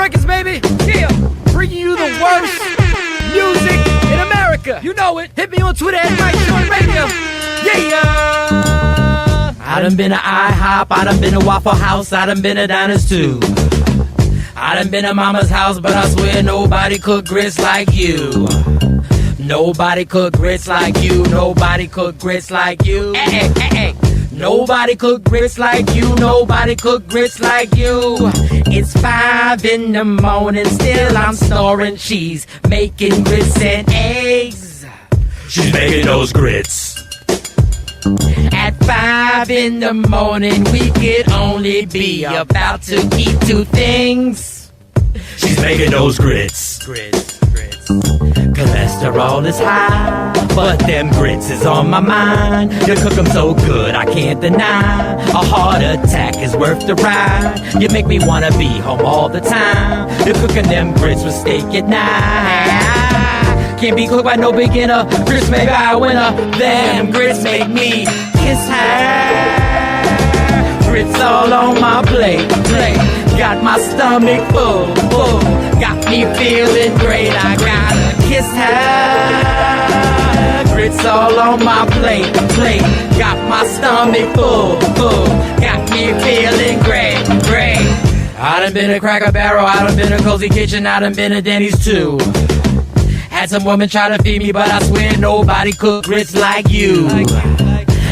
Records, baby. Yeah, bringing you the worst music in America. You know it. Hit me on Twitter at Mike Sean Radio. Yeah. I done been to IHOP, I done been to Waffle House, I done been to Diners too. I done been to Mama's house, but I swear nobody cook grits like you. Nobody cook grits like you. Nobody cook grits like you. Hey, hey, hey, hey. Nobody cook grits like you. Nobody cook grits like you. It's 5 in the morning, still I'm snoring. She's making grits and eggs. She's making those grits. At 5 in the morning, we could only be about to eat 2 things. She's making those grits. Grits. Cholesterol is high, but them grits is on my mind. You cook them so good, I can't deny. A heart attack is worth the ride. You make me wanna be home all the time. You're cooking them grits with steak at night. Can't be cooked by no beginner. Grits make I winner. Them grits make me kiss her. Grits all on my plate. Got my stomach full. Got me feeling great. I gotta kiss her. Grits all on my plate. Got my stomach full. Got me feeling great. I done been to Cracker Barrel, I done been to Cozy Kitchen, I done been to Denny's too. Had some women try to feed me, but I swear nobody cook grits like you.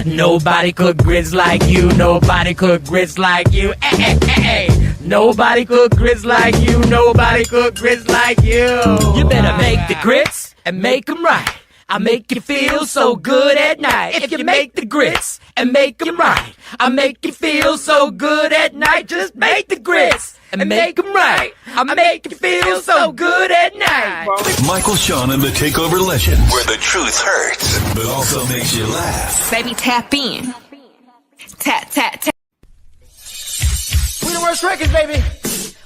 Nobody cook grits like you. Nobody cook grits like you. Hey. Nobody cook grits like you. Nobody cook grits like you. You better make the grits and make them right. I make you feel so good at night. If you make the grits and make them right, I make you feel so good at night. Just make the grits and make them right. I make you feel so good at night. Michael Sean and the Takeover Legends, where the truth hurts, but also makes you laugh. Baby, tap in. Tap. We the worst records, baby.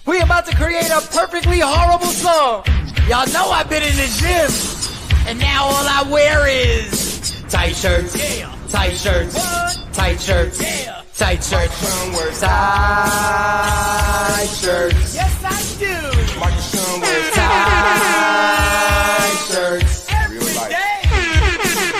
We about to create a perfectly horrible song. Y'all know I've been in the gym, and now all I wear is tight shirts, tight shirts, tight shirts, tight shirts, tight shirts. Yes, I do. Tight shirts. Every day.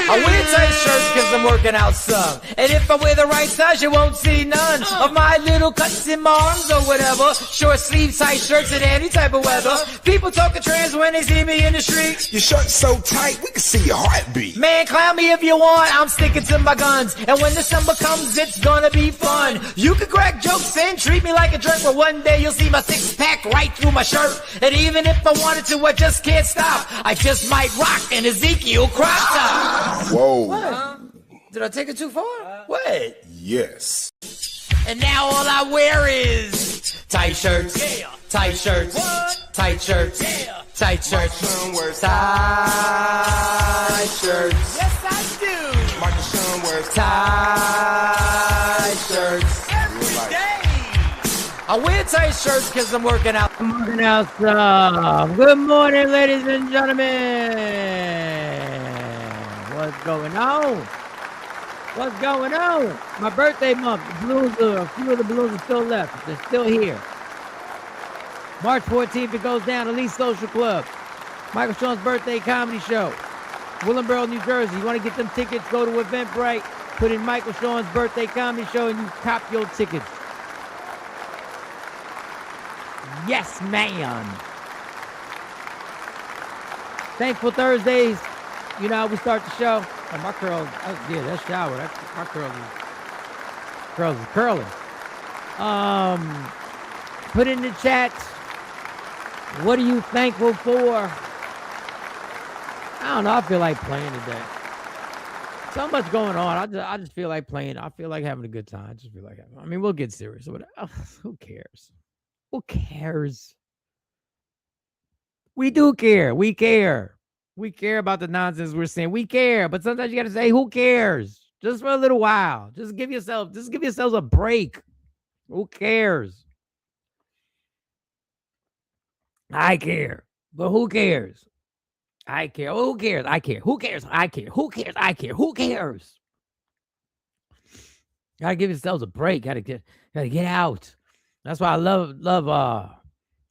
I wear tight shirts because I'm working out some. And if I wear the right size, you won't see none of my little cuts in my arms or whatever. Short sleeve tight shirts in any type of weather. People talking trans when they see me in the street. Your shirt's so tight, we can see your heartbeat. Man, clown me if you want, I'm sticking to my guns. And when December comes, it's gonna be fun. You can crack jokes and treat me like a jerk, but one day you'll see my 6-pack right through my shirt. And even if I wanted to, I just can't stop. I just might rock an Ezekiel crop top. Whoa. Did I take it too far? What? Yes. And now all I wear is tight shirts, tight shirts, tight shirts, tight shirts, tight shirts. Yes, I do. Tight shirts. Every day. I wear tight shirts because I'm working out. Good morning, ladies and gentlemen. What's going on? What's going on? My birthday month. A few of the balloons are still left. They're still here. March 14th, it goes down. Elite Social Club. Michael Sean's birthday comedy show. Willingboro, New Jersey. You want to get them tickets? Go to Eventbrite. Put in Michael Sean's birthday comedy show and you cop your tickets. Yes, man. Thankful Thursdays. You know how we start the show? Oh, my curls, that shower. My curls is curling. Put in the chat, what are you thankful for? I don't know. I feel like playing today. So much going on. I just feel like playing. I feel like having a good time. I just feel like we'll get serious. Who cares? Who cares? We do care. We care. We care about the nonsense we're saying. We care, but sometimes you got to say, who cares? Just for a little while. Just give yourselves a break. Who cares? I care, but who cares? I care. Who cares? I care. Who cares? I care. Who cares? I care. Who cares? Gotta give yourselves a break. Gotta get out. That's why I love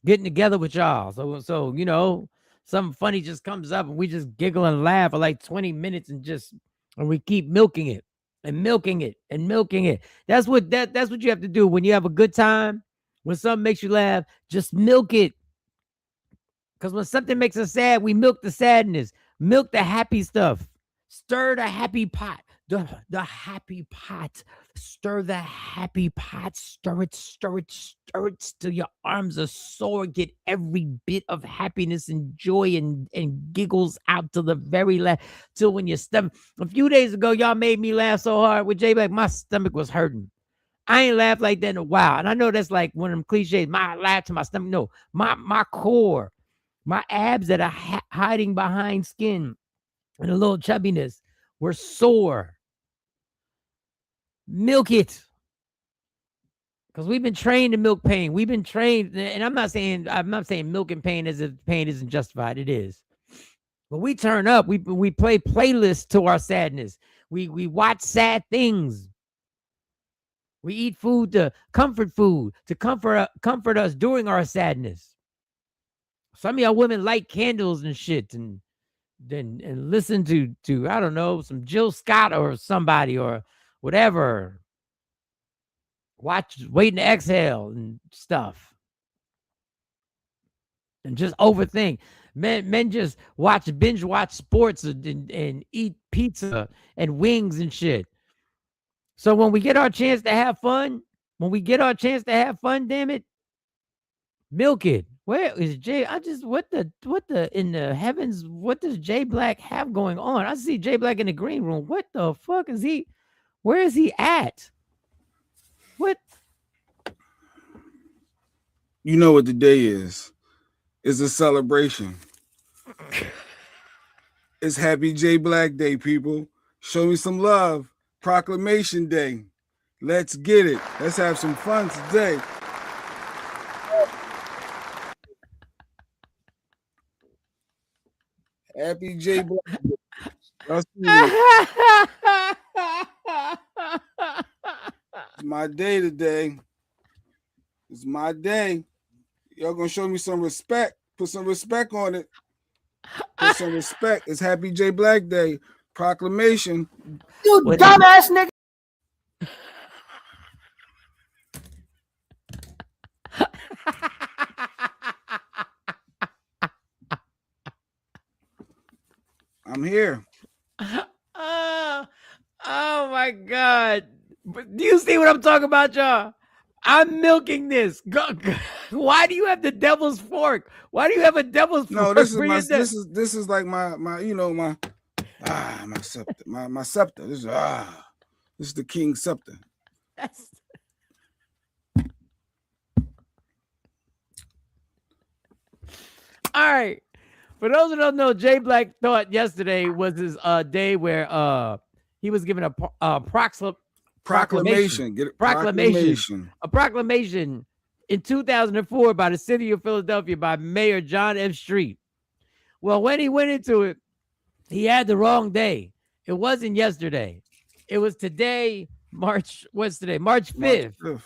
getting together with y'all. So you know, something funny just comes up and we just giggle and laugh for like 20 minutes and we keep milking it and milking it and milking it. That's what you have to do when you have a good time. When something makes you laugh, just milk it. Because when something makes us sad, we milk the sadness, milk the happy stuff, stir the happy pot, the happy pot, stir the happy pot, stir it, stir it, stir it till your arms are sore. Get every bit of happiness and joy and giggles out to the very last, till when your stomach. A few days ago, y'all made me laugh so hard with J Black, my stomach was hurting. I ain't laughed like that in a while. And I know that's like one of them cliches, my laugh to my stomach. No, my core. My abs that are hiding behind skin and a little chubbiness were sore. Milk it. Because we've been trained to milk pain. We've been trained, and I'm not saying milking pain as if pain isn't justified. It is. But we turn up. We play playlists to our sadness. We watch sad things. We eat food to comfort us during our sadness. Some of y'all women light candles and shit and listen to I don't know, some Jill Scott or somebody or whatever. Watch Waiting to Exhale and stuff. And just overthink. Men just binge watch sports and eat pizza and wings and shit. So when we get our chance to have fun, damn it, milk it. Where is Jay? What the in the heavens? What does Jay Black have going on? I see Jay Black in the green room. What the fuck is he? Where is he at? What? You know what the day is? It's a celebration. It's Happy Jay Black Day, people. Show me some love. Proclamation Day. Let's get it. Let's have some fun today. Happy Jay Black Day. It's my day today. It's my day. Y'all gonna show me some respect. Put some respect on it. Put some respect. It's Happy Jay Black Day. Proclamation. You dumbass nigga. I'm here. Oh my God. Do you see what I'm talking about, y'all? I'm milking this. Why do you have the devil's fork? Why do you have a devil's fork? No, this is like my my scepter. My scepter. This is the king's scepter. All right. For those who don't know, Jay Black thought yesterday was his day where he was given a proclamation. Get it? A proclamation in 2004 by the city of Philadelphia by Mayor John F. Street. Well, when he went into it, he had the wrong day. It wasn't yesterday. It was today, what's today? March 5th.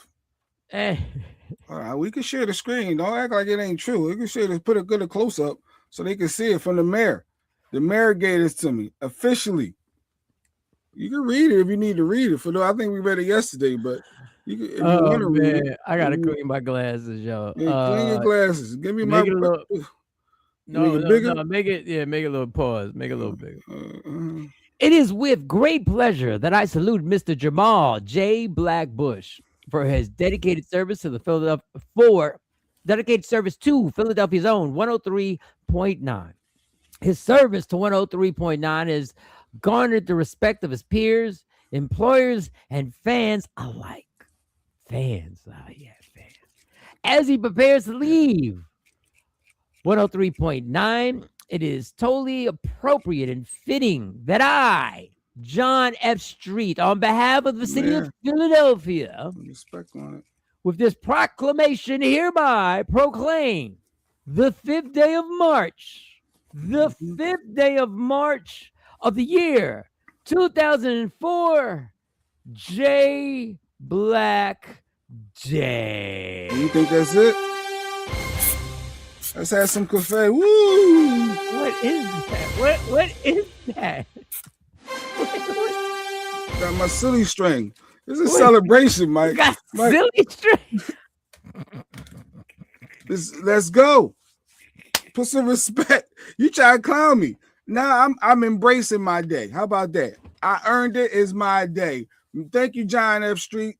All right, we can share the screen. Don't act like it ain't true. We can share this, put a good close up so they can see it from the mayor. The mayor gave this to me officially. You can read it if you need to read it. I think we read it yesterday, but you can, if you want to read it. I gotta clean my glasses, y'all. Yeah, clean your glasses. Give me make my. It a little, no, make it a little pause. Make it a little bigger. It is with great pleasure that I salute Mr. Jamal J. Black Bush for his dedicated service to Philadelphia's own 103.9. His service to 103.9 has garnered the respect of his peers, employers, and fans alike. Fans. As he prepares to leave 103.9, it is totally appropriate and fitting that I, John F. Street, on behalf of the city of Philadelphia, respect on it, with this proclamation hereby proclaim the 5th day of March, of the year 2004, J. Black Day. You think that's it? Let's have some confetti. Woo! What is that? What is that? Got my silly string. This is a celebration, Mike. You got Mike, silly string. let's go. Put some respect. You try to clown me. Now I'm embracing my day. How about that? I earned it. It's my day. Thank you, John F. Street.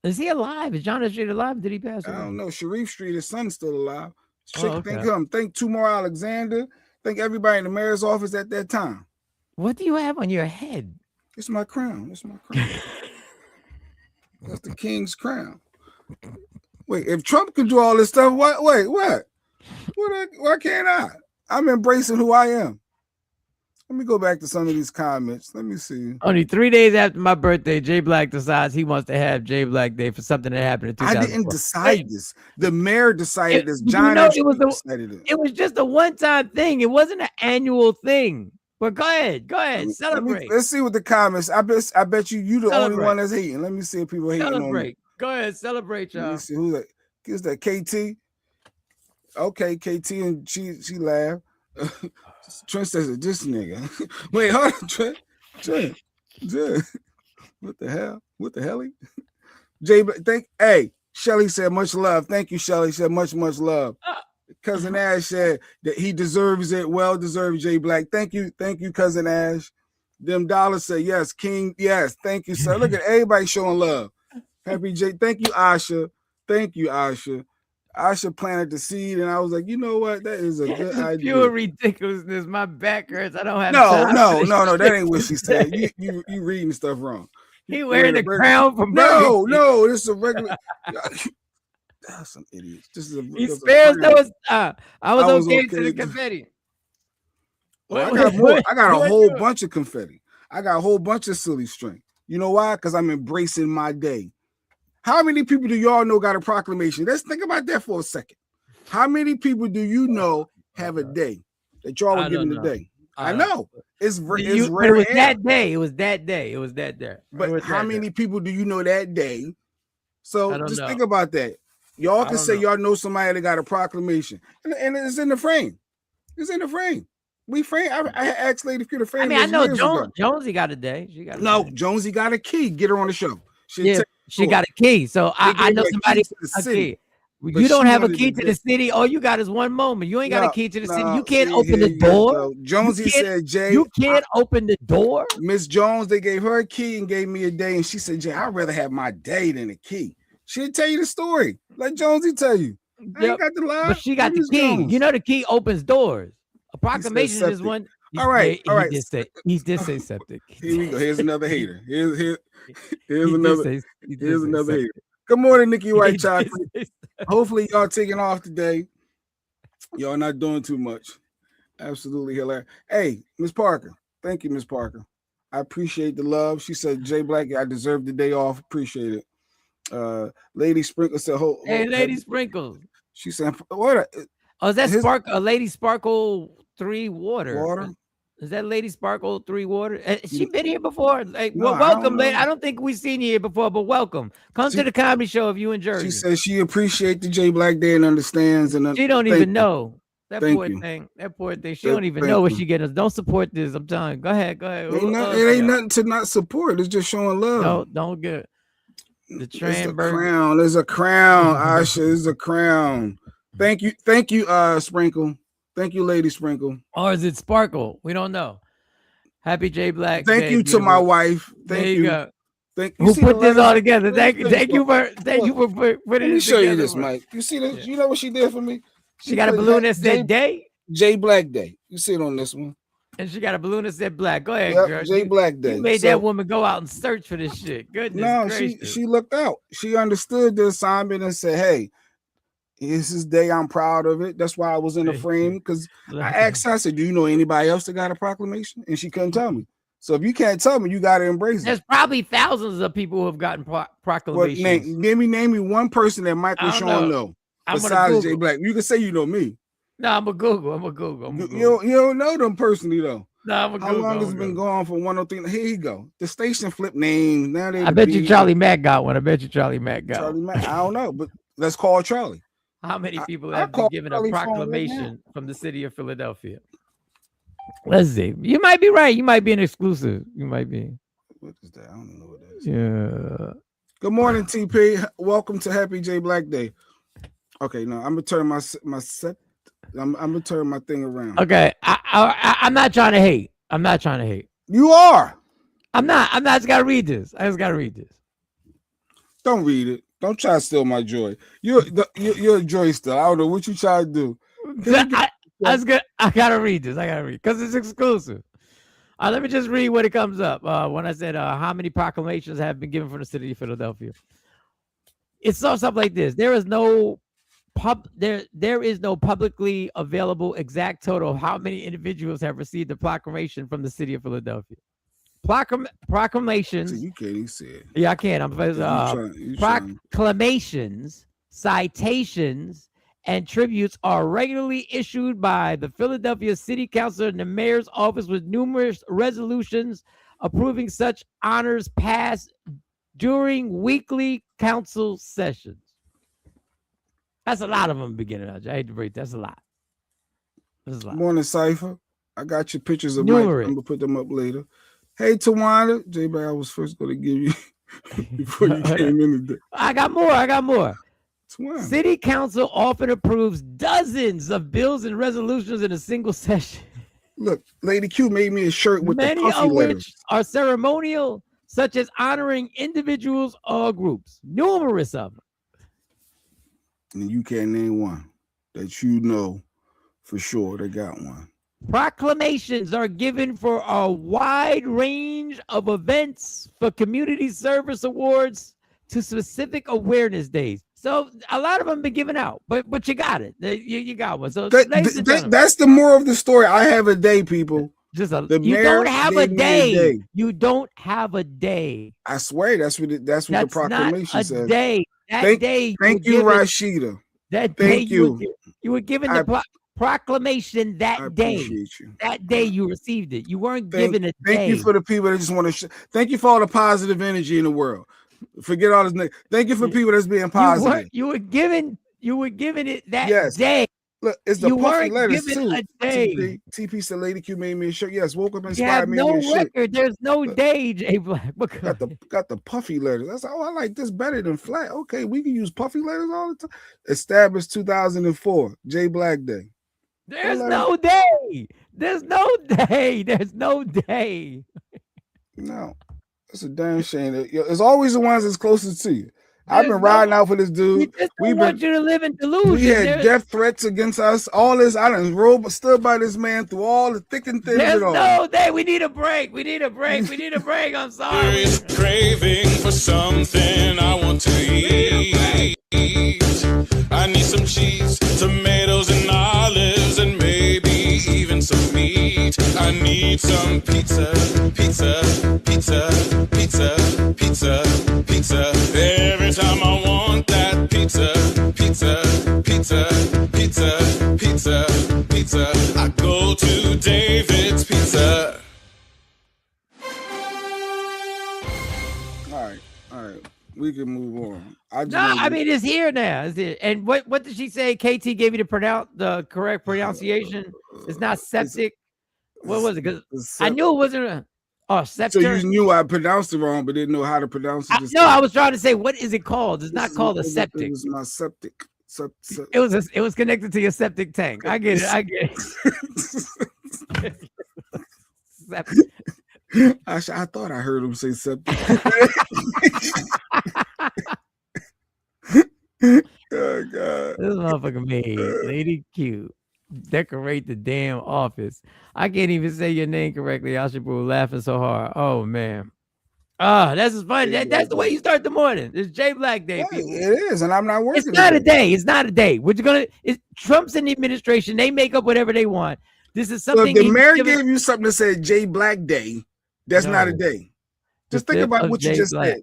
Is he alive? Is John F. Street alive? Did he pass away? I don't know. Sharif Street, his son's still alive. Okay. Thank him. Thank Tumor Alexander. Thank everybody in the mayor's office at that time. What do you have on your head? It's my crown. It's my crown. That's the king's crown. Wait, if Trump can do all this stuff, what? Why can't I? I'm embracing who I am. Let me go back to some of these comments. Let me see. Only 3 days after my birthday, Jay Black decides he wants to have Jay Black Day for something that happened in 2004. I didn't decide this. The mayor decided this. John F. decided it. It was just a one-time thing. It wasn't an annual thing. But go ahead, celebrate. Let's see what the comments. I bet you the only one that's hating. Let me see if people hating on me. Go ahead, celebrate, y'all. Let me see who's that. Is that KT? Okay, KT, and she laughed. Trent says it. This nigga. Wait, hold on, Trent. What the hell? What the hell? Hey, Shelly said much love. Thank you, Shelly. Said much love. Cousin Ash said that he deserves it. Well deserved, Jay Black. Thank you, Cousin Ash. Them dollars say yes, King. Yes, thank you, sir. Look at everybody showing love. Happy Jay. Thank you, Asha. Thank you, Asha. Asha planted the seed, and I was like, you know what? That is a good idea. Pure ridiculousness. My back hurts. I don't have no. That ain't what she said. You reading stuff wrong. He wearing the crown from no. This is a regular. That's some idiots. He spares those. I was okay to the confetti. Well, I got more. I got a whole bunch of confetti. I got a whole bunch of silly string. You know why? Because I'm embracing my day. How many people do y'all know got a proclamation? Let's think about that for a second. How many people do you know have a day that y'all were given today? I know. It's rare. It was that day. It was that day. But how many people do you know that day? So just think about that. Y'all can say y'all know somebody that got a proclamation. And it's in the frame. It's in the frame. We frame. I asked Lady Q to frame. I mean, I know Jonesy got a day. She got a day. Jonesy got a key. Get her on the show. She got a key. So I know somebody a key. You don't have a key to the city. All you got is one moment. You ain't got a key to the city. You can't open the door. Jonesy said, Jay, you can't open the door. Miss Jones, they gave her a key and gave me a day. And she said, Jay, I'd rather have my day than a key. She'll tell you the story. Let Jonesy tell you. I ain't got the lie. But she got the key. Jones. You know the key opens doors. A proclamation is one. All right. He did say septic. Here we go. Here's another hater. Here's another hater. Good morning, Nikki White Chocolate. Hopefully y'all taking off today. Y'all not doing too much. Absolutely hilarious. Hey, Miss Parker. Thank you, Miss Parker. I appreciate the love. She said, Jay Black, I deserve the day off. Appreciate it. Lady Sprinkle said, hey, Lady Sprinkle. She said, what? Is that Lady Sparkle 3 water? Is that Lady Sparkle 3 water? Has she been here before? Welcome, lady. I don't think we've seen you here before, but welcome. Come to the comedy show if you in Jersey. She says she appreciates the J Black Day and understands. And she don't even know. That poor thing. She don't even know what she getting. Don't support this. I'm telling you. Go ahead. It ain't nothing to not support. It's just showing love. No, don't get it. The crown. There's a crown. Asha is a crown. Thank you, Sprinkle. Thank you, Lady Sprinkle. Or is it Sparkle? We don't know. Happy J Black. Thank you to my wife. Thank you. Go. Who put this all together? Thank you for putting it together. Let me show you this, Mike. You see this? You know what she did for me? She got a balloon that said day. J Black Day. You see it on this one. And she got a balloon that said black. Go ahead, girl. J Black Day. You made that woman go out and search for this shit. Goodness gracious. she looked out. She understood the assignment and said, hey, this is day. I'm proud of it. That's why I was in the frame. Because I asked her, I said, do you know anybody else that got a proclamation? And she couldn't tell me. So if you can't tell me, you got to embrace it. There's probably thousands of people who have gotten proclamations. Well, name me one person that Michael Sean know. Besides J Black. You can say you know me. No, I'm a Google. You don't know them personally though. No, I'm a Google. How long has it been going for 103? Here you go. The station flip name. Now I bet you Charlie Mack got one. Charlie Mack. I don't know, but let's call Charlie. How many people I have been call given a Kelly phone right proclamation from the city of Philadelphia? Let's see. You might be right. You might be an exclusive. You might be. What is that? I don't know what that is. Yeah. Good morning, TP. Welcome to Happy J Black Day. Okay, now I'm gonna turn my set. I'm gonna turn my thing around. Okay, I'm not trying to hate. I'm not trying to hate. You are. I'm not. I just gotta read this. I just gotta read this. Don't read it. Don't try to steal my joy. You're a joy steal. I don't know what you try to do. I gotta read this. I gotta read because it's exclusive. Let me just read what it comes up. When I said how many proclamations have been given from the city of Philadelphia. It starts up like this. There is no publicly available exact total of how many individuals have received a proclamation from the city of Philadelphia. Proclamations. So you can't even say it. Yeah, I can. I'm proclamations, citations, and tributes are regularly issued by the Philadelphia City Council and the mayor's office, with numerous resolutions approving such honors passed during weekly council sessions. That's a lot of them beginning. I hate to break. That's a lot. That's a lot. Morning, Cypher. I got your pictures of Mike. I'm gonna put them up later. Hey, Tawana. J-Bag, I was first going to give you before you came in today. I got more. Tawana. City Council often approves dozens of bills and resolutions in a single session. Look, Lady Q made me a shirt with many the puffy of letters. Which are ceremonial, such as honoring individuals or groups. Numerous of them. And you can't name one that you know for sure they got one. Proclamations are given for a wide range of events, for community service awards to specific awareness days. So a lot of them been given out, but you got it. You got one. So that's the moral of the story. I have a day, people. You don't have a day. You don't have a day. I swear that's what the proclamation says. Day. Thank you, Rashida. Thank you. You were given the proclamation that day. That day you received it. You weren't given a day. Thank you for the people that just want to. Thank you for all the positive energy in the world. Forget all this. Thank you for people that's being positive. You were given it that day. Look, it's the puffy letters too. TP said, "Lady Q made me a shirt." Yes, woke up inspired me. No record. There's no day, J Black. Got the puffy letters. That's I like this better than flat. Okay, we can use puffy letters all the time. Established 2004, J Black Day. There's no day. There's no day. There's no day. No, it's a damn shame. It's always the ones that's closest to you. I've been riding out for this dude. We want you to live in delusion. We had death threats against us. All this, I done stood by this man through all the thick and thin. There's no day. We need a break. We need a break. I'm sorry. There is craving for something I want to eat. I need some cheese, tomatoes, and olives, and maybe even some meat. I need some pizza. Every time I want that pizza, I go to David's Pizza. All right. We can move on. I mean, it's here now. It's here. And what did she say? KT gave you the correct pronunciation. It's not septic. What was it? Because I knew it wasn't. Septic. So you knew I pronounced it wrong, but didn't know how to pronounce it. No, I was trying to say, what is it called? It's not called a septic. It was my septic. It was connected to your septic tank. I get it. Septic. I thought I heard him say septic. Oh God! This motherfucker made Lady Q decorate the damn office. I can't even say your name correctly. Ashibu laughing so hard. Oh man. That's just funny. That's the way you start the morning. It's J Black Day. Yeah, it is, and I'm not working. It's not a day. It's not a day. It's Trump's in the administration. They make up whatever they want. This is something. So if the mayor gave you something that said J Black Day, that's not a day. Just think about what you just said.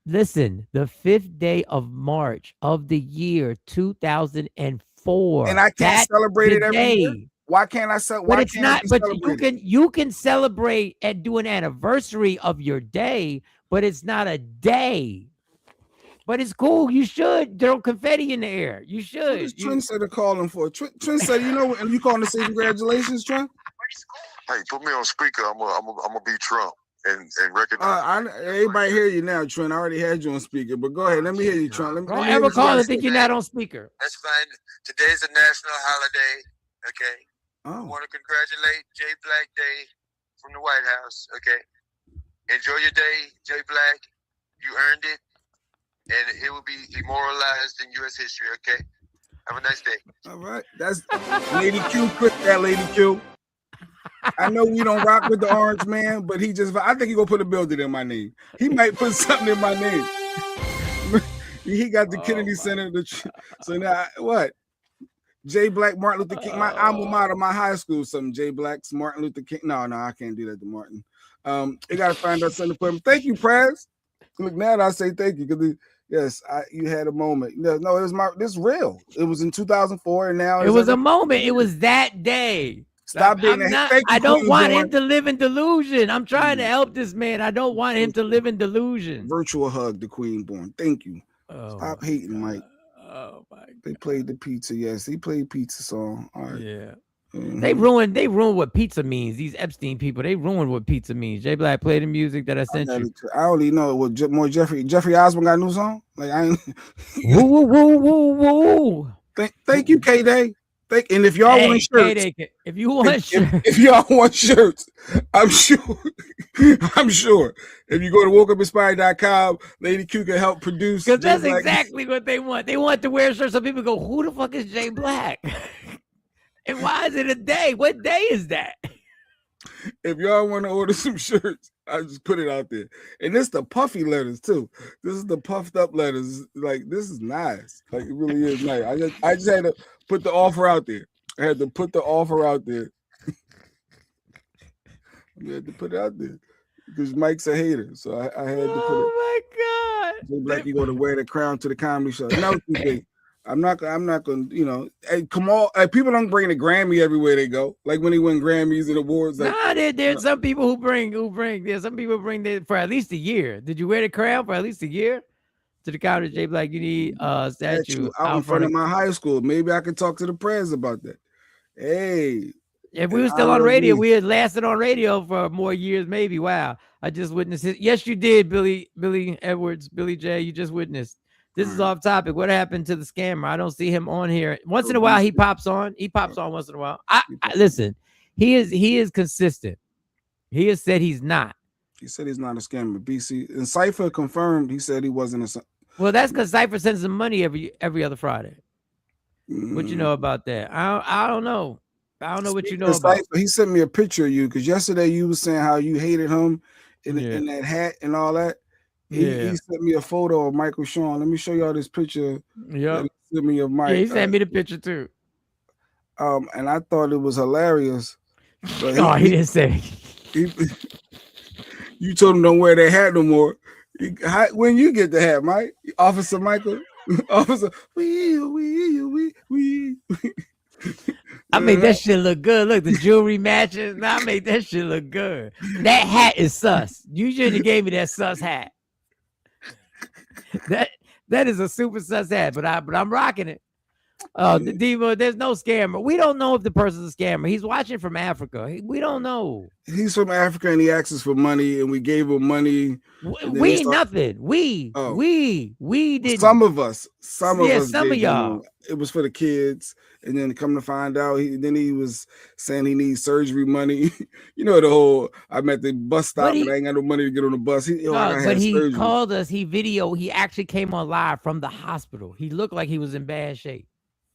Listen, the 5th day of March of the year 2004. And I can't celebrate it every year. Why can't I celebrate? But it's not. But you can celebrate and do an anniversary of your day, but it's not a day. But it's cool. You should throw confetti in the air. You What should. is Trendsetter calling for? Trendsetter, you know, and you calling to say congratulations, Trent? Hey, put me on speaker. I'm gonna be Trump and recognize. Everybody hear you now, Trent. I already had you on speaker, but go ahead. Let me hear you, Trent. Don't ever call and think you're not on speaker. That's fine. Today's a national holiday. Okay. I Oh, want to congratulate Jay Black Day from the White House. Okay. Enjoy your day, Jay Black. You earned it, and it will be immortalized in U.S. history. Okay. Have a nice day. all right. That's Lady Q. Click that, Lady Q. I know we don't rock with the orange man, but I think he gonna put a building in my name. He might put something in my name. He got the Kennedy Center. So now what? Jay Black, Martin Luther King. My alma mater, my high school, something. Jay Black's Martin Luther King. No, I can't do that to Martin. You gotta find out something to put him. Thank you, Prez. Look, now I say thank you because yes, you had a moment. No, it was this real. It was in 2004, and now it was a moment. It was that day. Stop being I don't want him to live in delusion. I'm trying to help this man. I don't want him to live in delusion. Virtual hug, the Queen born. Thank you. Oh, Stop hating, Mike. Oh my God. They played the pizza. Yes, he played pizza song. All right. Yeah. Mhm. They ruined what pizza means. These Epstein people, they ruined what pizza means. Jay Black, play the music that I sent you. I only know what more Jeffrey Osborne got a new song. Like I ain't. Woo woo woo woo woo. Thank you, K-Day. And if y'all want shirts, if you want shirts, if y'all want shirts, I'm sure if you go to wokeuపింspired.com, Lady Q can help produce. Because that's exactly what they want. They want to wear shirts so people go, who the fuck is Jay Black? And why is it a day? What day is that? If y'all want to order some shirts, I just put it out there. And this the puffy letters too. This is the puffed up letters. Like this is nice. Like it really is nice. I just had to put the offer out there. I had to put the offer out there. I had to put it out there because Mike's a hater, so I had to put it. Oh my God! Jay Black, you going to wear the crown to the comedy show? No, I'm not going. You know, hey, come on. People don't bring the Grammy everywhere they go. Like when they win Grammys and awards. Like, there's some people who bring. There's some people bring that for at least a year. Did you wear the crown for at least a year? To the comedy, Jay Black, you need a statue out in front of my high school. Maybe I could talk to the press about that. Hey. If we were still on radio, we had lasted on radio for more years, maybe. Wow. I just witnessed it. Yes, you did, Billy Edwards, Billy J. You just witnessed. This is off topic. What happened to the scammer? I don't see him on here. Once in a while, he pops on. He pops on once in a while. Listen, he is consistent. He has said he's not. He said he's not a scammer. BC and Cypher confirmed he said he wasn't a. Well, that's because Cypher sends him money every other Friday. What you know about that? I don't know. I don't know what you know about. He sent me a picture of you because yesterday you was saying how you hated him in that hat and all that. He sent me a photo of Michael Sean. Let me show y'all this picture. Yeah, he sent me of Mike. Yeah, he sent me the picture too. And I thought it was hilarious. But he didn't say. You told him don't wear that hat no more. When you get the hat, Mike, Officer Michael, Officer, we. I made that shit look good. Look, the jewelry matches. I made that shit look good. That hat is sus. You shouldn't have gave me that sus hat. That is a super sus hat, but I'm rocking it. The Diva, there's no scammer. We don't know if the person's a scammer. He's watching from Africa. We don't know. He's from Africa and he asked us for money and we gave him money. We nothing. We did. Some of us. Some of y'all. It was for the kids. And then come to find out, he was saying he needs surgery money. You know, the whole, I'm at the bus stop and I ain't got no money to get on the bus. But he called us. He actually came on live from the hospital. He looked like he was in bad shape.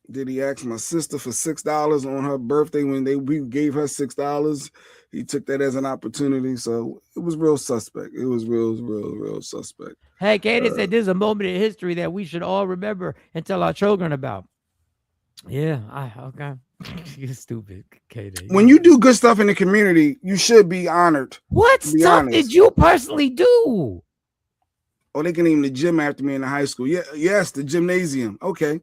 Did he ask my sister for $6 on her birthday when we gave her $6? He took that as an opportunity. So it was real suspect. It was real suspect. Hey, Katie said there's a moment in history that we should all remember and tell our children about. Yeah, okay. You're stupid, Katie. When you do good stuff in the community, you should be honored. What stuff did you personally do? Oh, they can name the gym after me in the high school. Yeah, yes, the gymnasium. Okay,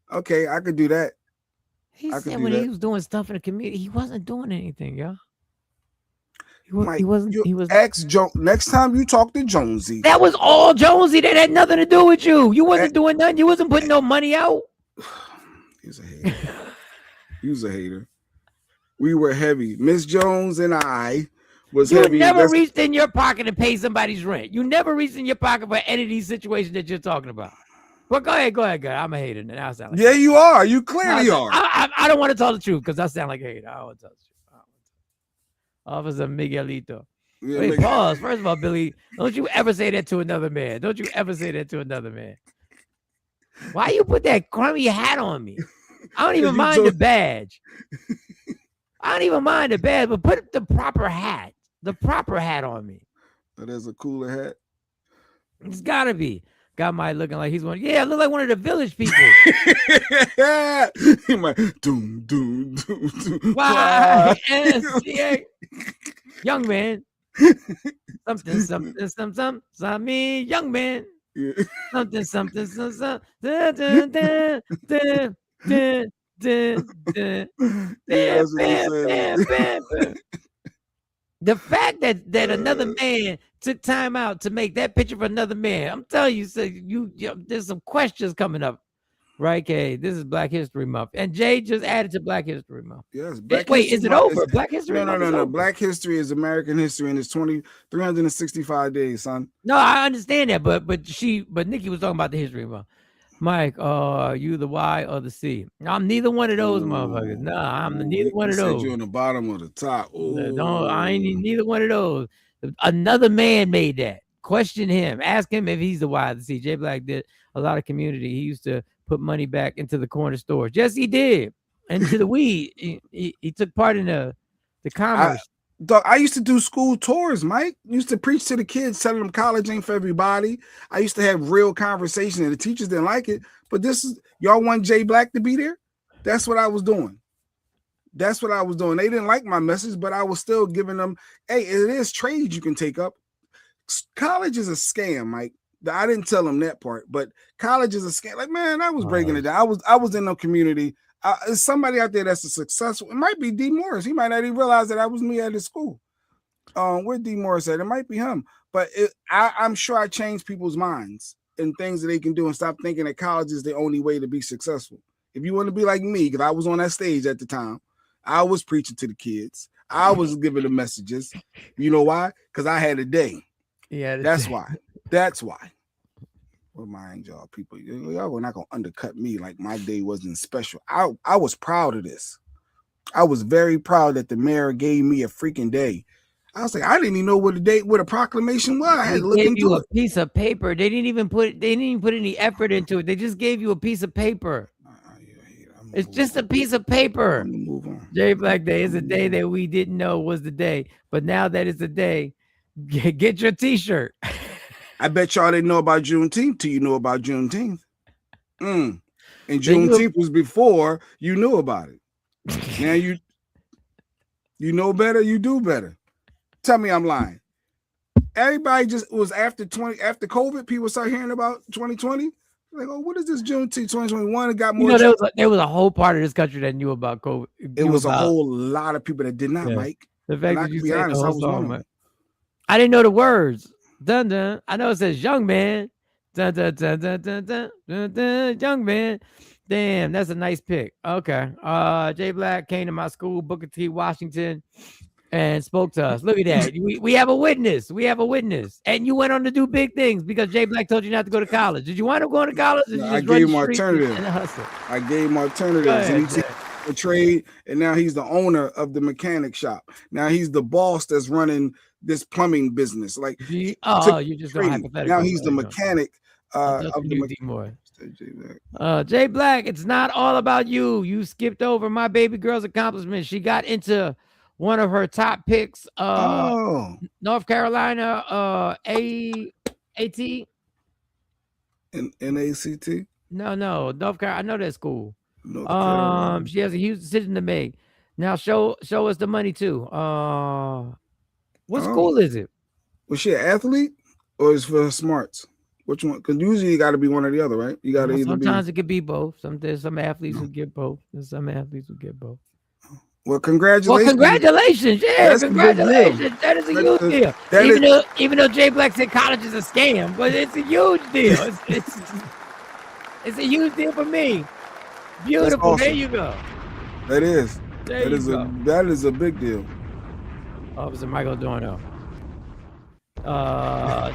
I could do that. He said when he was doing stuff in the community, he wasn't doing anything, y'all. He wasn't. He was. Next time you talk to Jonesy. That was all Jonesy. That had nothing to do with you. You wasn't doing nothing. You wasn't putting no money out. He's a hater. He was a hater. We were heavy. Miss Jones and I was heavy. You never reached in your pocket to pay somebody's rent. You never reached in your pocket for any of these situations that you're talking about. Well, go ahead. I'm a hater. Now I sound like yeah, you are. You clearly are. I don't want to tell the truth because I sound like a hater. I don't want to tell the truth. Officer Miguelito. Yeah, Wait, pause. First of all, Billy, don't you ever say that to another man. Don't you ever say that to another man. Why you put that crummy hat on me? I don't even mind the badge. I don't even mind the badge, but put the proper hat on me. That is a cooler hat. It's gotta be. Got my looking like he's one. Yeah, I look like one of the village people. He might doom. YMCA. Young man. Something, young man. Yeah. Something. The fact that another man took time out to make that picture for another man, I'm telling you, there's some questions coming up, right? Okay, this is Black History Month, and Jay just added to Black History Month. Yes. Wait, is it over? Black History Month? No. Black History is American history, and it's 365 days, son. No, I understand that, but Nikki was talking about the History Month. Mike, you the Y or the C? I'm neither one of those motherfuckers. No, I'm neither one of those. You're on the bottom or the top. I ain't neither one of those. Another man made that. Question him. Ask him if he's the Y or the C. Jay Black did a lot of community. He used to put money back into the corner stores. Yes, he did. Into the weed. He took part in the commerce. I used to do school tours, Mike. Used to preach to the kids, telling them college ain't for everybody. I used to have real conversations, and the teachers didn't like it. But y'all want Jay Black to be there? That's what I was doing. They didn't like my message, but I was still giving them, hey, it is trades you can take up. College is a scam, Mike. I didn't tell them that part, but college is a scam. Like, man, I was breaking it down. I was in the community. Somebody out there that's a successful. It might be D. Morris. He might not even realize that I was me at his school. Where D. Morris at? It might be him. But I'm sure I changed people's minds and things that they can do and stop thinking that college is the only way to be successful. If you want to be like me, because I was on that stage at the time, I was preaching to the kids. I was giving them messages. You know why? Because I had a day. Yeah, that's why. That's why. Well, mind y'all, people, y'all were not gonna undercut me like my day wasn't special. I was proud of this. I was very proud that the mayor gave me a freaking day. I was like, I didn't even know what a proclamation was. I had to look into it. A piece of paper. They didn't even put any effort into it. They just gave you a piece of paper. It's just a piece of paper. Move on. Jay Black Day is a day that we didn't know was the day, but now that it's a day, get your T-shirt. I bet y'all didn't know about Juneteenth till you know about Juneteenth. And Juneteenth was before you knew about it. Now you know better, you do better. Tell me I'm lying. Everybody just was after COVID, people start hearing about 2020. Like, oh, what is this Juneteenth 2021? It got more. There was a whole part of this country that knew about COVID. It was a whole lot of people that did not, Mike. The fact that you said honest, the whole song, I didn't know the words. Dun dun. I know it says young man. Dun dun dun dun dun dun dun dun. Young man. Damn, that's a nice pick. Okay. Jay Black came to my school, Booker T. Washington, and spoke to us. Look at that. We have a witness. And you went on to do big things because Jay Black told you not to go to college. Did you wind up going to college? No, I gave him alternatives. And he took a trade, and now he's the owner of the mechanic shop. Now he's the boss that's running this plumbing business. Like, you just go hypothetical. Now he's the mechanic of the Jay Black, it's not all about you. You skipped over my baby girl's accomplishment. She got into one of her top picks, North Carolina, AT. NACT? No, North Carolina. I know that school. She has a huge decision to make. Now show us the money too. What school is it? Was she an athlete or is for smarts? Which one? Because usually you got to be one or the other, right? You got to either. Sometimes it could be both. Some athletes will get both, and some athletes will get both. Well, congratulations. Well, congratulations. Yeah, That's congratulations. That is a huge deal. Even though Jay Black said college is a scam, but it's a huge deal. It's a huge deal for me. Beautiful. Awesome. There you go. That is. That is a big deal. Officer Michael Dorno.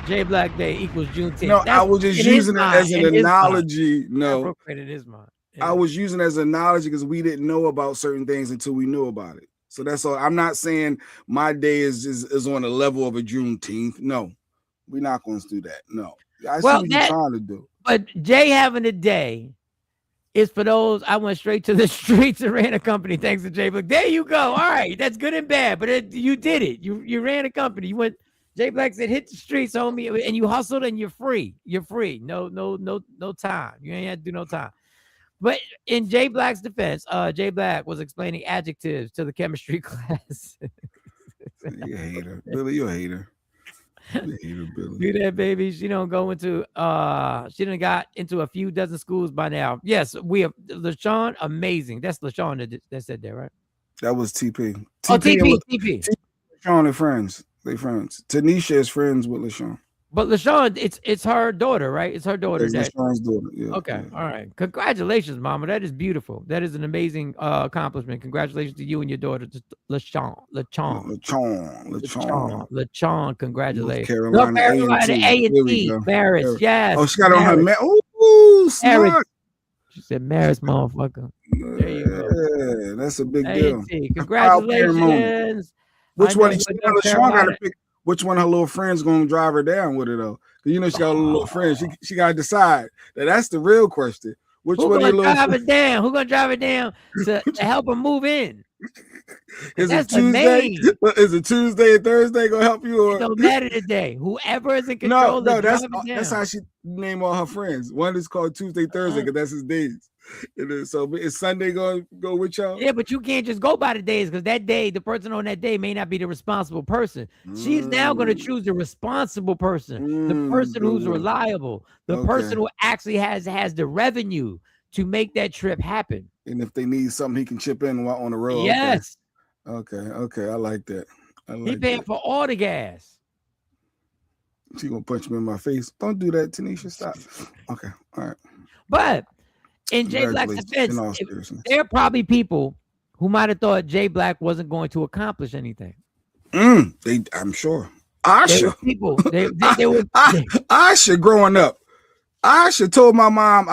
Jay Black Day equals Juneteenth. No, I was just using it as an analogy. No, it is mine. I was using it as an analogy because we didn't know about certain things until we knew about it. So that's all. I'm not saying my day is on the level of a Juneteenth. No, we're not going to do that. No. I see what you're trying to do. But Jay having a day is for those. I went straight to the streets and ran a company thanks to Jay Black. There you go. All right, that's good and bad, but you did it. You ran a company. You went. Jay Black said, "Hit the streets, homie," and you hustled, and you're free. You're free. No time. You ain't had to do no time. But in Jay Black's defense, Jay Black was explaining adjectives to the chemistry class. You a hater, Billy. You a hater. Billy. Do that, baby. She don't go into. She done got into a few dozen schools by now. Yes, we have LaShawn. Amazing. That's LaShawn that said that, right? That was TP. TP. LaShawn and friends. They friends. Tanisha is friends with LaShawn. But LaShawn, it's her daughter, right? It's her daughter. It's LaShawn's daughter. Yeah. Okay. Yeah. All right. Congratulations, Mama. That is beautiful. That is an amazing accomplishment. Congratulations to you and your daughter, LaShawn. Congratulations. Carolina A&T. Maris. Yes. Oh, she got on her. Oh, smart. She said, "Maris, motherfucker." There you go. That's a big deal. Congratulations. Which one? LaShawn got to pick. Which one of her little friends gonna drive her down with her though? Because you know she got a little friend. She gotta decide. That's the real question. Which one gonna drive her down? Who gonna drive her down to help her move in? Is it Tuesday? Is it Tuesday and Thursday gonna help you? Or it don't matter today. Whoever is in control. No, that's how she named all her friends. One is called Tuesday, Thursday, because that's his days. So is Sunday gonna go with y'all? Yeah, but you can't just go by the days because that day, the person on that day may not be the responsible person. She's now gonna choose the responsible person, the person who's reliable, the person who actually has the revenue to make that trip happen. And if they need something, he can chip in while on the road. Yes. Okay. I like that. He paying for all the gas. She gonna punch me in my face. Don't do that, Tanisha. Stop. Okay. All right. But in Jay Black's defense, there are probably people who might have thought Jay Black wasn't going to accomplish anything. I'm sure. Asha. They were Asha growing up. Asha told my mom.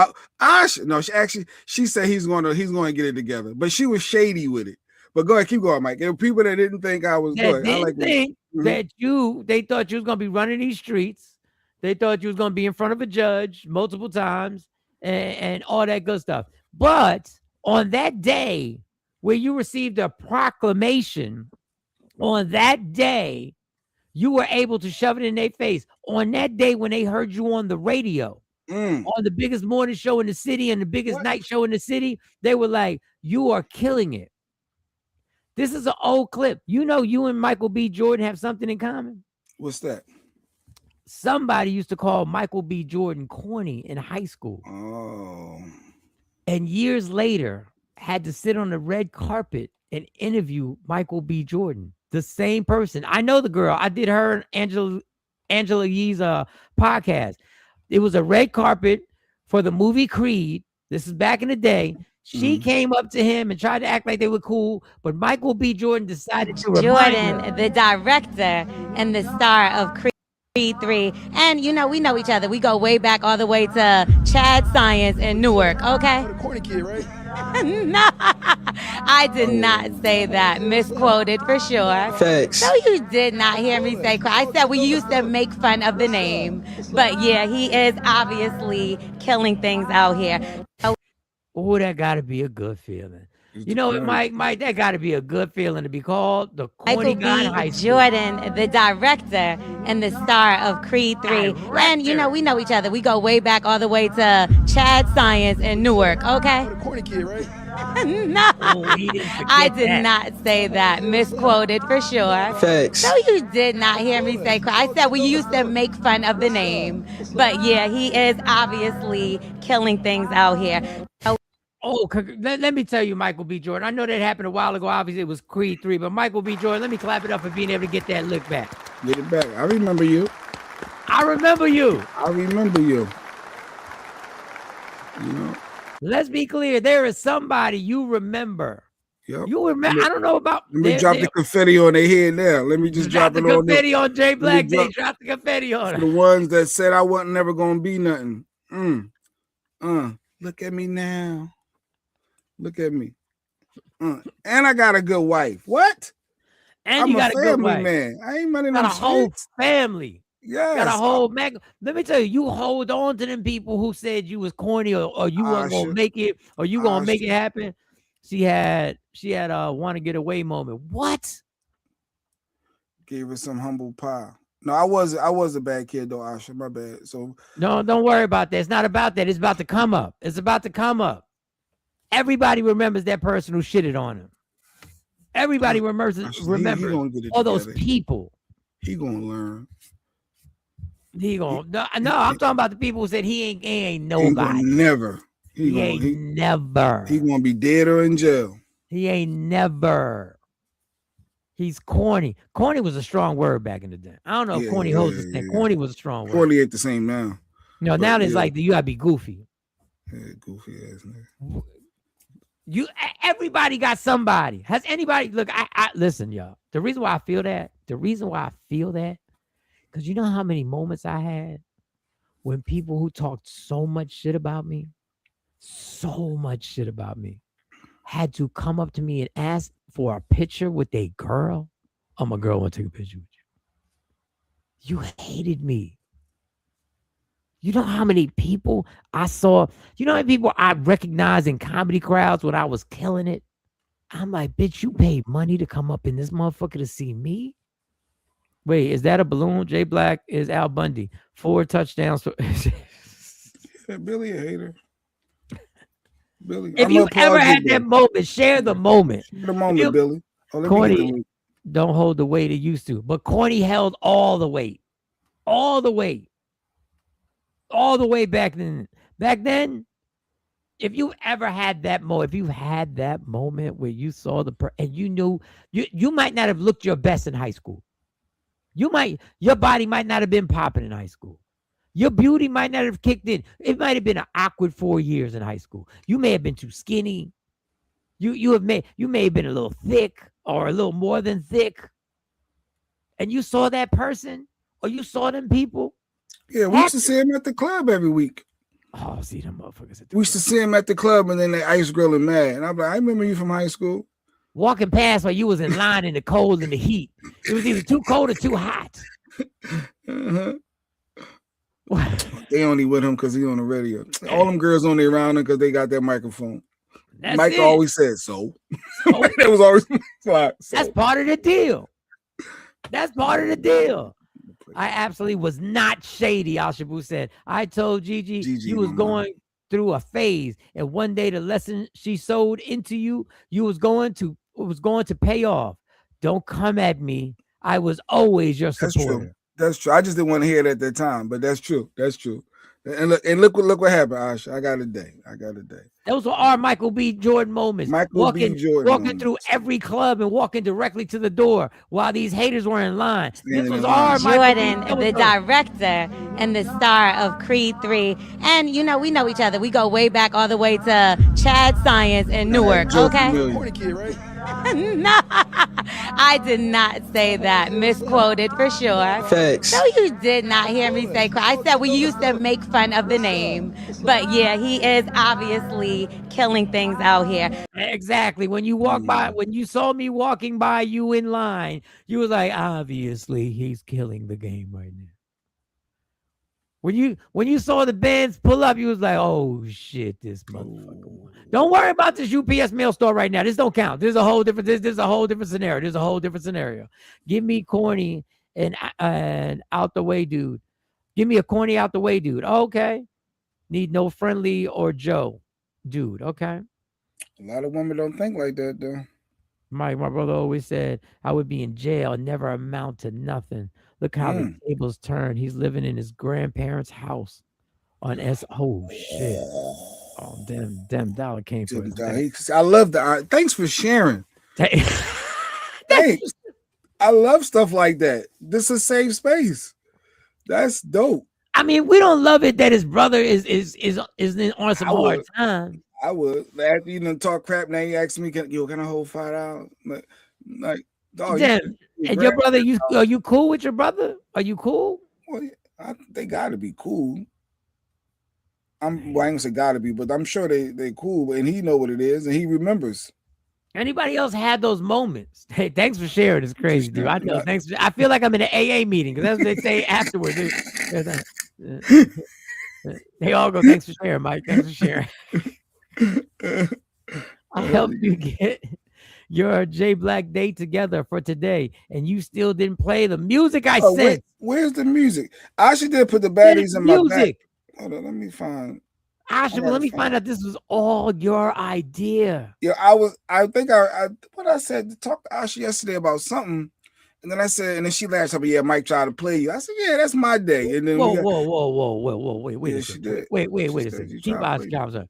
She said he's going to get it together, but she was shady with it. But go ahead, keep going, Mike. There were people that didn't think I was good. They thought you was going to be running these streets. They thought you was going to be in front of a judge multiple times. And all that good stuff. But on that day where you received a proclamation, on that day, you were able to shove it in their face. On that day when they heard you on the radio, on the biggest morning show in the city and the biggest night show in the city, they were like, "You are killing it." This is an old clip. You know, you and Michael B. Jordan have something in common. What's that? Somebody used to call Michael B. Jordan corny in high school. Oh. And years later, had to sit on the red carpet and interview Michael B. Jordan, the same person. I know the girl. I did her and Angela Yee's podcast. It was a red carpet for the movie Creed. This is back in the day. She came up to him and tried to act like they were cool, but Michael B. Jordan decided to remind her. The director and the star of Creed 3, and you know we know each other. We go way back, all the way to Chad Science in Newark. Okay. The corny kid, right? No, I did not say that. Misquoted for sure. Facts. So you did not hear me say. I said we used to make fun of the name, but yeah, he is obviously killing things out here. Oh, that got to be a good feeling. You know, Mike, that got to be a good feeling to be called the corny guy in high school. Jordan, the director and the star of Creed 3. And, you know, we know each other. We go way back, all the way to Chad Science in Newark. Okay. The corny kid, right? No, I did not say that. Misquoted for sure. Facts. So you did not hear me say. I said we used to make fun of the name, but yeah, he is obviously killing things out here. Oh, let me tell you, Michael B. Jordan. I know that happened a while ago. Obviously, it was Creed 3, but Michael B. Jordan, let me clap it up for being able to get that look back. Get it back. I remember you. I remember you. I remember you. You know. Let's be clear. There is somebody you remember. Yep. You remember? I don't know about. Let me drop the confetti on their head now. Let me just drop the it on confetti on Jay Black Day. Drop the confetti on the ones that said I wasn't never gonna be nothing. Look at me now. Look at me. And I got a good wife. What? And I'm you got a a good family wife. man. I ain't running got a them whole streets. family. Yes. Got a whole Let me tell you hold on to them people who said you was corny or you weren't gonna make it or you gonna make it happen. She had a want to get away moment. What? Gave her some humble pie. No, I was a bad kid though, Asha. My bad. So no, don't worry about that. It's not about that. It's about to come up. It's about to come up. Everybody remembers that person who shitted on him. Everybody remembers all those people. He gonna learn. No, I'm talking about the people who said he ain't nobody. Never. He ain't never. He gonna be dead or in jail. He ain't never. He's corny. Corny was a strong word back in the day. I don't know if corny holds the thing. Corny was a strong word. Corny ain't the same now. No, now it's like you gotta be goofy. Yeah, goofy ass nigga. Everybody got somebody. Has anybody look? I listen, y'all. The reason why I feel that, because you know how many moments I had when people who talked so much shit about me, had to come up to me and ask for a picture with a girl. Oh, my girl want to take a picture with you. You hated me. You know how many people I saw? You know how many people I recognized in comedy crowds when I was killing it? I'm like, bitch, you paid money to come up in this motherfucker to see me? Wait, is that a balloon? Jay Black is Al Bundy. 4 touchdowns. Billy a hater. Billy. If you ever had that moment, share the moment. Share the moment, Billy. Corny don't hold the weight it used to, but Corny held all the weight. All the weight. All the way back then. Back then, if you ever had that moment, where you saw and you knew you might not have looked your best in high school. Your body might not have been popping in high school. Your beauty might not have kicked in. It might have been an awkward 4 years in high school. You may have been too skinny. You may have been a little thick or a little more than thick. And you saw that person or you saw them people. Yeah, we used to see him at the club every week. Oh, see them motherfuckers. We used to see him at the club and then they ice grilling mad. And I'm like, I remember you from high school. Walking past while you was in line in the cold and the heat. It was either too cold or too hot. They only with him because he on the radio. All them girls only around him because they got that microphone. Mike always said so. That was always like, so. That's part of the deal. That's part of the deal. I absolutely was not shady. Al-Shabu said, I told Gigi you was going through a phase, and one day the lesson she sowed into you, was going to pay off. Don't come at me. I was always your supporter. That's true. I just didn't want to hear it at that time, but that's true. That's true. And look what happened, Asha. I got a day. Those were our Michael B. Jordan moments. Walking through every club and walking directly to the door while these haters were in line. This was our Jordan, the director and the star of Creed 3. And we know each other. We go way back all the way to Chad Science in Newark. Okay. No, I did not say that. Misquoted for sure. Thanks. No, you did not hear me say. I said we used to make fun of the name, but yeah, he is obviously killing things out here. Exactly. When you walk by, when you saw me walking by you in line, you was like, obviously he's killing the game right now. When you saw the bands pull up, you was like, oh shit, this motherfucker. Don't worry about this UPS mail store right now. This don't count. This is a whole different scenario. Give me corny and out the way dude. Give me a corny out the way dude. Okay. Need no friendly or Joe dude. Okay. A lot of women don't think like that though. My brother always said I would be in jail and never amount to nothing. Look how the tables turn. He's living in his grandparents' house on Oh shit. Oh, damn dollar came for us. I love the. Thanks for sharing. Thanks. I love stuff like that. This is a safe space. That's dope. I mean, we don't love it that his brother is on some hard time. I would. After you done talk crap, now you ask me, can I hold $5? Like, dog. Damn. And your brother, are you cool with your brother? Are you cool? Well, they gotta be cool. I ain't gonna say gotta be, but I'm sure they cool, and he know what it is, and he remembers. Anybody else had those moments? Hey, thanks for sharing. It's crazy, dude. I know. Thanks. I feel like I'm in an AA meeting because that's what they say afterwards. They all go, thanks for sharing, Mike. Thanks for sharing. I helped you get your J Black Day together for today, and you still didn't play the music I sent. Where's the music? I actually did put the baddies in my back. Hold on, let me find. Let me find out this was all your idea. Yeah, I think what I said to talk to Asha yesterday about something, and then I said, and then she laughed. Yeah, Mike tried to play you. I said, yeah, that's my day. And then wait a second. Wait a second. Keep Asha conversation.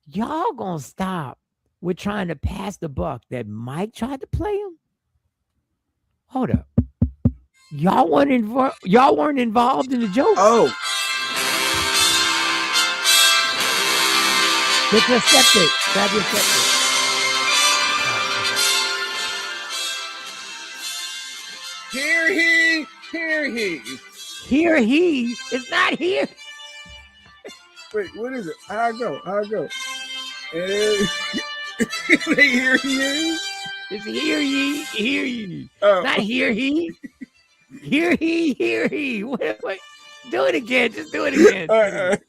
Y'all gonna stop with trying to pass the buck that Mike tried to play him? Hold up. Y'all weren't involved in the joke. Oh. Get your septic. Grab your septic. Here he. Here he is not here. Wait, what is it? How I go? Here he is. It's hear ye. Oh. Not hear he. Hear he. Wait. Do it again. Just do it again. All right.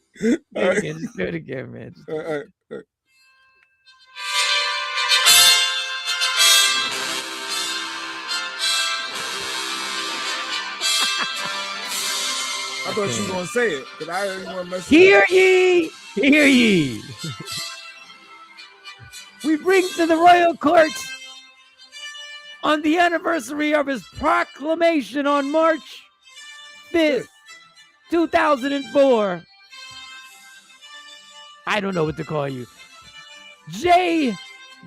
Just do it again, man. All right. I thought you were gonna say it, because I didn't want to mess Hear ye. We bring to the royal court on the anniversary of his proclamation on March 5th, 2004. I don't know what to call you. J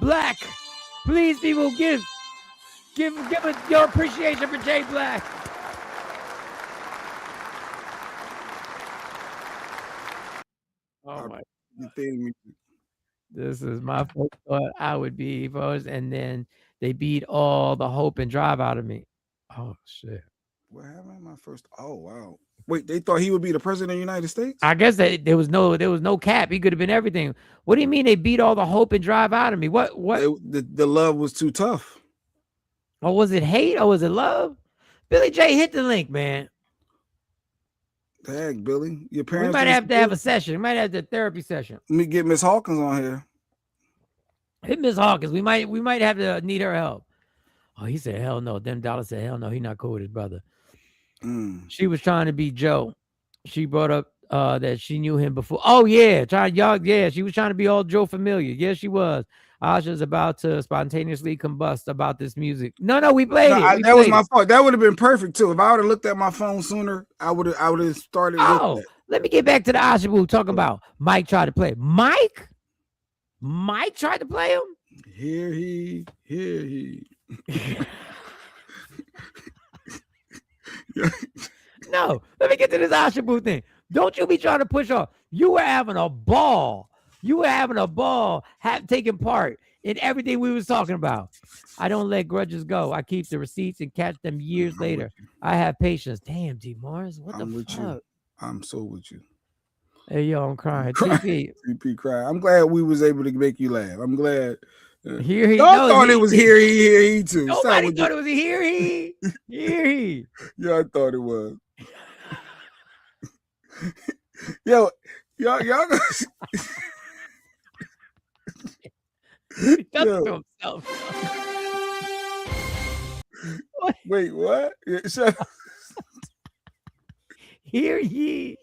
Black. Please, people, give it your appreciation for J Black. Oh my! This is my first thought. I would be first, and then they beat all the hope and drive out of me. Oh shit! What happened? My first. Oh wow! Wait, they thought he would be the president of the United States? I guess that there was no cap. He could have been everything. What do you mean they beat all the hope and drive out of me? What? The love was too tough. Or was it hate? Or was it love? Billy J, hit the link, man. Dang, Billy. Your parents. We might have to have a session. We might have the therapy session. Let me get Miss Hawkins on here. Hit Miss Hawkins. We might have to need her help. Oh, he said, hell no. Them Dollar said, hell no. He not cool with his brother. She was trying to be Joe. She brought up that she knew him before. Oh, yeah. She was trying to be all Joe familiar. Yes, she was. Asha's about to spontaneously combust about this music. No, we played it. That was my fault. That would have been perfect too. If I would have looked at my phone sooner, I would have started. Oh, with that. Let me get back to the Asha boo talking about Mike tried to play. Mike tried to play him. Here he. No, let me get to this Asha boo thing. Don't you be trying to push off. You were having a ball. Taking part in everything we was talking about. I don't let grudges go. I keep the receipts and catch them years later. I have patience. Damn, D. Morris, what the fuck? I'm so with you. Hey, yo, I'm crying. TP crying. I'm glad we was able to make you laugh. I'm glad. Here he. Y'all thought it was here he too. Nobody thought it was here he. Yeah, I thought it was. Yo, y'all. He does it to himself. Wait, what? Hear ye.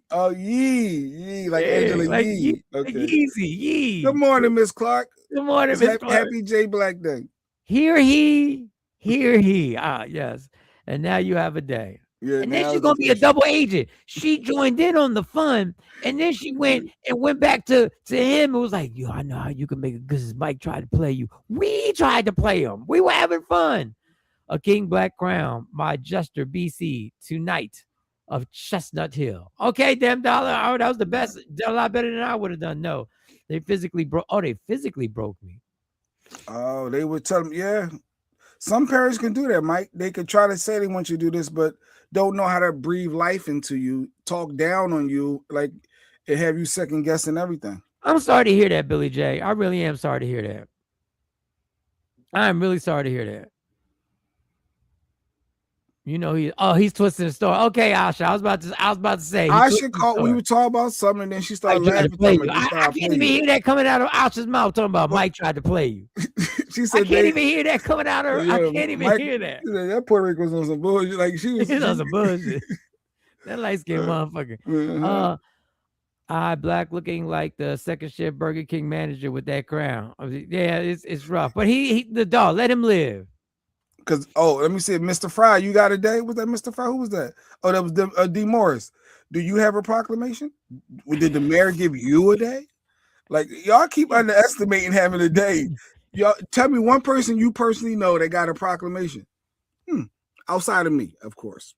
Oh, ye, like Angela like Yee. Okay. Like Ye. Good morning, Miss Clark. Good morning, Miss Clark. Happy J Black Day. Hear he. Ah, yes. And now you have a day. Yeah, and then now she's it's gonna be a official. double agent. She joined in on the fun, and then she went back to him. It was like, yo, I know how you can make it because Mike tried to play you. We tried to play him. We were having fun. A King Black Crown, my Jester BC tonight of Chestnut Hill. Okay, damn dollar. Oh, that was the best. A lot better than I would have done. No, they physically broke. Oh, they physically broke me. Oh, they would tell them, yeah. Some parents can do that, Mike. They could try to say they want you to do this, but don't know how to breathe life into you, talk down on you, like and have you second guessing everything. I'm sorry to hear that, Billy J. I really am sorry to hear that. I'm really sorry to hear that. You know he's twisting the story. Okay, Asha. I was about to say Asha called. We were talking about something, and then she started laughing. I can't even hear that coming out of Asha's mouth. Talking about Mike tried to play you. She said, I can't even hear that coming out of her. Yeah, I can't even hear that. That Puerto Rico was on some bullshit. Like she was on some bullshit. That light skinned motherfucker. I black looking like the second shift Burger King manager with that crown. Yeah, it's rough. But he the dog, let him live. Because let me see, Mr. Fry, you got a day? Was that Mr. Fry? Who was that? Oh, that was D. Morris. Do you have a proclamation? Did the mayor give you a day? Like y'all keep underestimating having a day. Y'all tell me one person you personally know that got a proclamation. Outside of me, of course.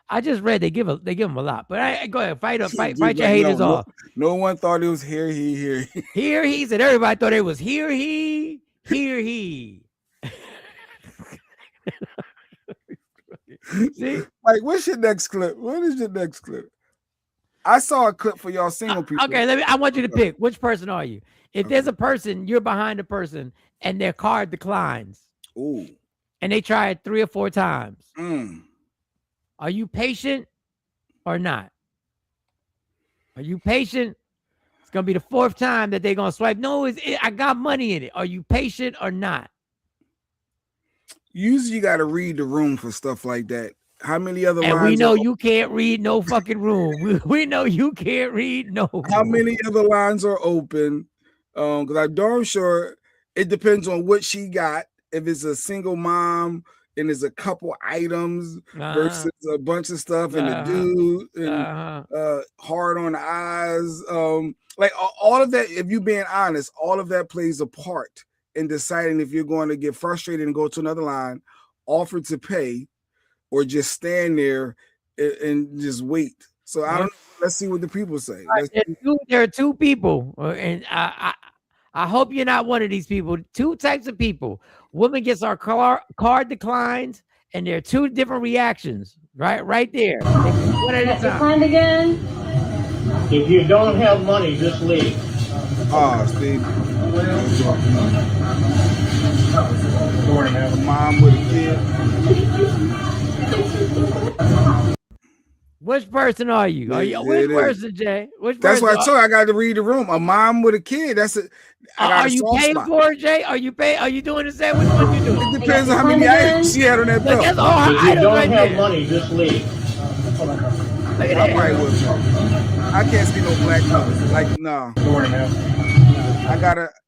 I just read they give them a lot, but go ahead, fight your haters off. No one thought it was here he said everybody thought it was here he. See, like, what's your next clip? What is your next clip? I saw a clip for y'all single people. Okay, I want you to pick which person are you. If there's a person, you're behind a person, and their card declines. Ooh. And they try it 3 or 4 times. Are you patient or not? Are you patient? It's gonna be the 4th time that they're gonna swipe. No, I got money in it. Are you patient or not? Usually you gotta read the room for stuff like that. How many other lines? And we know you can't read no fucking room. We know you can't read no room. How many other lines are open? Because I'm darn sure it depends on what she got. If it's a single mom and there's a couple items versus a bunch of stuff and the dude and hard on the eyes. Like all of that, if you're being honest, all of that plays a part in deciding if you're going to get frustrated and go to another line, offer to pay, or just stand there and just wait. So I don't know. Let's see what the people say. There are 2 people, and I hope you're not one of these people. 2 types of people. Woman gets our card declined, and there are 2 different reactions. Right there. One at a time. Declined again. If you don't have money, just leave. Oh, Steve. A mom with a kid. Which person are you? Which person, Jay? That's why I told you I got to read the room. A mom with a kid. That's it. Are you paying for it, Jay? Are you doing the same? Which one you doing? It depends on how many items she had on that bill. If you don't have money, just leave. I probably would. I can't see no black colors. Like, no.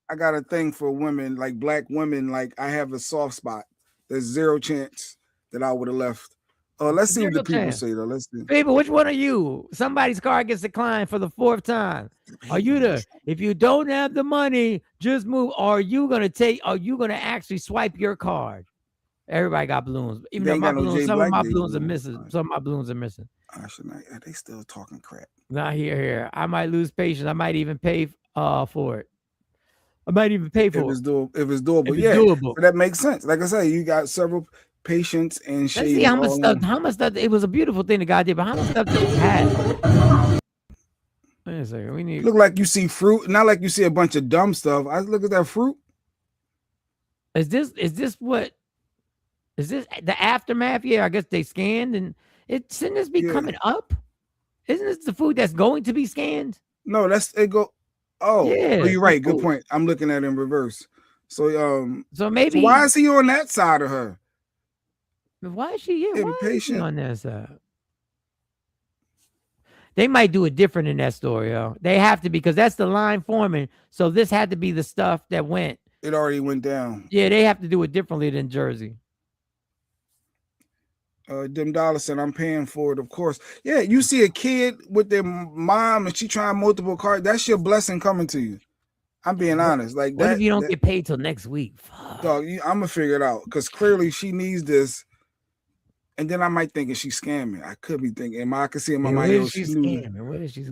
I got a thing for women, like black women. Like, I have a soft spot. There's 0 chance that I would have left. Let's see what the people say, though. Let's see. People, which one are you? Somebody's card gets declined for the 4th time. Are you if you don't have the money, just move. Or are you gonna actually swipe your card? Everybody got balloons. Even though my balloons, some of my balloons are missing. Some of my balloons are missing. They still talking crap. Not here. I might lose patience. I might even pay for it. I might even pay for it. If it's doable. So that makes sense. Like I say, you got several patients and shit. Let's see how much stuff. It was a beautiful thing the guy did, but how much stuff did he have? Wait a second. We need. Look like you see fruit, not like you see a bunch of dumb stuff. I look at that fruit. Is this the aftermath? Yeah, I guess they scanned and shouldn't this be coming up? Isn't this the food that's going to be scanned? No, it go. Oh, yeah, you're right. Good point. I'm looking at it in reverse. So maybe why is he on that side of her? Why is she impatient? Why is she on that side? They might do it different in that story, yo. They have to, because that's the line forming. So this had to be the stuff that went. It already went down. Yeah, they have to do it differently than Jersey. Dim Dollar said, I'm paying for it, of course. Yeah, you see a kid with their mom and she trying multiple cards. That's your blessing coming to you. I'm being honest. Like what that. If you don't get paid till next week? Dog, I'm gonna figure it out because clearly she needs this. And then I might think, is she scamming? I could be thinking, I could see in my mind, what is she scamming? What is she?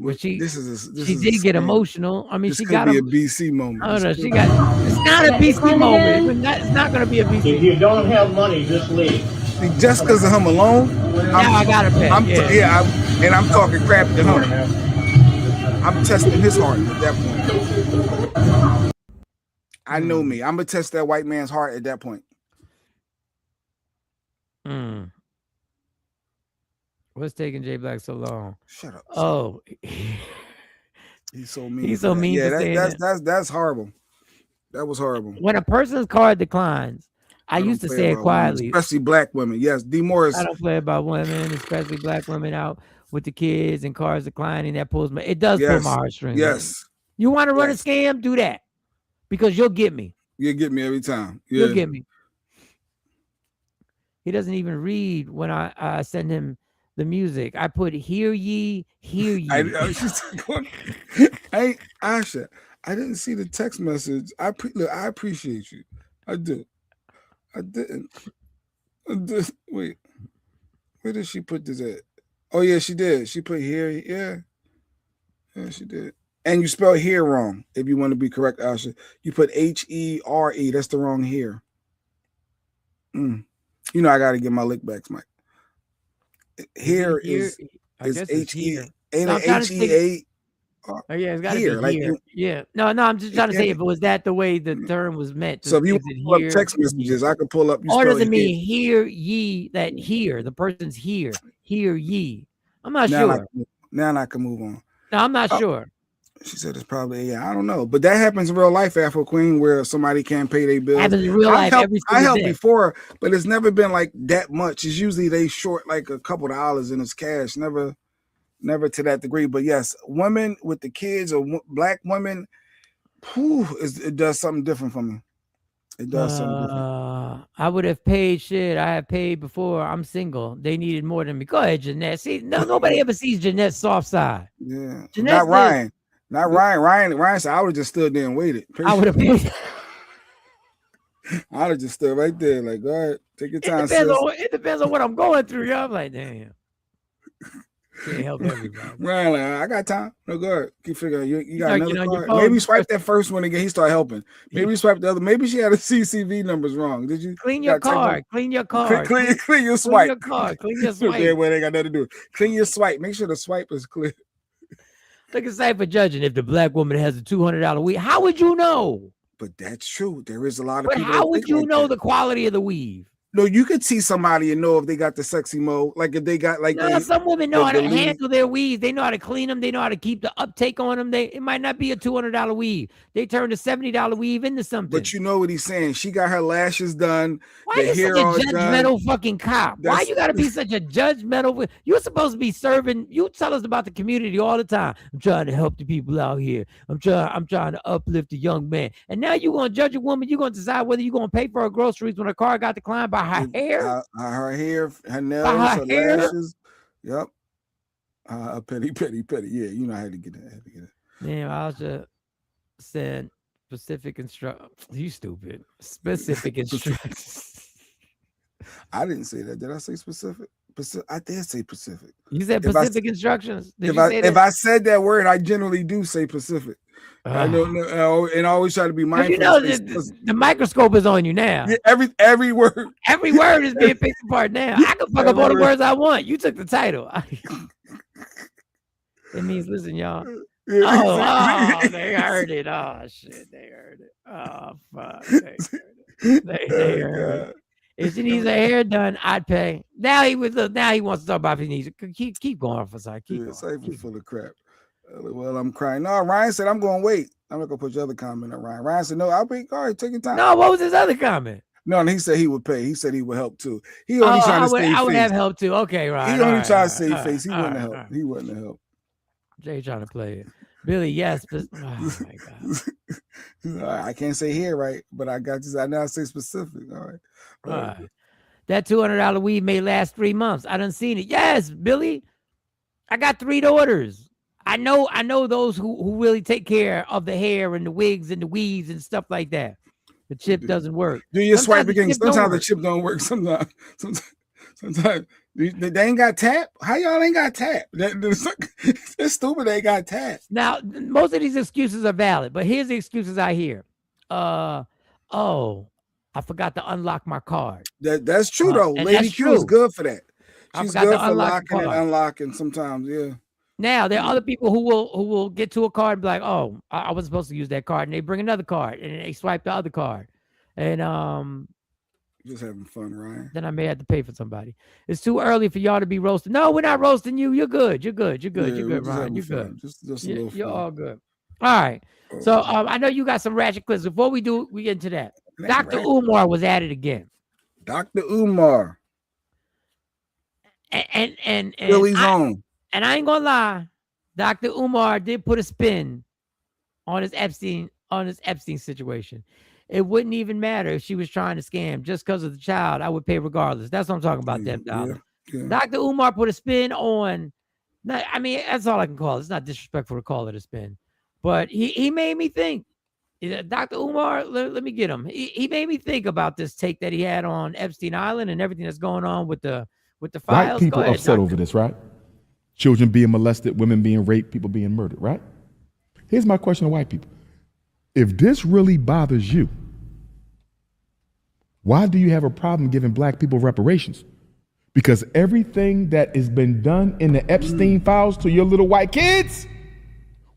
She did get emotional. I mean, this she could got be a BC moment. Oh no, she got. It's not a BC moment. It's not going to be a BC. If you don't have money, just leave. Just because of him alone, now I gotta pay. I'm talking crap to him. I'm testing his heart at that point. I know me. I'm gonna test that white man's heart at that point. What's taking Jay Black so long? Shut up. Oh, he's so mean. He's so mean. Yeah, that's horrible. That was horrible. When a person's card declines, I used to say it quietly. Women, especially black women. Yes, D. Morris. I don't play about women, especially black women out with the kids and cars declining. That pulls my. It does pull my heartstrings. Yes. You want to run a scam? Do that, because you'll get me. You'll get me every time. Yeah. You'll get me. He doesn't even read when I send him the music. I put hear ye, hear ye. Asha, I didn't see the text message. I appreciate you. I did. I didn't. Wait, where did she put this at? Oh yeah, she did. She put here. Yeah, she did. And you spell here wrong. If you want to be correct, Asha, you put HERE. That's the wrong here. You know I got to get my lick backs, Mike. Here is HE. Ain't it HEA? Oh yeah, it's got to be here. Like yeah. No, I'm just trying to say if it was that the way the term was meant. So if you pull up text messages, I could pull up. Or does it mean hear ye? That here, the person's here. Hear ye. I'm not sure. Now I can move on. No, I'm not sure. She said it's probably I don't know, but that happens in real life, Afro Queen, where somebody can't pay their bills. Happens in real life. I helped before, but it's never been like that much. It's usually they short like a couple of dollars in it's cash. Never to that degree. But yes, women with the kids or black women, it does something different for me. It does something different. I would have paid shit. I have paid before. I'm single. They needed more than me. Go ahead, Jeanette. See, nobody ever sees Jeanette's soft side. Yeah, not Ryan. Not Ryan. Ryan said I would have just stood there and waited. I would have paid. I would have just stood right there, like, go ahead, take your time. It depends on what I'm going through. Y'all, I'm like, damn. Can't help everybody. Ryan, like, I got time. No, go ahead. Keep figuring. You got another card. Maybe swipe that first one again. He started helping. Maybe swipe the other. Maybe she had the CCV numbers wrong. Did you clean your card? Clean your card. Clean your swipe. Clean your card. Clean your swipe. Yeah, well, they got nothing to do. Clean your swipe. Make sure the swipe is clear. Look at say for judging if the black woman has a $200 weave. How would you know? But that's true. There is a lot of people. But how would you know the quality of the weave? No, you could see somebody and know if they got the sexy mode. Like if they got like some women know how to handle their weaves. They know how to clean them. They know how to keep the uptake on them. It might not be a $200 weave. They turned a $70 weave into something. But you know what he's saying. She got her lashes done. Why are you such a judgmental fucking cop? Why you gotta be such a judgmental? You're supposed to be serving. You tell us about the community all the time. I'm trying to help the people out here. I'm trying to uplift the young man. And now you're gonna judge a woman. You're gonna decide whether you're gonna pay for her groceries when her car got declined by her hair. Her hair, her nails, her lashes. Yep. Petty. Yeah, you know I had to get it. Yeah, I was just saying specific instructions. You stupid. Specific instructions. I didn't say that. Did I say specific? I did say Pacific. You said Pacific instructions. If I said that word, I generally do say Pacific. I don't know, and I always try to be mindful. You know, the microscope is on you now. Yeah, every word. Every word is being picked apart now. I can fuck up all the words I want. You took the title. It means, listen, y'all. Oh, they heard it. Oh, shit, they heard it. Oh, fuck. They heard it. If she needs her hair done, I'd pay. Now he wants to talk about if he needs it. Keep going for a second. Keep going. Safe full of crap. Well, I'm crying. No, Ryan said I'm going to wait. I'm not going to put your other comment on Ryan. Ryan said, no, I'll pay. All right, take your time. No, what was his other comment? No, and he said he would pay. He said he would help too. He only trying to save face. I would have help too. Okay, right. He only trying to save face. He wouldn't help. He wouldn't help. Jay trying to play it. Billy, yes. But, oh, my God. I can't say here, right? But I got this. I now say specific. All right. that $200 weave may last 3 months. I done seen it. Yes, Billy. I got 3 daughters. I know those who really take care of the hair and the wigs and the weaves and stuff like that. The chip doesn't work. Do your swipe again? Sometimes the chip don't work. Sometimes they ain't got tap. How y'all ain't got tap? It's stupid. They got tap. Now, most of these excuses are valid, but here's the excuses I hear. Oh, I forgot to unlock my card. That's true though. Lady Q is good for that. She's good for locking and unlocking sometimes. Yeah. Now there are other people who will get to a card and be like, oh, I was supposed to use that card, and they bring another card and they swipe the other card, and just having fun, Ryan. Then I may have to pay for somebody. It's too early for y'all to be roasted. No, we're not roasting you. You're good. You're good. You're good. You're good, Ryan. You're good. Just a little you're fun. all good. All right. So I know you got some ratchet clips. Before we get into that, Dr. Umar was at it again. Dr. Umar. And Billy's on. And I ain't gonna lie, Dr. Umar did put a spin on his Epstein situation. It wouldn't even matter if she was trying to scam just because of the child. I would pay regardless. That's what I'm talking about. $10. Yeah. Dr. Umar put a spin on. I mean, that's all I can call it. It's not disrespectful to call it a spin, but he made me think. Dr. Umar, let me get him. He made me think about this take that he had on Epstein Island and everything that's going on with the files. White people upset over this, right? Children being molested, women being raped, people being murdered, right? Here's my question to white people. If this really bothers you, why do you have a problem giving black people reparations? Because everything that has been done in the Epstein files to your little white kids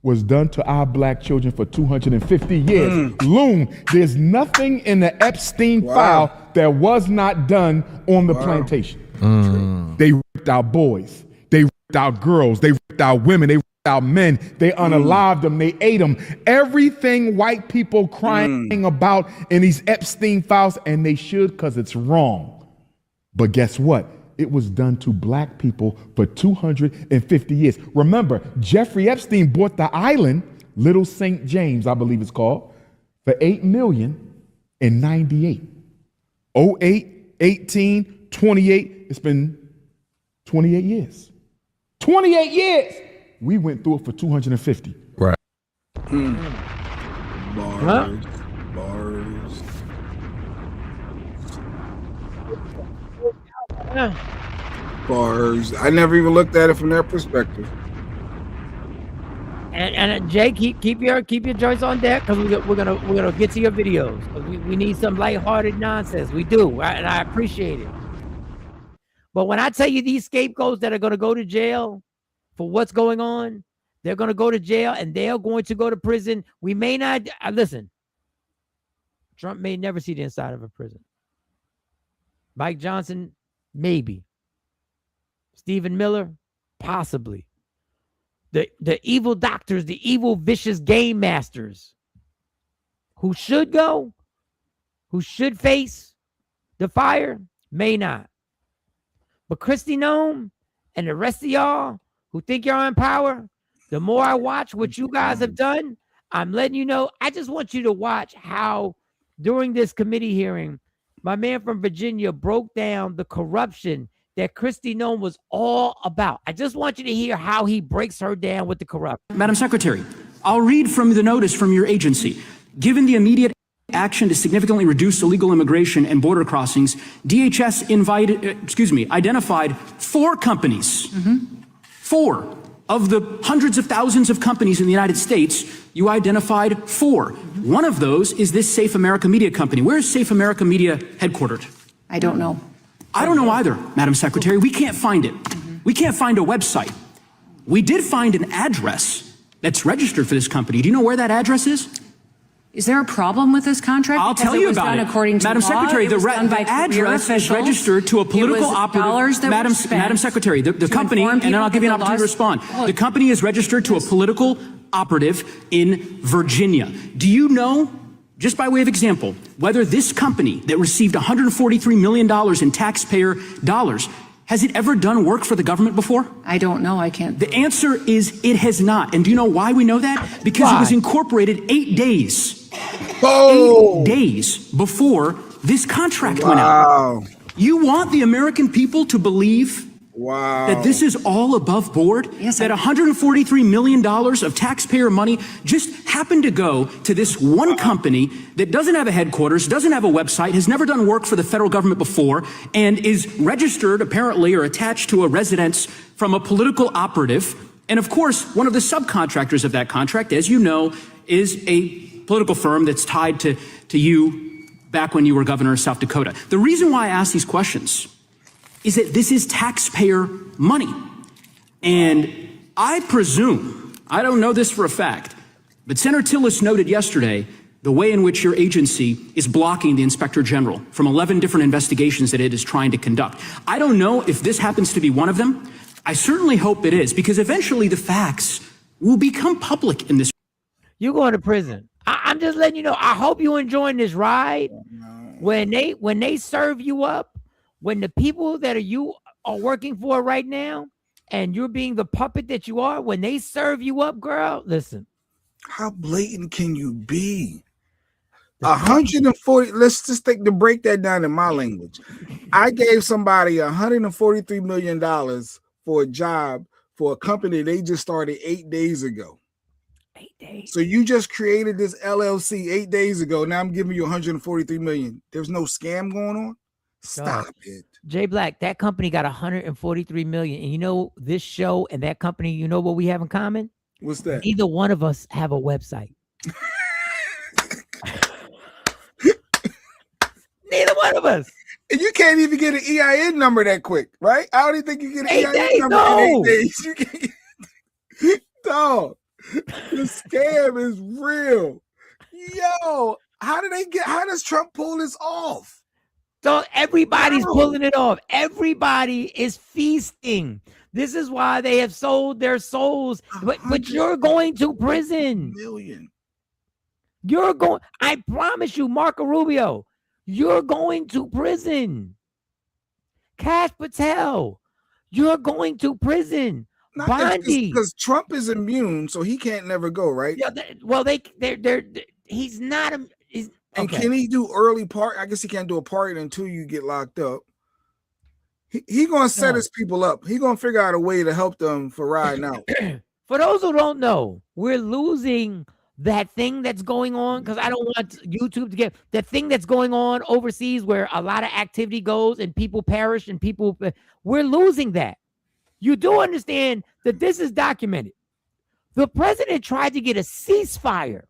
was done to our black children for 250 years. Loon, there's nothing in the Epstein file that was not done on the plantation. They raped our boys. They raped our girls. They raped our women. They raped our men. They unalived them. They ate them. Everything white people crying about in these Epstein files, and they should because it's wrong. But guess what? It was done to black people for 250 years. Remember, Jeffrey Epstein bought the island, Little St. James, I believe it's called, for $8 million in 98. 08, 18, 28. It's been 28 years. 28 years. We went through it for 250. Right. Bars. Bars. I never even looked at it from their perspective. And Jay, keep your joints on deck because we're gonna get to your videos. We need some lighthearted nonsense. We do, and I appreciate it. But when I tell you these scapegoats that are gonna go to jail for what's going on, they're gonna go to jail and they are going to go to prison. We may not listen. Trump may never see the inside of a prison. Mike Johnson, maybe. Stephen Miller, possibly. The evil doctors, the evil, vicious game masters who should go, who should face the fire, may not. But Kristi Noem and the rest of y'all who think you're in power, the more I watch what you guys have done, I'm letting you know, I just want you to watch how during this committee hearing, my man from Virginia broke down the corruption that Kristi Noem was all about. I just want you to hear how he breaks her down with the corruption. Madam Secretary, I'll read from the notice from your agency. Given the immediate action to significantly reduce illegal immigration and border crossings, DHS identified 4 companies. 4 of the hundreds of thousands of companies in the United States, you identified 4. One of those is this Safe America Media company. Where is Safe America Media headquartered? I don't know. I don't know either, Madam Secretary. We can't find it. We can't find a website. We did find an address that's registered for this company. Do you know where that address is? Is there a problem with this contract? I'll tell you about it. According to Madam law, Secretary, the address is registered to a political operative. Madam Secretary, the company, and then I'll give you an opportunity to respond. The company is registered to a political operative in Virginia. Do you know, just by way of example, whether this company that received $143 million in taxpayer dollars, has it ever done work for the government before? I don't know. I can't. The answer is it has not. And do you know why we know that? Because it was incorporated 8 days. 8 days before this contract went out. You want the American people to believe that this is all above board? Yes, that $143 million of taxpayer money just happened to go to this one company that doesn't have a headquarters, doesn't have a website, has never done work for the federal government before, and is registered apparently or attached to a residence from a political operative. And of course, one of the subcontractors of that contract, as you know, is a political firm that's tied to you back when you were governor of South Dakota. The reason why I ask these questions is that this is taxpayer money. And I presume, I don't know this for a fact, but Senator Tillis noted yesterday the way in which your agency is blocking the Inspector General from 11 different investigations that it is trying to conduct. I don't know if this happens to be one of them. I certainly hope it is, because eventually the facts will become public in this. You're going to prison. I'm just letting you know. I hope you're enjoying this ride. When they serve you up, when the people that you are working for right now, and you're being the puppet that you are, when they serve you up, girl, listen. How blatant can you be? 140. Let's just break that down in my language. I gave somebody $143 million for a job for a company they just started 8 days ago. 8 days. So you just created this LLC 8 days ago. Now I'm giving you $143 million. There's no scam going on. Stop it. Jay Black, that company got $143 million. And you know, this show and that company, you know what we have in common? What's that? Neither one of us have a website. Neither one of us. And you can't even get an EIN number that quick, right? I don't even think you get an EIN number in 8 days. You can't get... Dog, the scam is real. Yo, how does Trump pull this off? So everybody's pulling it off. Everybody is feasting. This is why they have sold their souls. But you're going to prison. You're going. I promise you, Marco Rubio, you're going to prison. Kash Patel, you're going to prison. Bondi, because Trump is immune, so he can't never go, right? Yeah. He's not. And can he do early part? I guess he can't do a party until you get locked up. He gonna set his people up. He gonna figure out a way to help them for riding out. For those who don't know, we're losing that thing that's going on, because I don't want YouTube to get that thing that's going on overseas where a lot of activity goes and people perish and we're losing that. You do understand that this is documented. The president tried to get a ceasefire.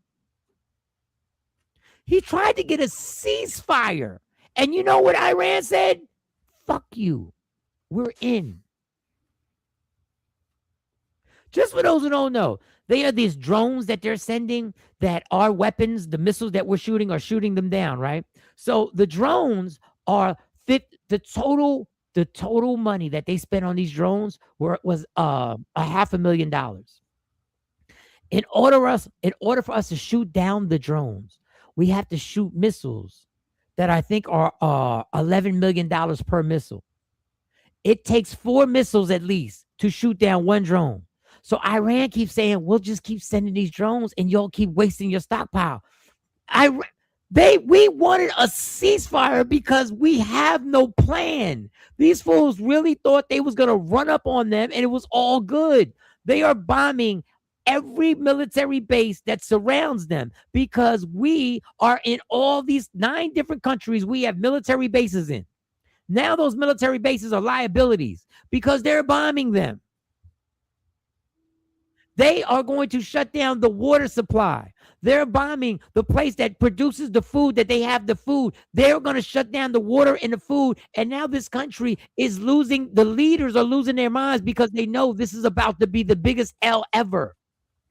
He tried to get a ceasefire. And you know what Iran said? Fuck you. We're in. Just for those who don't know, they are these drones that they're sending that are weapons. The missiles that we're shooting are shooting them down, right? So the drones are the total money that they spent on these drones was $500,000. In order for us to shoot down the drones, we have to shoot missiles that I think are $11 million per missile. It takes 4 missiles at least to shoot down one drone. So Iran keeps saying, we'll just keep sending these drones and y'all keep wasting your stockpile. We wanted a ceasefire because we have no plan. These fools really thought they was going to run up on them and it was all good. They are bombing every military base that surrounds them because we are in all these 9 different countries we have military bases in. Now those military bases are liabilities because they're bombing them. They are going to shut down the water supply. They're bombing the place that produces the food that they have the food. They're going to shut down the water and the food. And now this country is losing, the leaders are losing their minds because they know this is about to be the biggest L ever.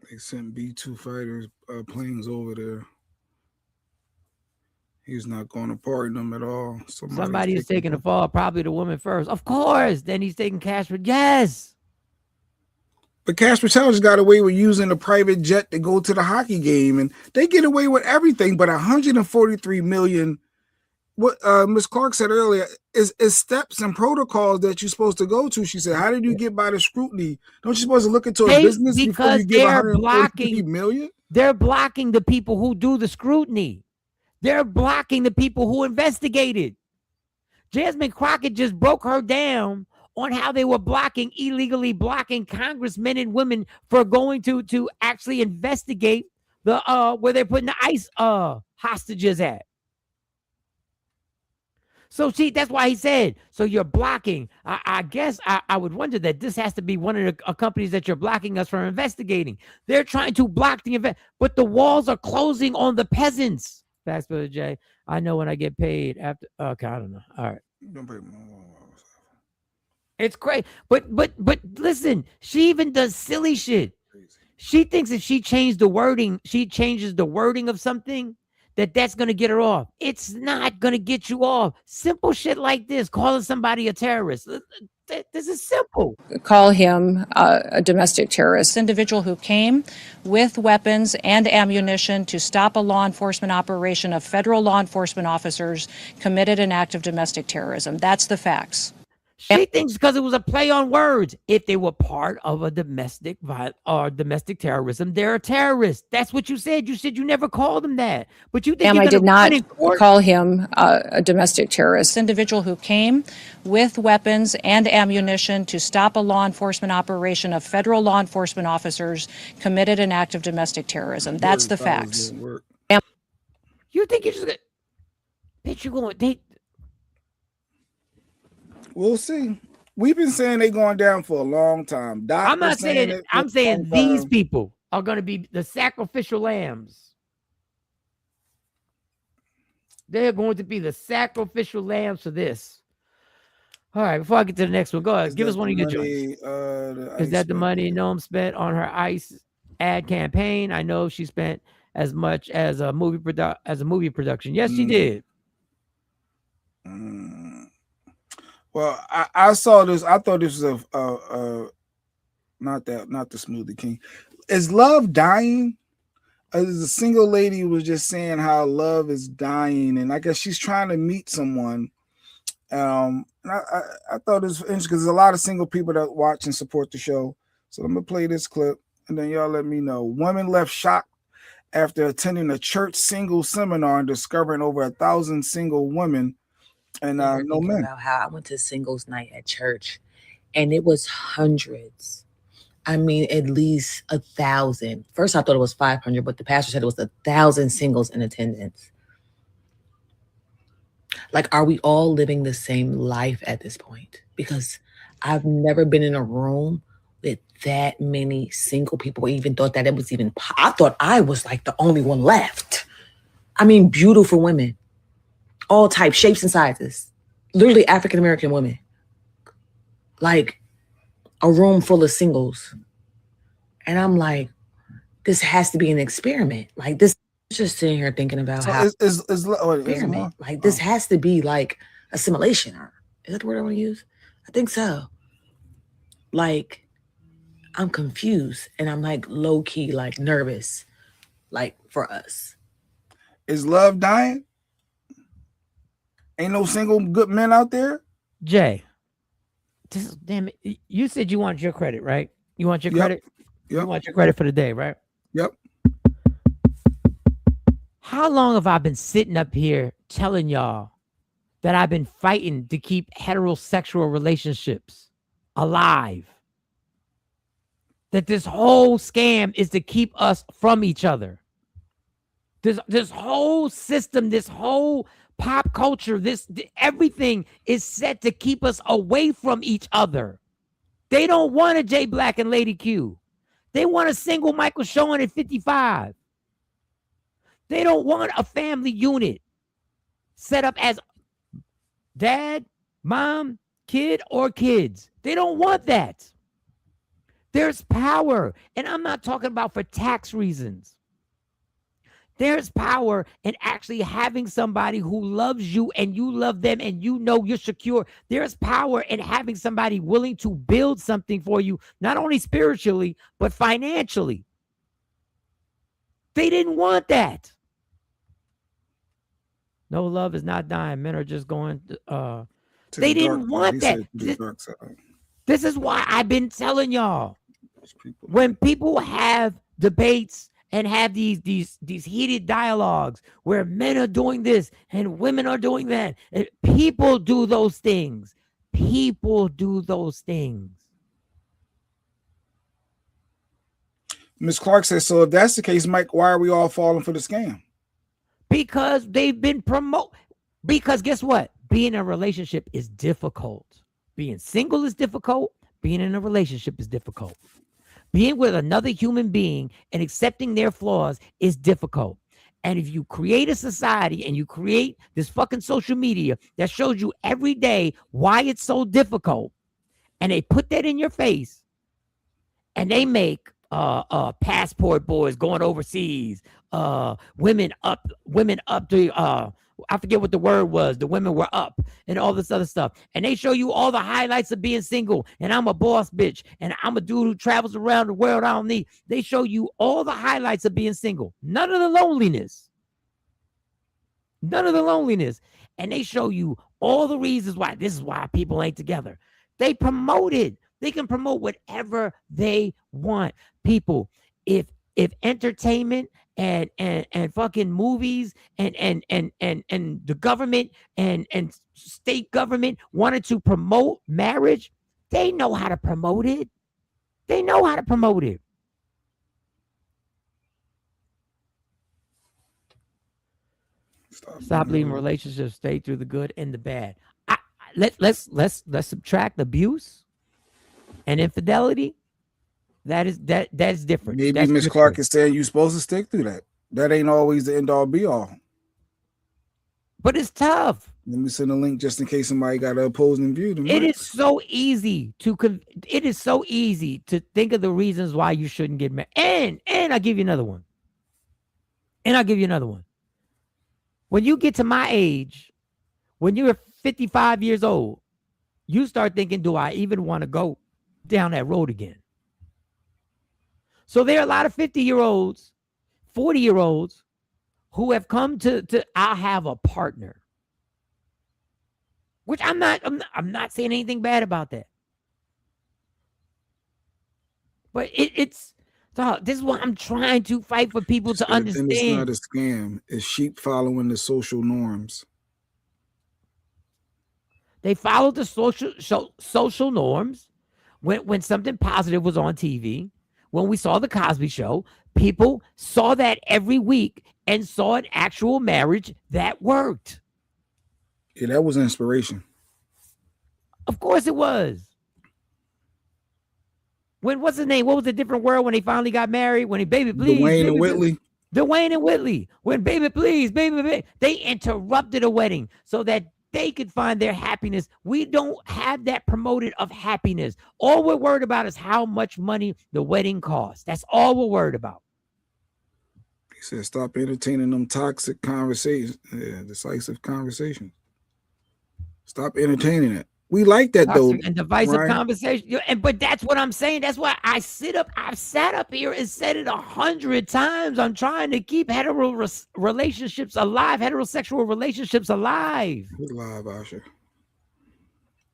They sent B-2 fighters planes over there. He's not going to pardon them at all. Somebody is taking the fall, probably the woman first. Of course. Then he's taking cash for yes. But Kash Patel just got away with using a private jet to go to the hockey game, and they get away with everything. But $143 million. What Ms. Clark said earlier is steps and protocols that you're supposed to go to. She said, "How did you get by the scrutiny? Don't you supposed to look into a business before you give $143 million?" They're blocking the people who do the scrutiny. They're blocking the people who investigated. Jasmine Crockett just broke her down on how they were illegally blocking congressmen and women for going to actually investigate the where they're putting the ICE hostages at. So see, that's why he said, so you're blocking. I guess I would wonder that this has to be one of the companies that you're blocking us from investigating. They're trying to block the event, but the walls are closing on the peasants. Fast Brother Jay, I know when I get paid after. Okay, I don't know. All right. It's great. But listen, she even does silly shit. She thinks if she changes the wording of something, that's going to get her off. It's not going to get you off. Simple shit like this, calling somebody a terrorist. This is simple. Call him a domestic terrorist. Individual who came with weapons and ammunition to stop a law enforcement operation of federal law enforcement officers committed an act of domestic terrorism. That's the facts. She thinks because it was a play on words. If they were part of a domestic violence or domestic terrorism, they're a terrorist. That's what you said. You said you never called them that. But you think I did not call him a domestic terrorist. Individual who came with weapons and ammunition to stop a law enforcement operation of federal law enforcement officers committed an act of domestic terrorism. That's the facts. You think you're just gonna, bitch, you're going, We'll see. We've been saying they're going down for a long time. I'm not saying it. I'm saying these people are going to be the sacrificial lambs. They're going to be the sacrificial lambs for this. All right, before I get to the next one, go ahead. Give us one of your joints. Is that the money Noam spent on her ICE ad campaign? I know she spent as much as a movie production. Yes, she did. Well, I saw this. I thought this was not the Smoothie King. Is love dying? There's a single lady who was just saying how love is dying, and I guess she's trying to meet someone. And I thought it was interesting because there's a lot of single people that watch and support the show. So I'm gonna play this clip, and then y'all let me know. Women left shocked after attending a church single seminar and discovering over 1,000 single women. And no men. About how I went to singles night at church, and it was hundreds. I mean, at least 1,000. First, I thought it was 500, but the pastor said it was 1,000 singles in attendance. Like, are we all living the same life at this point? Because I've never been in a room with that many single people. I even thought that it was even. I thought I was like the only one left. I mean, beautiful women. All types, shapes, and sizes. Literally African-American women. Like a room full of singles. And I'm like, this has to be an experiment. Like this, just sitting here thinking about how experiment. Like this has to be like assimilation. Or is that the word I want to use? I think so. Like, I'm confused and I'm like low-key, like nervous, like for us. Is love dying? Ain't no single good men out there? Jay, damn it. You said you want your credit, right? You want your credit? Yep. You want your credit for the day, right? Yep. How long have I been sitting up here telling y'all that I've been fighting to keep heterosexual relationships alive? That this whole scam is to keep us from each other. This whole system, this whole pop culture, everything is set to keep us away from each other. They don't want a J Black and Lady Q. They want a single Michael Schoen at 55. They don't want a family unit set up as dad, mom, kid, or kids. They don't want that. There's power, and I'm not talking about for tax reasons. There's power in actually having somebody who loves you and you love them and you know you're secure. There's power in having somebody willing to build something for you, not only spiritually, but financially. They didn't want that. No, love is not dying. Men are just going, they didn't want that. This is why I've been telling y'all, when people have debates and have these heated dialogues where men are doing this and women are doing that. And people do those things. People do those things. Ms. Clark says, so if that's the case, Mike, why are we all falling for the scam? Because they've been because guess what? Being in a relationship is difficult. Being single is difficult. Being in a relationship is difficult. Being with another human being and accepting their flaws is difficult. And if you create a society and you create this fucking social media that shows you every day why it's so difficult, and they put that in your face, and they make passport boys going overseas, women up to I forget what the word was. The women were up and all this other stuff. And they show you all the highlights of being single. And I'm a boss bitch. And I'm a dude who travels around the world. I don't need. They show you all the highlights of being single. None of the loneliness. None of the loneliness. And they show you all the reasons why. This is why people ain't together. They promote it. They can promote whatever they want. People, if entertainment and fucking movies and the government and state government wanted to promote marriage, they know how to promote it. They know how to promote it. Stop leaving relationships. Stay through the good and the bad. Let's subtract abuse and infidelity. That's different. Maybe Miss Clark is saying you're supposed to stick through that. That ain't always the end all be all. But it's tough. Let me send a link just in case somebody got an opposing view. It is so easy to think of the reasons why you shouldn't get married. And I'll give you another one. When you get to my age, when you're 55 years old, you start thinking, do I even want to go down that road again? So there are a lot of 50-year-olds, 40-year-olds who have come to I'll have a partner. Which I'm not saying anything bad about that. But this is what I'm trying to fight for people to understand. It's not a scam. It's sheep following the social norms. They followed the social norms. When something positive was on TV, when we saw the Cosby Show, people saw that every week and saw an actual marriage that worked. Yeah, that was inspiration. Of course it was. What's his name? What was the different world when they finally got married? When he baby please. Dwayne and Whitley. Dwayne and Whitley. When baby please, baby. They interrupted a wedding so that they could find their happiness. We don't have that promoted of happiness. All we're worried about is how much money the wedding costs. That's all we're worried about. He said, stop entertaining them toxic conversations, decisive conversations. Stop entertaining it. We like that though. And divisive conversation. But that's what I'm saying. That's why I've sat up here and said it 100 times. I'm trying to keep heterosexual relationships alive. We're live, Asha.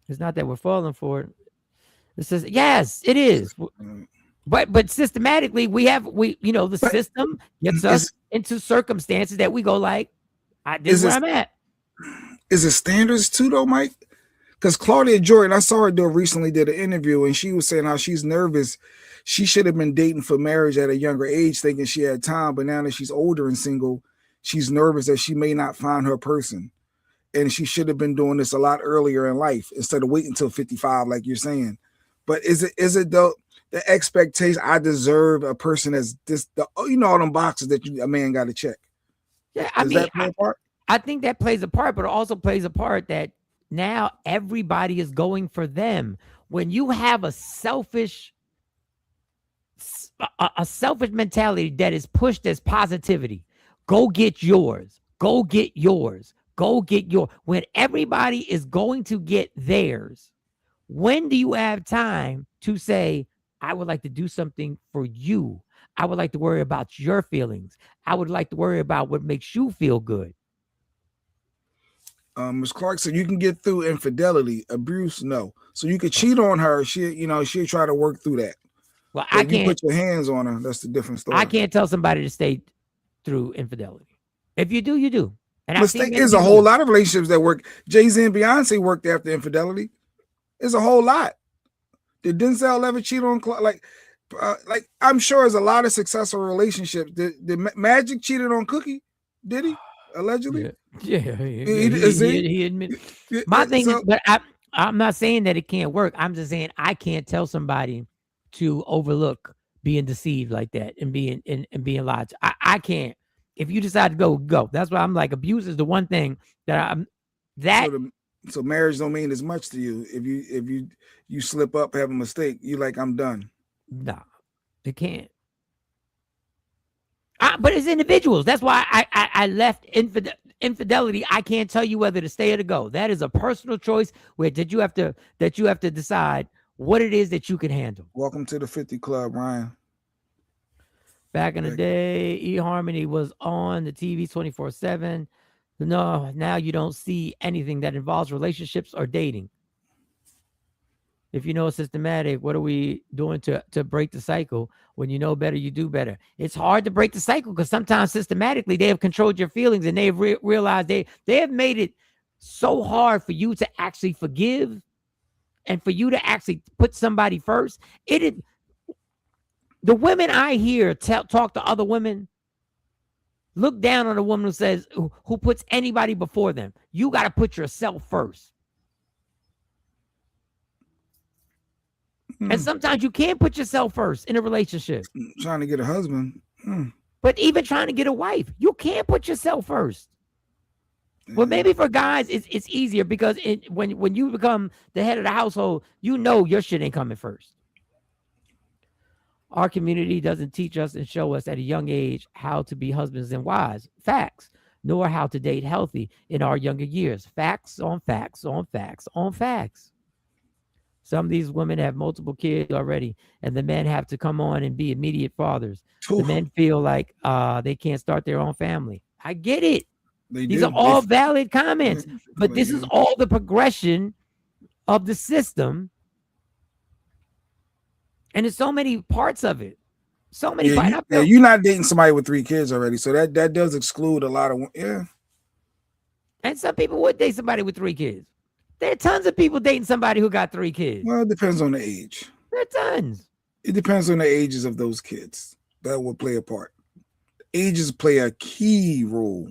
It's not that we're falling for it. It says, yes, it is. But systematically, the system gets us into circumstances that we go like, this is where I'm at. Is it standards too though, Mike? Because Claudia Jordan, I saw her recently did an interview and she was saying how she's nervous. She should have been dating for marriage at a younger age, thinking she had time. But now that she's older and single, she's nervous that she may not find her person. And she should have been doing this a lot earlier in life instead of waiting until 55, like you're saying. But is it the expectation? I deserve a person that's this, all them boxes that a man got to check. Yeah, that play a part? I think that plays a part, but it also plays a part that now everybody is going for them. When you have a selfish mentality that is pushed as positivity, go get yours, go get yours, go get yours. When everybody is going to get theirs, when do you have time to say, I would like to do something for you? I would like to worry about your feelings. I would like to worry about what makes you feel good. Ms. Clark said you can get through infidelity, abuse, no. So you could cheat on her. She'll try to work through that. Well, But I if you can't. put your hands on her, that's the different story. I can't tell somebody to stay through infidelity. If you do, you do. And I've seen There's a whole lot of relationships that work. Jay-Z and Beyonce worked after infidelity. There's a whole lot. Did Denzel ever cheat on like I'm sure there's a lot of successful relationships. Did Magic cheated on Cookie? Did he? Allegedly? Yeah. He admitted. My thing is, but I'm not saying that it can't work. I'm just saying I can't tell somebody to overlook being deceived like that and being lied to. I can't. If you decide to go, go. That's why I'm like, abuse is the one thing that So marriage don't mean as much to you. If you slip up, have a mistake, you like, I'm done. No, it can't. But it's individuals. That's why I left infidelity. I can't tell you whether to stay or to go. That is a personal choice where you have to decide what it is that you can handle. Welcome to the 50 Club, Ryan. Back in the day, eHarmony was on the TV 24/7. No, now you don't see anything that involves relationships or dating. If you know systematic, what are we doing to break the cycle? When you know better, you do better. It's hard to break the cycle because sometimes systematically they have controlled your feelings and they've realized they have made it so hard for you to actually forgive and for you to actually put somebody first. The women I hear talk to other women look down on a woman who says, who puts anybody before them. You got to put yourself first. And sometimes you can't put yourself first in a relationship. Trying to get a husband. But even trying to get a wife, you can't put yourself first. Well, maybe for guys, it's easier because when you become the head of the household, you know your shit ain't coming first. Our community doesn't teach us and show us at a young age how to be husbands and wives. Facts. Nor how to date healthy in our younger years. Facts on facts on facts on facts. Some of these women have multiple kids already, and the men have to come on and be immediate fathers. The men feel like they can't start their own family. I get it. These are all valid comments, but this is all the progression of the system. And there's so many parts of it. So many parts. You're not dating somebody with 3 kids already. So that does exclude a lot of, And some people would date somebody with 3 kids. There are tons of people dating somebody who got 3 kids. Well, it depends on the age. There are tons. It depends on the ages of those kids. That will play a part. Ages play a key role.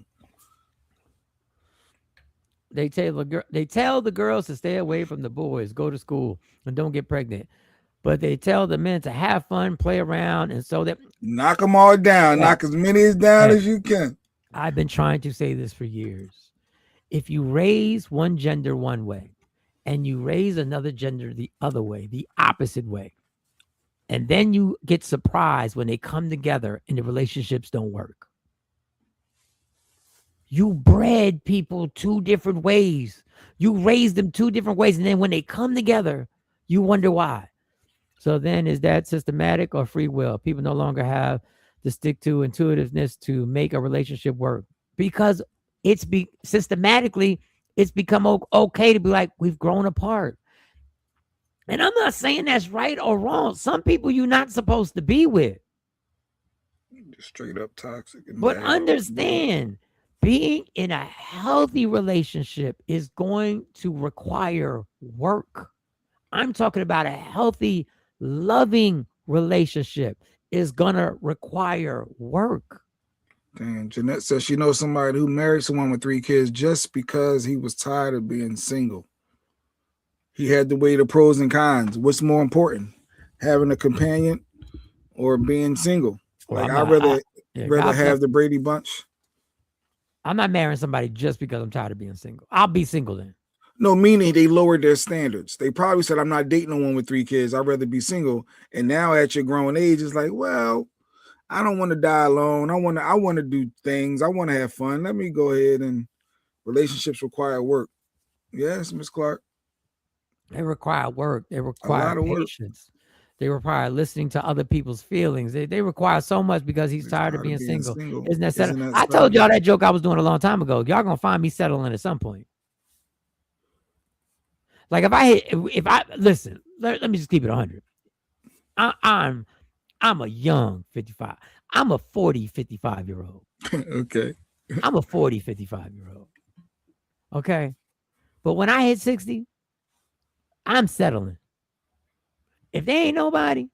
They tell the girls to stay away from the boys, go to school, and don't get pregnant. But they tell the men to have fun, play around, and so that knock them all down, knock as many down as you can. I've been trying to say this for years. If you raise one gender one way and you raise another gender the other way, the opposite way, and then you get surprised when they come together and the relationships don't work. You bred people 2 different ways. You raised them 2 different ways. And then when they come together, you wonder why. So then is that systematic or free will? People no longer have to stick to intuitiveness to make a relationship work because systematically it's become okay to be like, we've grown apart. And I'm not saying that's right or wrong. Some people you're not supposed to be with. Straight up toxic. But understand, being in a healthy relationship is going to require work. I'm talking about a healthy, loving relationship is going to require work. Damn, Jeanette says she knows somebody who married someone with 3 kids just because he was tired of being single. He had to weigh the pros and cons. What's more important, having a companion or being single? Like, I'd rather have the Brady Bunch. I'm not marrying somebody just because I'm tired of being single. I'll be single then. No, meaning they lowered their standards. They probably said, I'm not dating no one with 3 kids. I'd rather be single. And now at your grown age, it's like, well, I don't want to die alone. I want to do things. I want to have fun. Let me go ahead, and relationships require work. Yes, Miss Clark. They require work. They require patience. They require listening to other people's feelings. They require so much because he's tired of being single. Isn't that settled? I told y'all that joke I was doing a long time ago. Y'all gonna find me settling at some point. Like if I listen, let me just keep it 100. I'm I'm a young 55. I'm a 40, 55-year-old. Okay. I'm a 40, 55-year-old. Okay. But when I hit 60, I'm settling. If they ain't nobody,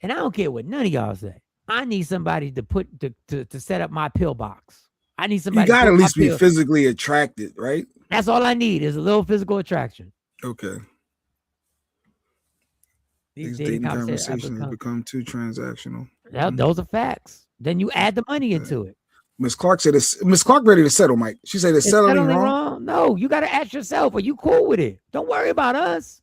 and I don't care what none of y'all say, I need somebody to put to set up my pill box. I need somebody. You gotta to at put least my be pill. physically attracted, right? That's all I need is a little physical attraction. Okay. These dating conversations conversations have become too transactional. Those are facts. Then you add the money into it. Miss Clark said this. Miss Clark ready to settle, Mike. She said it's settling wrong. No, you got to ask yourself, are you cool with it? Don't worry about us.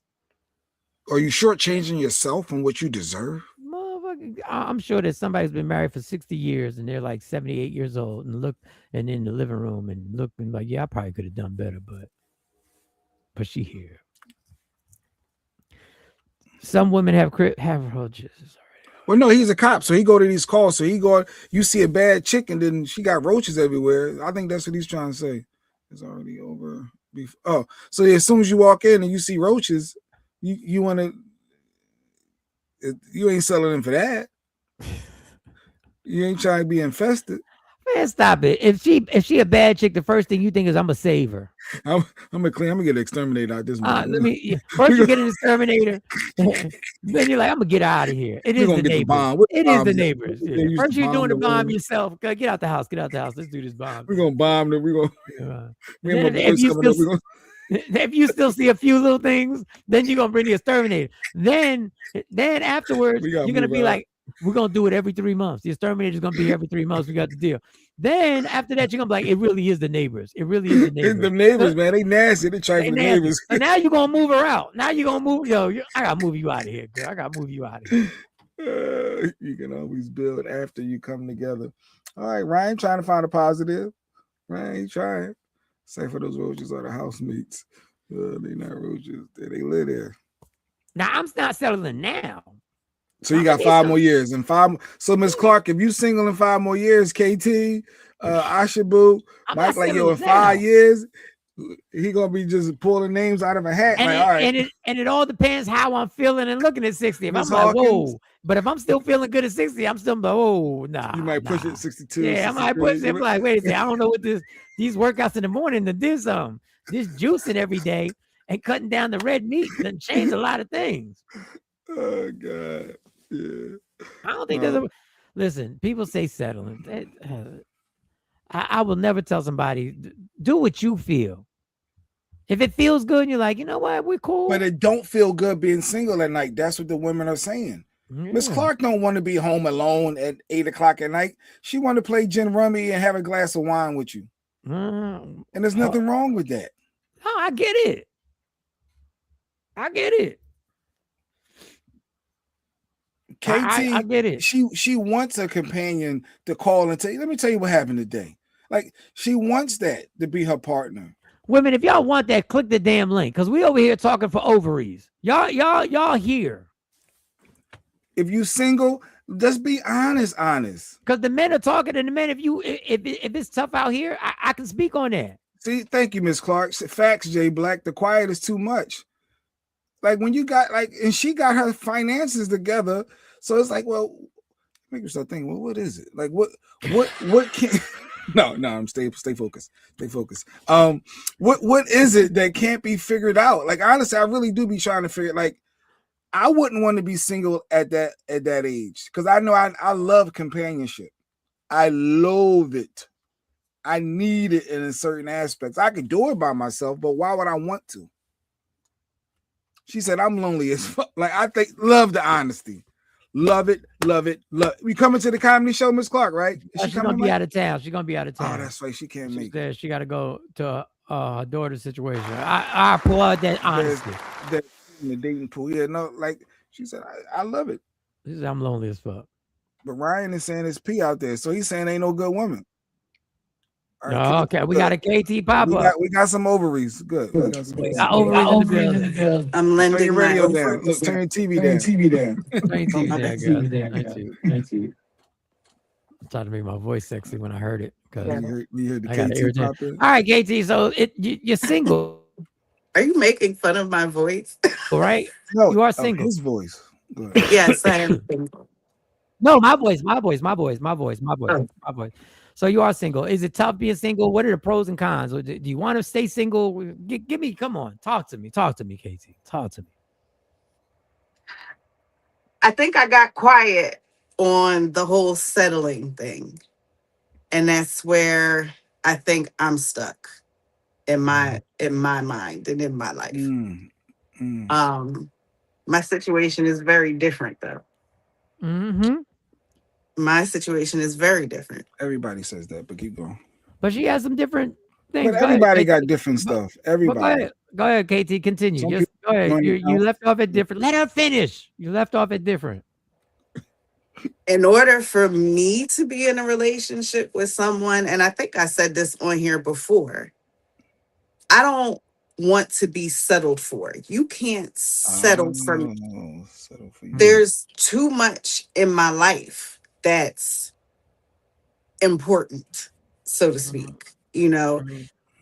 Are you shortchanging yourself and what you deserve? Motherfucker, I'm sure that somebody's been married for 60 years and they're like 78 years old and look and in the living room and looking like, yeah, I probably could have done better, but she here. Some women have roaches. Well, no, he's a cop, so he go to these calls. So you see a bad chick, and then she got roaches everywhere. I think that's what he's trying to say. It's already over. Oh, so as soon as you walk in and you see roaches, you want to. You ain't selling for that. You ain't trying to be infested. Man, stop it. If she a bad chick, the first thing you think is I'm gonna save her. I'm gonna get an exterminator out this morning. First you get an exterminator, then you're like, I'm gonna get out of here. It is the neighbors. It is the neighbors. Yeah. First you're doing the bomb yourself. Get out the house. Get out the house. Let's do this bomb. We're gonna bomb them. We're gonna. If you still see a few little things, then you're gonna bring the exterminator. Then afterwards, you're gonna be like, we're gonna do it every 3 months. The exterminator is gonna be every 3 months. We got the deal. Then after that, you're gonna be like, it really is the neighbors. It really is the neighbors. It's the neighbors, man. They nasty. They try for the neighbors. And now you're gonna move her out. Now you're gonna move. I gotta move you out of here, girl. I gotta move you out of here. You can always build after you come together. All right, Ryan trying to find a positive. Ryan trying. Say for those roaches are the housemates. They not roaches. They live there. Now I'm not settling now. So you got 5 more years and 5. So Miss Clark, if you single in 5 more years, KT, Ashabu, Mike, like yo, in 5 years, he gonna be just pulling names out of a hat. And, like, all right. and it all depends how I'm feeling and looking at 60. If I'm like, whoa, but if I'm still feeling good at 60, I'm still like, oh, nah. You might push it 62. Yeah, I might push it. I'm like, wait a second, I don't know what these workouts in the morning that this juicing every day and cutting down the red meat doesn't change a lot of things. Oh God. Yeah. I don't think there's a listen. People say settling. I will never tell somebody do what you feel. If it feels good, and you're like, you know what, we're cool. But it don't feel good being single at night. That's what the women are saying. Miss Clark don't want to be home alone at 8 o'clock at night. She want to play gin rummy and have a glass of wine with you. And there's nothing wrong with that. No, I get it. I get it. KT, I get it. She wants a companion to call and tell you. Let me tell you what happened today. Like she wants that to be her partner. Women, if y'all want that, click the damn link because we over here talking for ovaries. Y'all here. If you single, just be honest. Because the men are talking, and the men, if it's tough out here, I can speak on that. See, thank you, Miss Clark. Facts, Jay Black. The quiet is too much. Like when you got and she got her finances together, so it's like, well, make yourself think. Well, what is it? Like what can? No, I'm stay focused. Stay focused. What is it that can't be figured out? Like honestly, I really do be trying to figure. Like I wouldn't want to be single at that age because I know I love companionship. I loathe it. I need it in certain aspects. I could do it by myself, but why would I want to? She said, I'm lonely as fuck. Like, I love the honesty. Love it. We coming to the comedy show, Miss Clark, right? She's going to be out of town. She's going to be out of town. Oh, that's right. She can't make it. She got to go to her daughter's situation. I applaud that honesty. That in the dating pool. Yeah, no, like, she said, I love it. She said, I'm lonely as fuck. But Ryan is saying it's P out there. So he's saying ain't no good woman. Right, okay, we got a KT pop up. We got some ovaries. Good. We got ovaries in the building. I'm lending turn your radio down. Look, turn your TV down. Turn TV down. I'm trying to make my voice sexy when I heard it because we heard the KT pop in. All right, KT. So you're single. Are you making fun of my voice? Right? No, you are single. His voice. Yes, I am single. No, my voice. So you are single. Is it tough being single? What are the pros and cons? Do you want to stay single? Give me, come on, talk to me, Casey. Talk to me. I think I got quiet on the whole settling thing. And that's where I think I'm stuck in my mind and in my life. My situation is very different though. My situation is very different. Everybody says that, but keep going. But she has some different things. But everybody got different stuff. Everybody. Go ahead, KT. Continue. Just go ahead. You left off at different. Let her finish. You left off at different. In order for me to be in a relationship with someone, and I think I said this on here before, I don't want to be settled for. You can't settle for me. There's too much in my life that's important, so to speak. You know,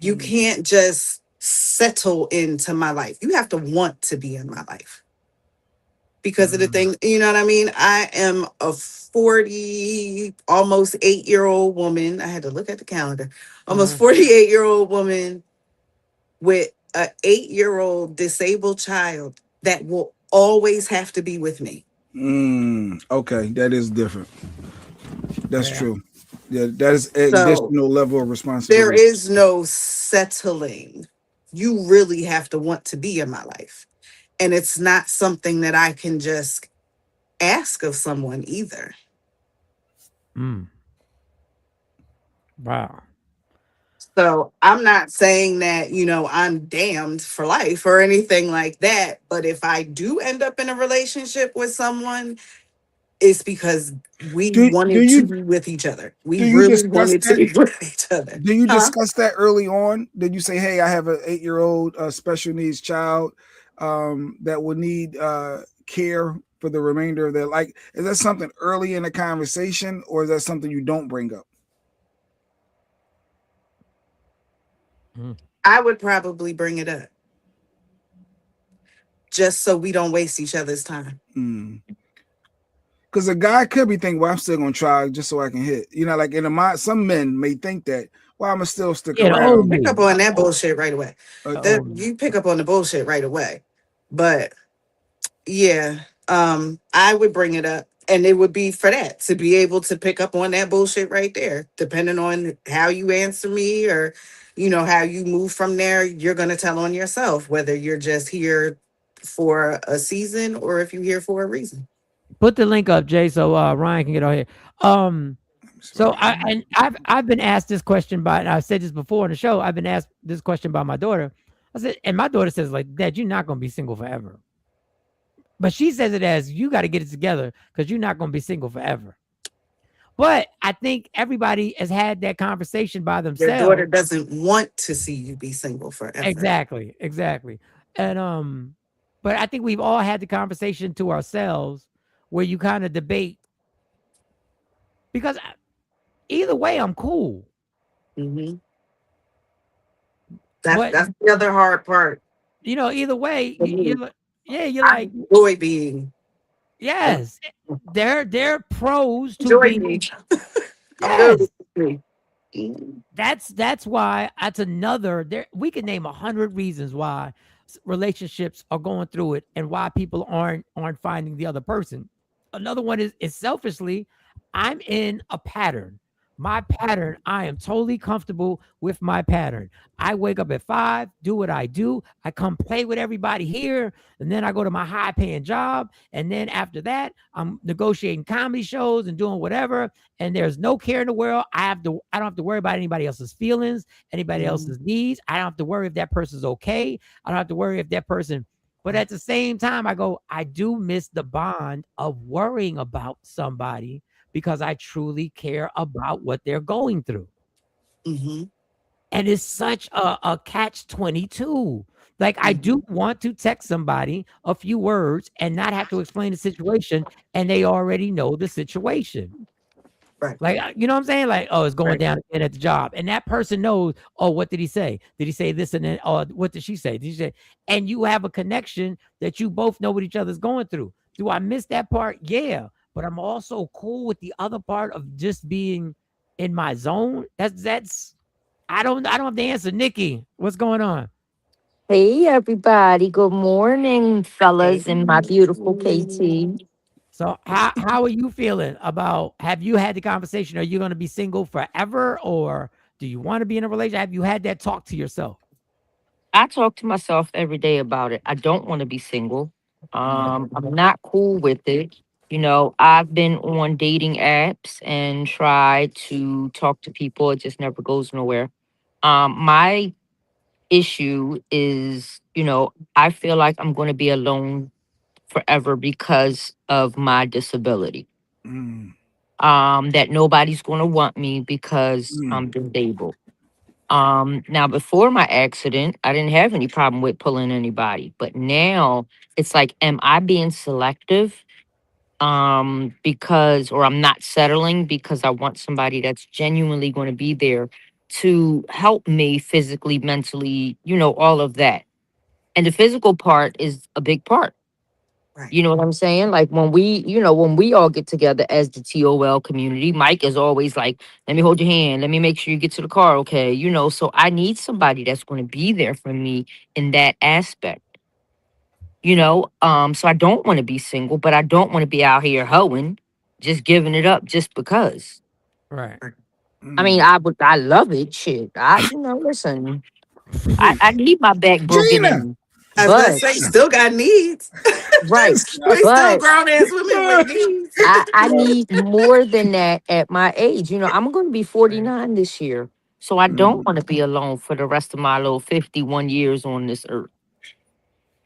you can't just settle into my life. You have to want to be in my life. Because of the thing, you know what I mean? I am a 40, almost 8-year-old woman. I had to look at the calendar. Almost 48-year-old woman with an 8-year-old disabled child that will always have to be with me. Okay, that is different. That's true. Yeah, that is an additional level of responsibility. There is no settling. You really have to want to be in my life. And it's not something that I can just ask of someone either. Wow. So I'm not saying that, you know, I'm damned for life or anything like that. But if I do end up in a relationship with someone, it's because we wanted to be with each other. We really wanted to be with each other. Do you discuss that early on? Did you say, hey, I have an 8-year-old special needs child that will need care for the remainder of their life? Is that something early in the conversation, or is that something you don't bring up? I would probably bring it up just so we don't waste each other's time. Because a guy could be thinking, well, I'm still gonna try just so I can hit. You know, like in the mind, some men may think that, well, I'm gonna still stick around. Pick up on that bullshit right away. You pick up on the bullshit right away. But yeah, I would bring it up, and it would be for that, to be able to pick up on that bullshit right there. Depending on how you answer me, or you know how you move from there, you're gonna tell on yourself whether you're just here for a season or if you're here for a reason. Put the link up, Jay, so Ryan can get on here. So I've been asked this question by, and I've said this before in the show. I've been asked this question by my daughter. I said, and my daughter says, like, Dad, you're not gonna be single forever. But she says it as, you got to get it together because you're not gonna be single forever. But I think everybody has had that conversation by themselves. Your daughter doesn't want to see you be single forever. Exactly. And but I think we've all had the conversation to ourselves where you kind of debate, because either way, I'm cool. That's the other hard part. You know, either way, you're like, enjoy being. Yes, they're pros to enjoy being. Yes. That's why that's another. We can name 100 reasons why relationships are going through it and why people aren't finding the other person. Another one is selfishly, I'm in a pattern. My pattern, I am totally comfortable with my pattern. I wake up at 5, do what I do. I come play with everybody here, and then I go to my high-paying job. And then after that, I'm negotiating comedy shows and doing whatever. And there's no care in the world. I don't have to worry about anybody else's feelings, anybody else's needs. I don't have to worry if that person's okay. I don't have to worry if that person. But at the same time, I do miss the bond of worrying about somebody, because I truly care about what they're going through. And it's such a catch-22. Like, I do want to text somebody a few words and not have to explain the situation, and they already know the situation. Right. Like, you know what I'm saying? Like, oh, it's going down again at the job. And that person knows, oh, what did he say? Did he say this? And then, oh, what did she say? Did she say? And you have a connection that you both know what each other's going through. Do I miss that part? Yeah. but I'm also cool with the other part of just being in my zone. That's I don't have the answer. Nikki, what's going on? Hey, everybody. Good morning, fellas, and my beautiful KT. So how are you feeling about, have you had the conversation? Are you going to be single forever, or do you want to be in a relationship? Have you had that talk to yourself? I talk to myself every day about it. I don't want to be single. I'm not cool with it. I've been on dating apps and tried to talk to people. It just never goes nowhere. My issue is, I feel like I'm going to be alone forever because of my disability. That nobody's going to want me because I'm disabled. Now before my accident, I didn't have any problem with pulling anybody, but now it's like, am I being selective? Because, or I'm not settling because I want somebody that's genuinely going to be there to help me physically, mentally, all of that. And the physical part is a big part. You know what I'm saying? Like when we all get together as the TOL community, Mike is always like, let me hold your hand. Let me make sure you get to the car. Okay. So I need somebody that's going to be there for me in that aspect. So I don't want to be single, but I don't want to be out here hoeing, just giving it up just because. Right. I mean, I love it. Shit. Listen, I need my back broken Gina. in. I was gonna But say, still got needs. right. We still But grown ass women with needs. I need more than that at my age. I'm going to be 49 this year. So I don't want to be alone for the rest of my little 51 years on this earth.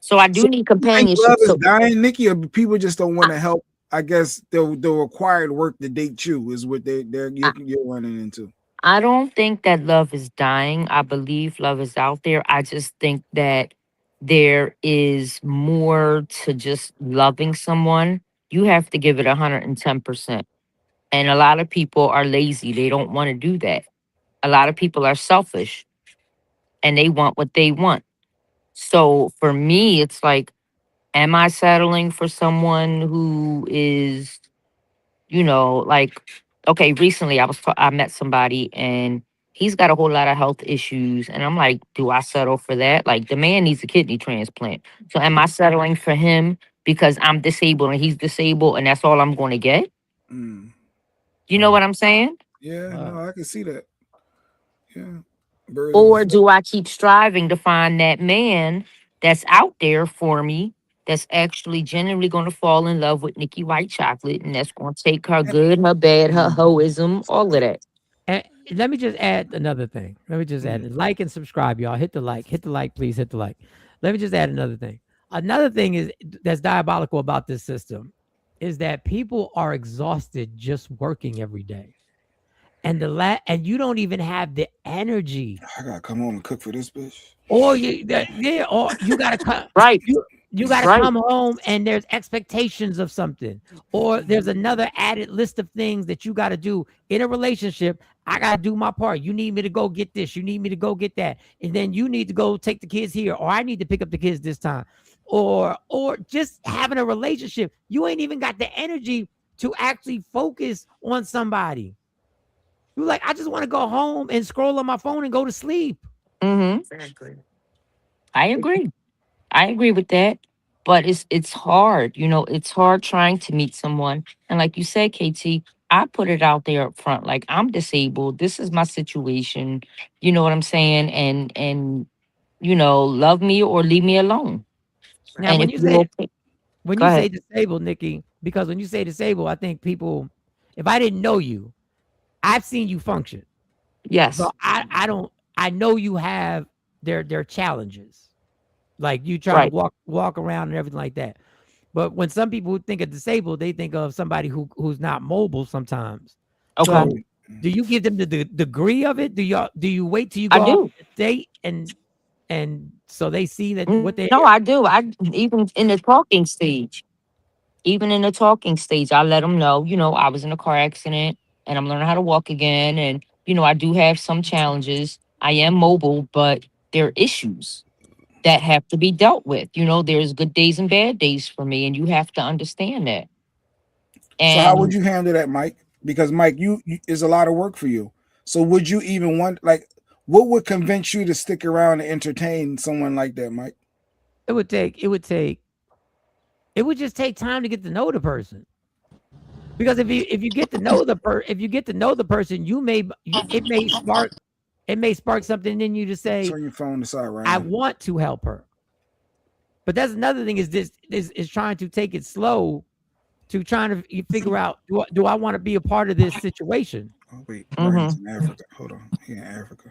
So I So do need you think love companionship. is So dying, Nikki, or people just don't want to help? I guess the required work to date you is what you're running into. I don't think that love is dying. I believe love is out there. I just think that there is more to just loving someone. You have to give it 110%. And a lot of people are lazy. They don't want to do that. A lot of people are selfish and they want what they want. So for me, it's like, am I settling for someone who is, like, okay, recently I met somebody and he's got a whole lot of health issues. And I'm like, do I settle for that? Like, the man needs a kidney transplant. So am I settling for him because I'm disabled and he's disabled and that's all I'm going to get? You know what I'm saying? Yeah, no, I can see that. Yeah. Or do I keep striving to find that man that's out there for me, that's actually genuinely going to fall in love with Nikki White Chocolate, and that's going to take her good, her bad, her hoism, all of that. And let me just add another thing. Let me just add, like and subscribe, y'all. Hit the like, please hit the like. Let me just add another thing. Another thing is that's diabolical about this system is that people are exhausted just working every day. And and you don't even have the energy. I gotta come home and cook for this bitch. Or or you gotta come right. You gotta come home and there's expectations of something, or there's another added list of things that you gotta do in a relationship. I gotta do my part. You need me to go get this, you need me to go get that, and then you need to go take the kids here, or I need to pick up the kids this time, or just having a relationship. You ain't even got the energy to actually focus on somebody. You're like, I just want to go home and scroll on my phone and go to sleep. Exactly. I agree. I agree with that. But it's hard, it's hard trying to meet someone. And like you said, KT, I put it out there up front. Like, I'm disabled. This is my situation. You know what I'm saying? And love me or leave me alone. Now, And when if you you say okay, when go you say ahead. disabled, Nikki, because when you say disabled, I think people, if I didn't know you, I've seen you function. Yes. So I know you have their challenges. Like you try to Right. walk around and everything like that. But when some people think of disabled, they think of somebody who's not mobile sometimes. Okay. So do you give them the degree of it? Do you wait till you I go off do. the date and so they see that what they No, I do. I even in the talking stage. Even in the talking stage, I let them know, I was in a car accident and I'm learning how to walk again. And, I do have some challenges. I am mobile, but there are issues that have to be dealt with. There's good days and bad days for me, and you have to understand that. So how would And you handle that, Mike? Because Mike, you is a lot of work for you. So would you even want like what would convince you to stick around and entertain someone like that, Mike? It would just take time to get to know the person. Because if you get to know the person, it may spark something in you to say, Turn your phone aside, Ryan. I want to help her. But that's another thing is trying to take it slow to trying to figure out, do I want to be a part of this situation? Oh wait, Ryan's in Africa. Hold on, he in Africa.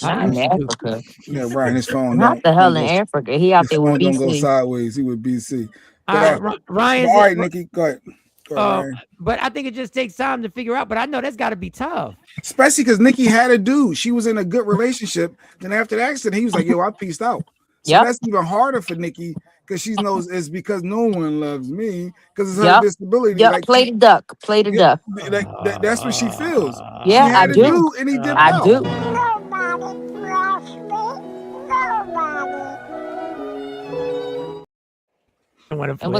not in Africa. Yeah, Ryan, his phone Not the hell in Africa. He out his there with phone don't go BC. sideways. He with BC. All But right, Ryan's all right, Nikki, go ahead. Ryan. But I think it just takes time to figure out. But I know that's got to be tough. Especially because Nikki had a dude. She was in a good relationship. Then after the accident, he was like, yo, I peaced out. So that's even harder for Nikki because she knows it's because no one loves me because it's her disability. Yep. Like, Play the duck. Play the duck. That's what she feels. Yeah, she had a dude and he dipped out. do. And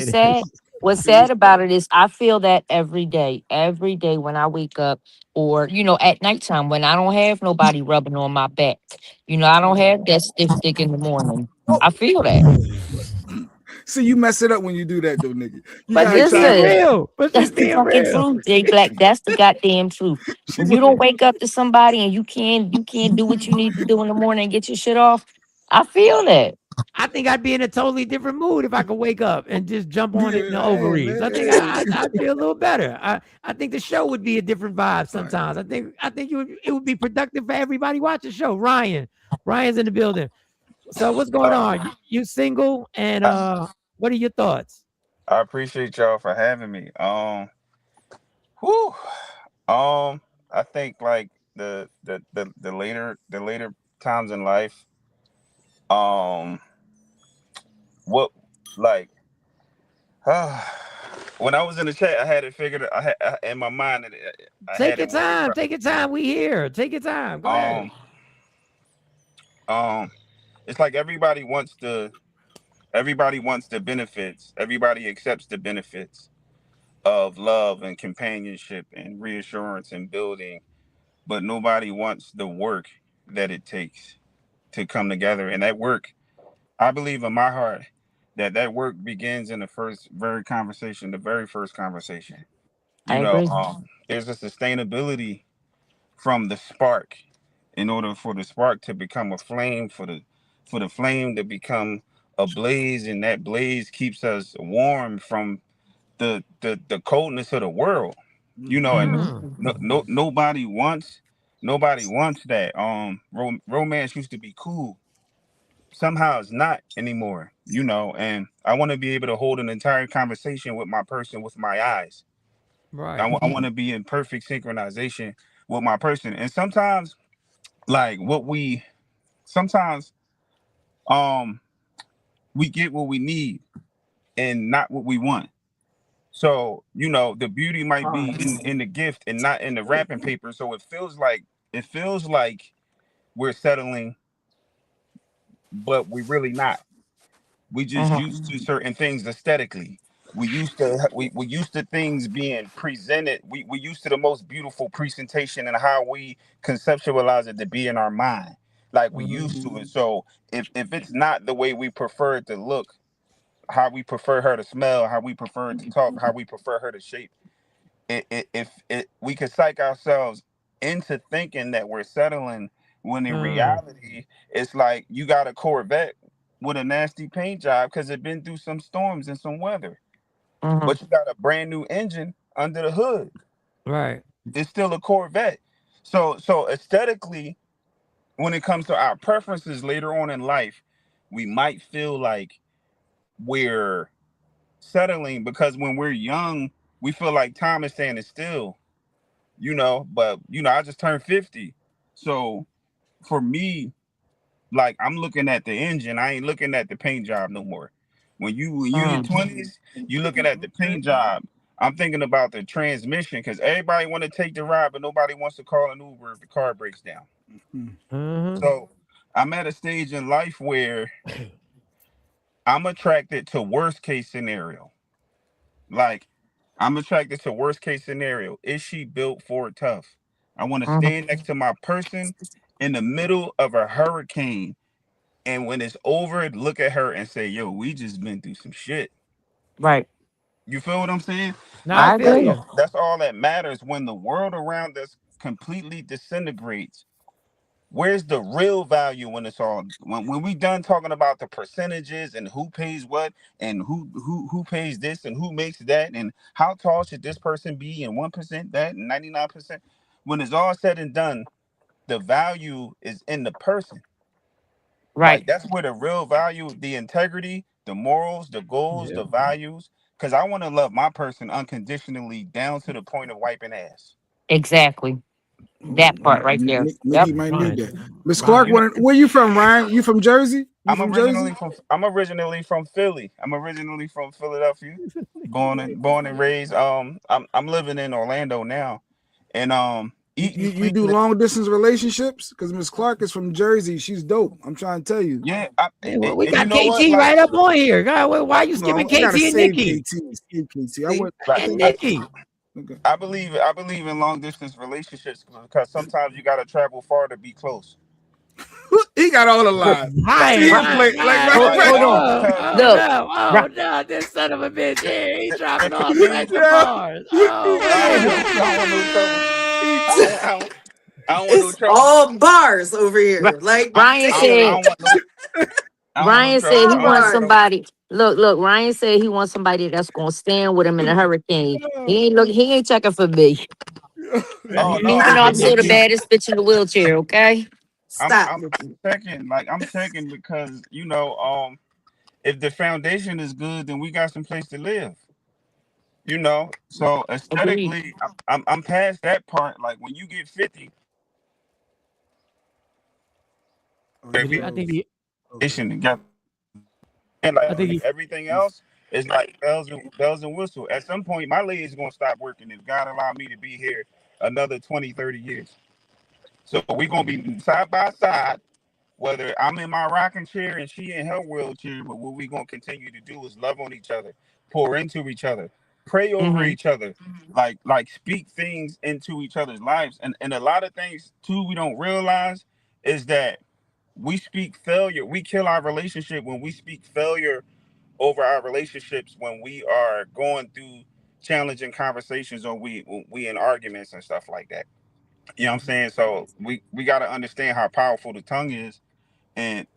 what's sad about it is I feel that every day when I wake up, or at nighttime when I don't have nobody rubbing on my back, I don't have that stick in the morning. I feel that. So you mess it up when you do that, though, Nikki. But just being real. But That's just the being fucking real. truth, Jay Black. That's the goddamn truth. When you don't wake up to somebody and you can't do what you need to do in the morning and get your shit off, I feel that. I think I'd be in a totally different mood if I could wake up and just jump on it in the ovaries. I think I'd feel a little better. I think the show would be a different vibe sometimes. I think it would be productive for everybody watching the show. Ryan's in the building. So what's going on? You single, and what are your thoughts? I appreciate y'all for having me. I think like the later times in life, what like when I was in the chat, I had it figured. I had in my mind. Take your time. Take your time. We here. Take your time. Go ahead. It's like everybody wants the benefits. Everybody accepts the benefits of love and companionship and reassurance and building, but nobody wants the work that it takes to come together. And that work, I believe in my heart that work begins in the very first conversation. I agree. There's a sustainability from the spark. In order for the spark to become a flame, for the flame to become a blaze, and that blaze keeps us warm from the coldness of the world. And nobody wants that. Romance used to be cool. Somehow it's not anymore. And I want to be able to hold an entire conversation with my person with my eyes. Right. I want to be in perfect synchronization with my person. And sometimes, like sometimes we get what we need and not what we want. So, the beauty might be in the gift and not in the wrapping paper. So it feels like we're settling, but we're really not. We just used to certain things aesthetically. We used to things being presented. We used to the most beautiful presentation and how we conceptualize it to be in our mind. Like we used to it. So if it's not the way we prefer it to look, how we prefer her to smell, how we prefer it to talk, how we prefer her to shape, if we could psych ourselves into thinking that we're settling, when in reality it's like you got a Corvette with a nasty paint job because it's been through some storms and some weather, but you got a brand new engine under the hood. Right. It's still a Corvette. So aesthetically, when it comes to our preferences later on in life, we might feel like we're settling because when we're young, we feel like time is standing still, but I just turned 50. So for me, like I'm looking at the engine, I ain't looking at the paint job no more. When you in your 20s, you looking at the paint job. I'm thinking about the transmission because everybody want to take the ride, but nobody wants to call an Uber if the car breaks down. So I'm at a stage in life where I'm attracted to worst case scenario. Like I'm attracted to worst case scenario. Is she built for it tough? I want to Mhm. stand next to my person in the middle of a hurricane. And when it's over, look at her and say, yo, we just been through some shit. Right. You feel what I'm saying? No, I I Like feel agree. you. that's all that matters. When the world around us completely disintegrates, where's the real value when it's all when we done talking about the percentages and who pays what and who pays this and who makes that and how tall should this person be and 1% that and 99%? When it's all said and done, the value is in the person. Like Right. that's where the real value, the integrity, the morals, the goals, Yeah. the values. Because I want to love my person unconditionally down to the point of wiping ass. Exactly. That part right there. Nikki Yep. might need Ryan. that. Miss Clark, Ryan. You know, where you from, Ryan? You from Jersey? You from Jersey? I'm originally from Philly. I'm originally from Philadelphia. Born and raised. I'm living in Orlando now. And eating You do clean. long distance relationships? Because Miss Clark is from Jersey. She's dope. I'm trying to tell you. Yeah, Hey, well, we and you got know what? KT Like, right up on here. God, why are you No, skipping I gotta KT and save Nikki? KT. Save KT. like, And I, Nikki. Okay. I believe in long distance relationships because sometimes you gotta travel far to be close. He got all the lies. See Ryan, him play like Hold, Like hold on. because oh Look. no, Ri- oh no, this son of a bitch here. He's dropping if to all me, types of bars. Oh wow. I don't want no trouble. I don't want no It's trouble. all bars over Ri- here. Like, Ryan I said. damn. don't want no. I don't want no Ryan said trouble. he All I don't want wants no right. trouble. somebody. Look. Ryan said he wants somebody that's gonna stand with him in a hurricane. He ain't checking for me. Oh Even no, though I'm but still the Nikki, baddest bitch in the wheelchair. Okay. Stop, I'm Nikki. checking. Like I'm checking because if the foundation is good, then we got some place to live. So Agreed. aesthetically, I'm past that part. Like when you get 50, every I think he foundation together, and like I think he everything else is like bells and whistle. At some point, my leg is gonna stop working if God allow me to be here another 20, 30 years. So we're gonna be side by side, whether I'm in my rocking chair and she in her wheelchair, but what we gonna continue to do is love on each other, pour into each other, pray over Mm-hmm. each other, like speak things into each other's lives. And a lot of things too we don't realize is that we speak failure. We kill our relationship when we speak failure over our relationships when we are going through challenging conversations or we in arguments and stuff like that. You know what I'm saying? So we got to understand how powerful the tongue is and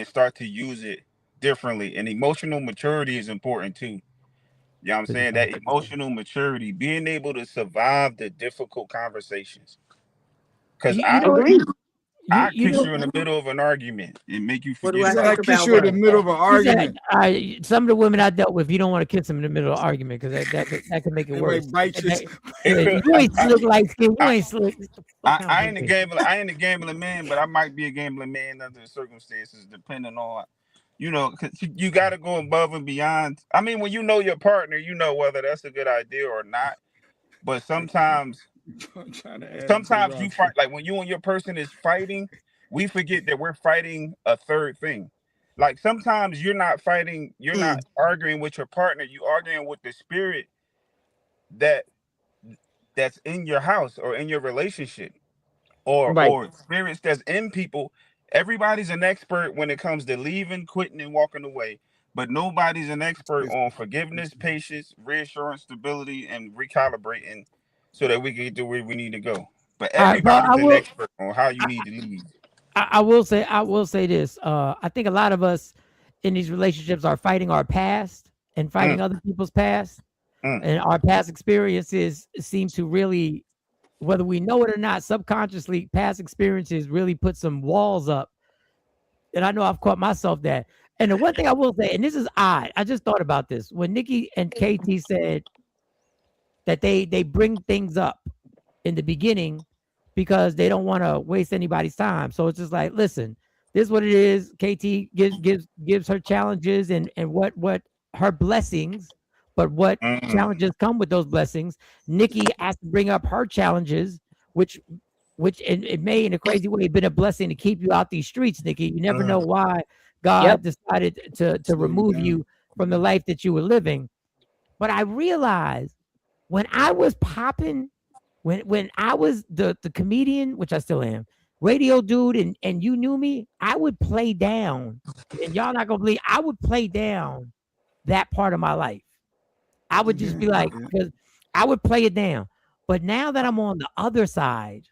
start to use it differently. And emotional maturity is important too. You know what I'm saying? That emotional maturity, being able to survive the difficult conversations. Cause you know what? Agreed. I You kiss know you in the middle of an argument and make you What do forget I said I think about kiss about you in the what? middle of an he said argument. some of the women I dealt with, you don't want to kiss them in the middle of an argument because that could make it They worse. might bite you. You ain't slick like skin. You ain't slick. Get the fuck out I of ain't a here. gambler. I ain't a gambling man, but I might be a gambling man under the circumstances, depending on, 'cause you got to go above and beyond. I mean, when you know your partner, you know whether that's a good idea or not. But I'm trying to add him to the sometimes you roster. fight. Like when you and your person is fighting, we forget that we're fighting a third thing. Like sometimes you're not fighting, you're Mm, not arguing with your partner. You arguing with the spirit that that's in your house or in your relationship. or Right. or spirits that's in people. Everybody's an expert when it comes to leaving, quitting, and walking away, but nobody's an expert on forgiveness, patience, reassurance, stability, and recalibrating so that we can get to where we need to go. But All right, well, everybody's an expert on how you need to leave. I will say this. I think a lot of us in these relationships are fighting our past and Mm, fighting other people's past, mm, and our past experiences seem to really, whether we know it or not, subconsciously, past experiences really put some walls up. And I know I've caught myself that. And the one thing I will say, and this is odd, I just thought about this when Nikki and KT said that they bring things up in the beginning because they don't want to waste anybody's time. So it's just like, listen, this is what it is. KT gives her challenges and what her blessings, but what mm, challenges come with those blessings. Nikki has to bring up her challenges, which it may in a crazy way been a blessing to keep you out these streets, Nikki. You never know mm. why Yep. God decided to Slow you remove down. you from the life that you were living. But I realized when I was popping, when I was the comedian, which I still am, radio dude, and you knew me, I would play down, and y'all not gonna believe, I would play down that part of my life. I would just be like, because I would play it down. But now that I'm on the other side,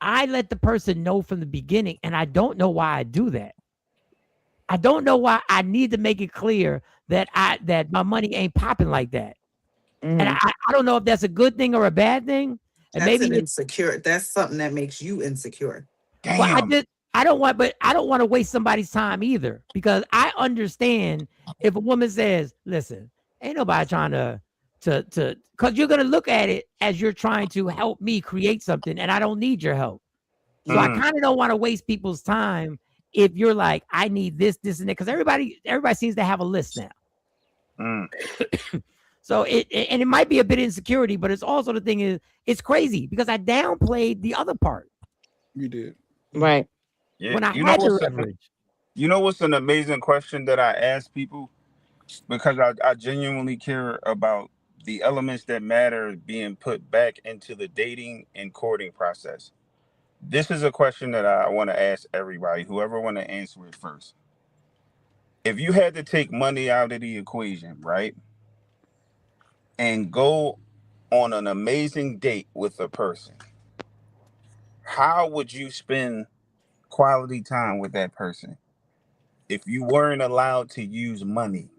I let the person know from the beginning, and I don't know why I do that. I don't know why I need to make it clear that my money ain't popping like that. And I don't know if that's a good thing or a bad thing. And That's maybe an insecure. That's something that makes you insecure. well, I don't want to waste somebody's time either, because I understand if a woman says, "Listen, ain't nobody trying to because you're gonna look at it as you're trying to help me create something, and I don't need your help." So I kind of don't want to waste people's time if you're like, "I need this, this, and that," because everybody seems to have a list now. So and it might be a bit insecurity, but it's also the thing is it's crazy because I downplayed the other part. You did. Right. Yeah, When I you know had the what's leverage. you know what's an amazing question that I ask people, because I genuinely care about the elements that matter being put back into the dating and courting process. This is a question that I want to ask everybody, whoever want to answer it first. If you had to take money out of the equation, right, and go on an amazing date with a person, how would you spend quality time with that person if you weren't allowed to use money?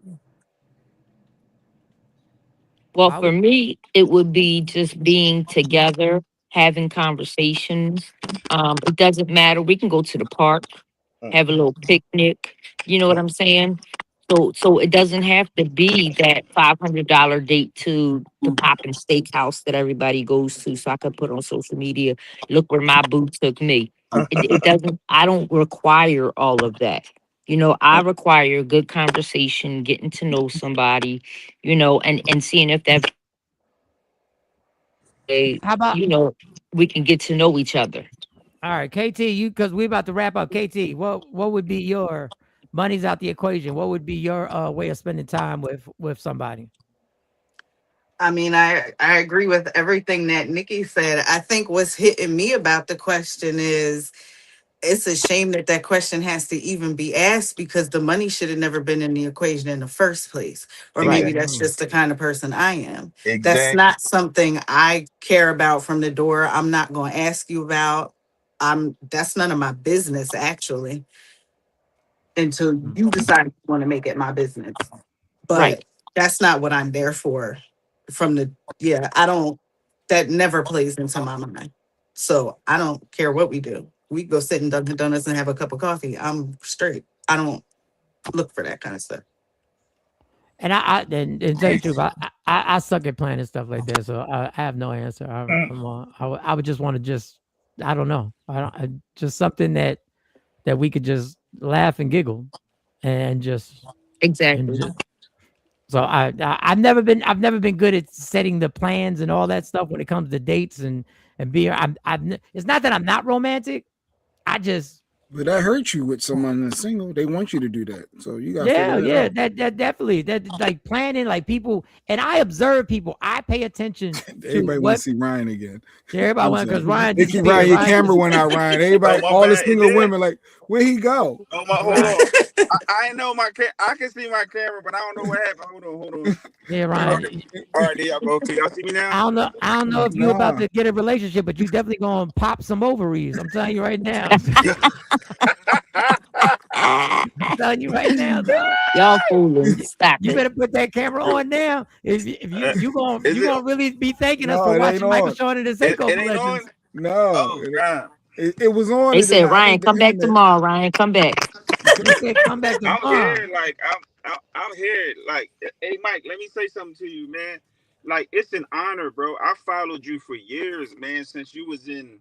Well, for me, it would be just being together, having conversations. It doesn't matter. We can go to the park, have a little picnic. You know what I'm saying? So it doesn't have to be that $500 date to the poppin' steakhouse that everybody goes to. So I could put on social media, look where my boo took me. It doesn't. I don't require all of that. I require good conversation, getting to know somebody, and seeing if that way, How about we can get to know each other. all right, KT? You because we're about to wrap up. KT, what would be your money's out the equation? What would be your way of spending time with somebody? I mean, I agree with everything that Nikki said. I think what's hitting me about the question is it's a shame that that question has to even be asked because the money should have never been in the equation in the first place. Or maybe that's just the kind of person I am. That's Exactly. not something I care about from the door. I'm not going to ask you about. That's none of my business actually until you decide you want to make it my business. Right. But that's not what I'm there for. From the I don't. That never plays into my mind. So I don't care what we do. We go sit in Dunkin' Donuts and have a cup of coffee. I'm straight. I don't look for that kind of stuff. And and tell you the truth, I suck at planning stuff like that, so I have no answer. I would just want to I don't know. Just something that we could just laugh and giggle, and just Exactly. so I've never been good at setting the plans and all that stuff when it comes to dates and being. It's not that I'm not romantic. I just. But that hurts you with someone that's single. They want you to do that, so you got to Yeah, figure that out. that definitely like planning, like people, and I observe people. I pay attention to Everybody want to see Ryan again. Everybody want because Ryan Nikki, disappeared. Ryan, your camera went out. Ryan, everybody, my all the bad, single it did. women, like, where he go? Oh my, hold on. I know I can see my camera, but I don't know what happened. Hold on. Yeah, Ryan. All right, there y'all go. Can y'all see me now? I don't know if you're about to get a relationship, but you definitely gonna pop some ovaries. I'm telling you right now. I'm telling you right now, dog. Y'all fooling. Stop You it. better put that camera on now. If you gonna really be thanking us for it watching ain't Michael on. Jordan and It Seiko ain't on. Legends. No, Oh God. it was on. They and then said, I Ryan, think the come back internet. tomorrow. Ryan, come back. They said come back I'm tomorrow. here, like I'm here, like, hey Mike, let me say something to you, man. Like, it's an honor, bro. I followed you for years, man, since you was in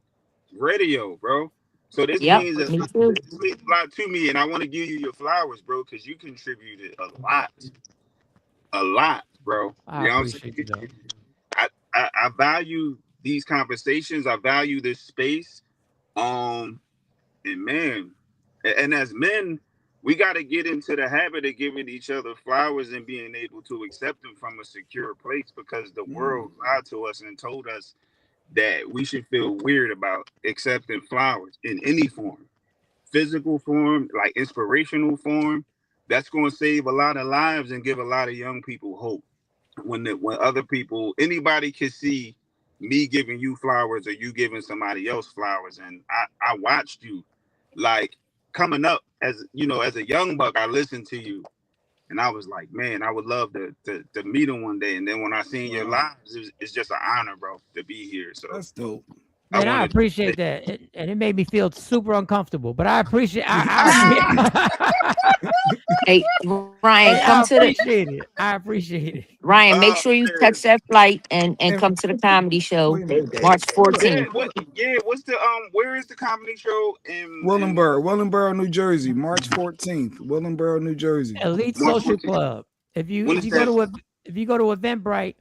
radio, bro. So this Yep, means me too. a lot to me, and I want to give you your flowers, bro, because you contributed a lot, bro. I You know what I'm appreciate you, though. saying? I value these conversations. I value this space. And man, and as men, We got to get into the habit of giving each other flowers and being able to accept them from a secure place, because the world lied to us and told us that we should feel weird about accepting flowers in any form, physical form, like inspirational form. That's going to save a lot of lives and give a lot of young people hope. When other people, anybody can see me giving you flowers or you giving somebody else flowers, and I watched you, like, coming up as as a young buck. I listened to you, and I was like, man, I would love to meet him one day. And then when I seen your lives, it's just an honor, bro, to be here. So that's dope. Man, I appreciate that, and it made me feel super uncomfortable. But I appreciate. Hey, Ryan, come to the. Appreciate it. I appreciate it. Ryan, make sure you catch that flight and come to the comedy show March 14th. What's the where is the comedy show in Willingboro, New Jersey, March 14th. Willingboro, New Jersey. Elite Social Club. If you go to Eventbrite,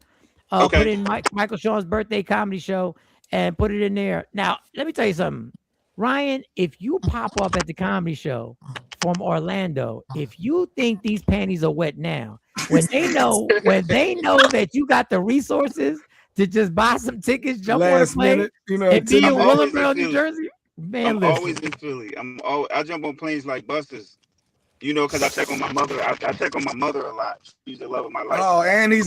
put in Michael Sean's birthday comedy show and put it in there. Now, let me tell you something. Ryan, if you pop up at the comedy show from Orlando, if you think these panties are wet now, when they know that you got the resources to just buy some tickets, jump on a plane, and be in Willingboro, New Jersey, man, I'm always in Philly. I jump on planes like buses. Because I check on my mother. I check on my mother a lot. She's the love of my life. Oh, and he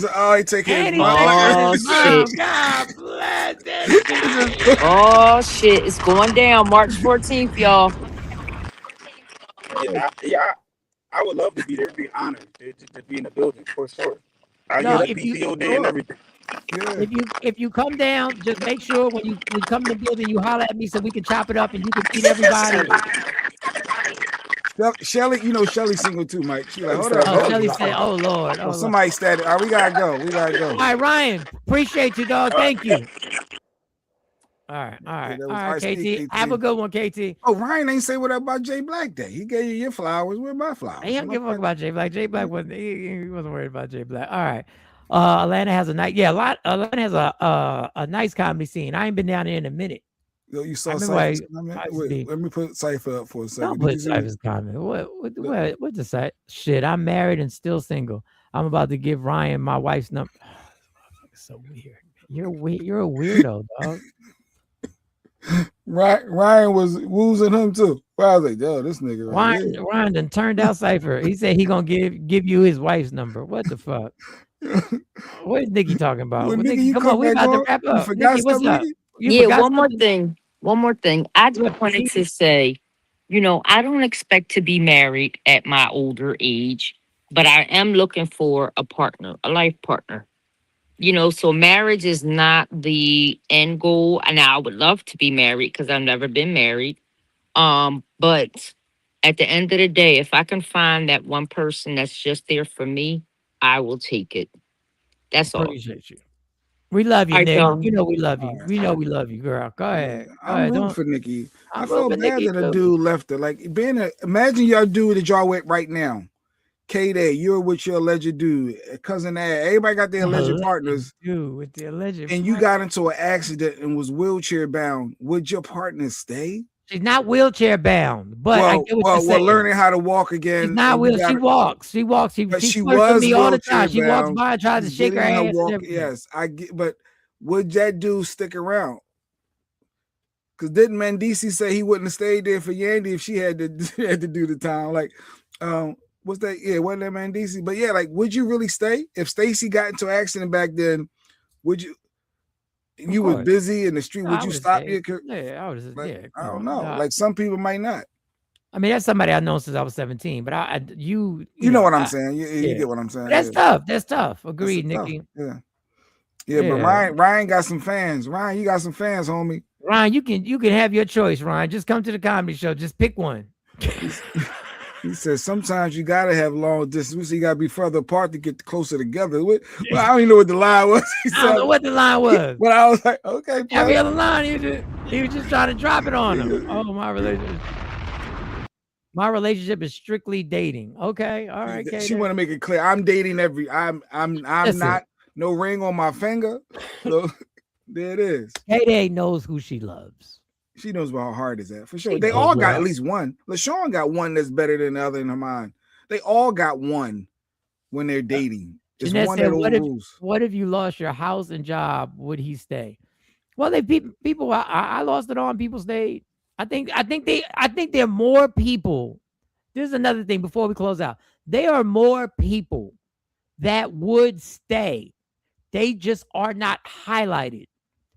take care of his mom. Oh, shit. God bless that. Oh, shit. It's going down March 14th, y'all. I would love to be there. It'd be an honor to be in the building, for sure. I No, get the PTO day and everything. If you come down, just make sure when you come to the building, you holler at me so we can chop it up and you can feed everybody. Shelly, Shelly's single too, Mike. She like, hold on. Shelly said, "Oh Lord, oh somebody stated. All right, we gotta go. All right, Ryan, appreciate you, dog. Thank you. All right, KT. Have a good one, KT. Oh, Ryan ain't say what about Jay Black Day. He gave you your flowers. Where my flowers? He don't give a fuck about Jay Black. Jay Black wasn't. He wasn't worried about Jay Black. All right. Atlanta has a nice. Yeah, Atlanta has a nice comedy scene. I ain't been down there in a minute. Yo, you saw Cypher's comment? Wait, let me put Cypher up for a second. Don't put Cypher's comment. What the site? Shit, I'm married and still single. I'm about to give Ryan my wife's number. It's so weird. You're a weirdo, dog. Ryan was woozing him too. I was like, yo, this nigga. Ryan done turned out Cypher. He said he gonna give you his wife's number. What the fuck? What is Nikki talking about? Well, Nikki, come on, we about to wrap up. Nikki, what's up? One more thing. I just wanted to say, I don't expect to be married at my older age, but I am looking for a partner, a life partner. So marriage is not the end goal. And I would love to be married because I've never been married. But at the end of the day, if I can find that one person that's just there for me, I will take it. That's all. Appreciate you. We love you, Nick. We love you. We know we love you, girl. Go ahead. I'm rooting for Nikki. I feel bad that a dude left her. Like imagine y'all dude that y'all with right now. K-Day, you're with your alleged dude, cousin Ad. Everybody got their alleged partners. Dude, with the alleged. And you got into an accident and was wheelchair bound. Would your partner stay? She's not wheelchair bound, but I get what you're saying. Learning how to walk again. She's not wheelchair. She walks. She was me all the time. She walks by and tries to shake her ass. Yes, I get. But would that dude stick around? Because didn't Mendici say he wouldn't have stayed there for Yandy if she had to do the time? Like, what's that? Yeah, wasn't that Mendici? But yeah, like, would you really stay if Stacey got into an accident back then? Would you? You were busy in the street. Would you stop your career? Yeah, I was. I don't know. Like some people might not. I mean, that's somebody I've known since I was 17. But you know what I'm saying. You get what I'm saying. That's tough. That's tough. Agreed, Nikki. Yeah. But Ryan got some fans. Ryan, you got some fans, homie. Ryan, you can have your choice. Ryan, just come to the comedy show. Just pick one. He says sometimes you gotta have long distance. So you gotta be further apart to get closer together. Well, I don't even know what the line was. I don't know what the line was. But I was like, okay. Every other line, he was just trying to drop it on him. Oh, my relationship is strictly dating. Okay, all right. She want to make it clear. I'm dating I'm not no ring on my finger. So there it is. K-Day knows who she loves. She knows about how hard it's at for sure. They all got at least one. LaShawn got one that's better than the other in her mind. They all got one when they're dating. It's Jeanette one said, of those rules. what if you lost your house and job? Would he stay? Well, they people. I lost it all, and people stayed. I think there are more people. This is another thing before we close out. There are more people that would stay. They just are not highlighted.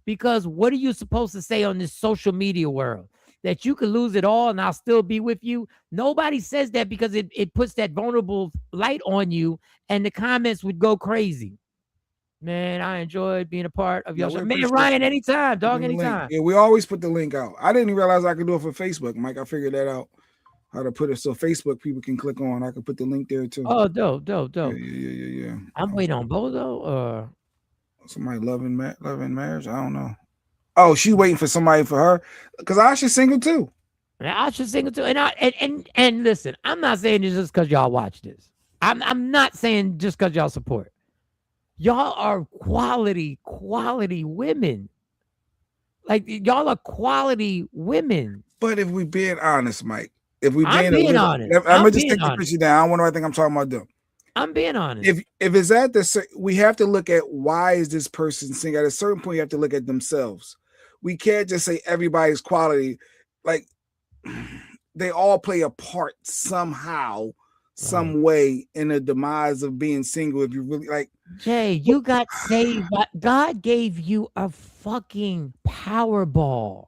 Because what are you supposed to say on this social media world? That you could lose it all and I'll still be with you? Nobody says that because it puts that vulnerable light on you and the comments would go crazy. Man, I enjoyed being a part of your show. Man, Ryan, anytime, dog, anytime. Yeah, we always put the link out. I didn't realize I could do it for Facebook, Mike. I figured that out. How to put it so Facebook people can click on. I could put the link there too. Oh, dope. Yeah. I'm waiting on Bozo or somebody loving marriage. I don't know. Oh, she waiting for somebody for her because Asha's single too. Asha's single too. And listen, I'm not saying this just because y'all watch this. I'm not saying just because y'all support. Y'all are quality women. Like y'all are quality women. But if we being honest, Mike, if we being honest, I'm gonna just take the picture down. I don't wonder. I think I'm talking about them. I'm being honest. If it's at the, we have to look at why is this person single. At a certain point, you have to look at themselves. We can't just say everybody's quality. Like they all play a part somehow, some way in the demise of being single. If you really like, Jay, you got saved. God gave you a fucking Powerball.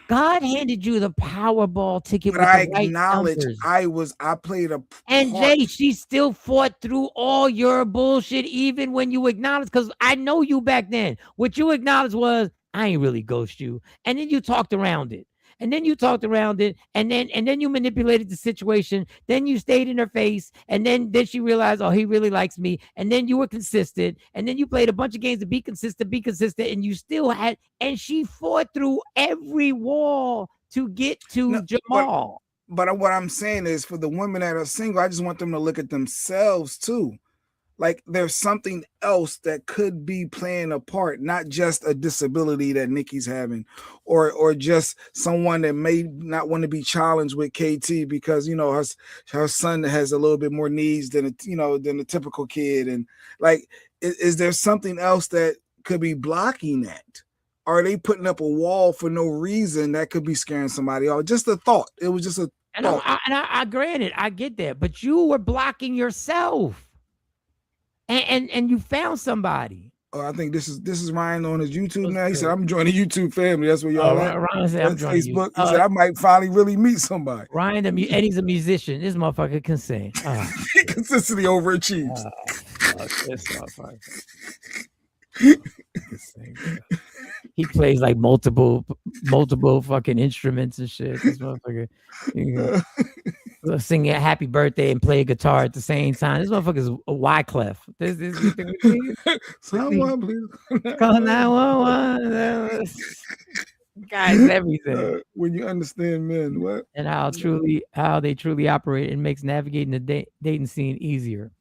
God handed you the Powerball ticket. But with I the right acknowledge numbers. I played a part. And Jay, she still fought through all your bullshit, even when you acknowledged, because I know you back then. What you acknowledged was, I ain't really ghost you. And then you talked around it. And then you talked around it, and then you manipulated the situation. Then you stayed in her face, and then she realized, oh, he really likes me. And then you were consistent, and then you played a bunch of games to be consistent, and you still had. And she fought through every wall to get to Jamal. But what I'm saying is, for the women that are single, I just want them to look at themselves too. Like there's something else that could be playing a part, not just a disability that Nikki's having, or just someone that may not want to be challenged with KT because her son has a little bit more needs than a typical kid, and like is there something else that could be blocking that? Are they putting up a wall for no reason that could be scaring somebody off? Just a thought. It was just a thought. I granted, I get that, but you were blocking yourself. And you found somebody. Oh, I think this is Ryan on his YouTube now. He said, "I'm joining the YouTube family." That's what y'all at. Ryan said, "I'm joining Facebook." You. He said, "I might finally really meet somebody." Ryan, Eddie's a musician. This motherfucker can sing. He consistently overachieves. This motherfucker. He plays like multiple fucking instruments and shit. This motherfucker. Sing a happy birthday and play a guitar at the same time. This motherfucker's a Wyclef. Someone please call 911. Guys, everything. When you understand men, what and how they truly operate, it makes navigating the dating scene easier.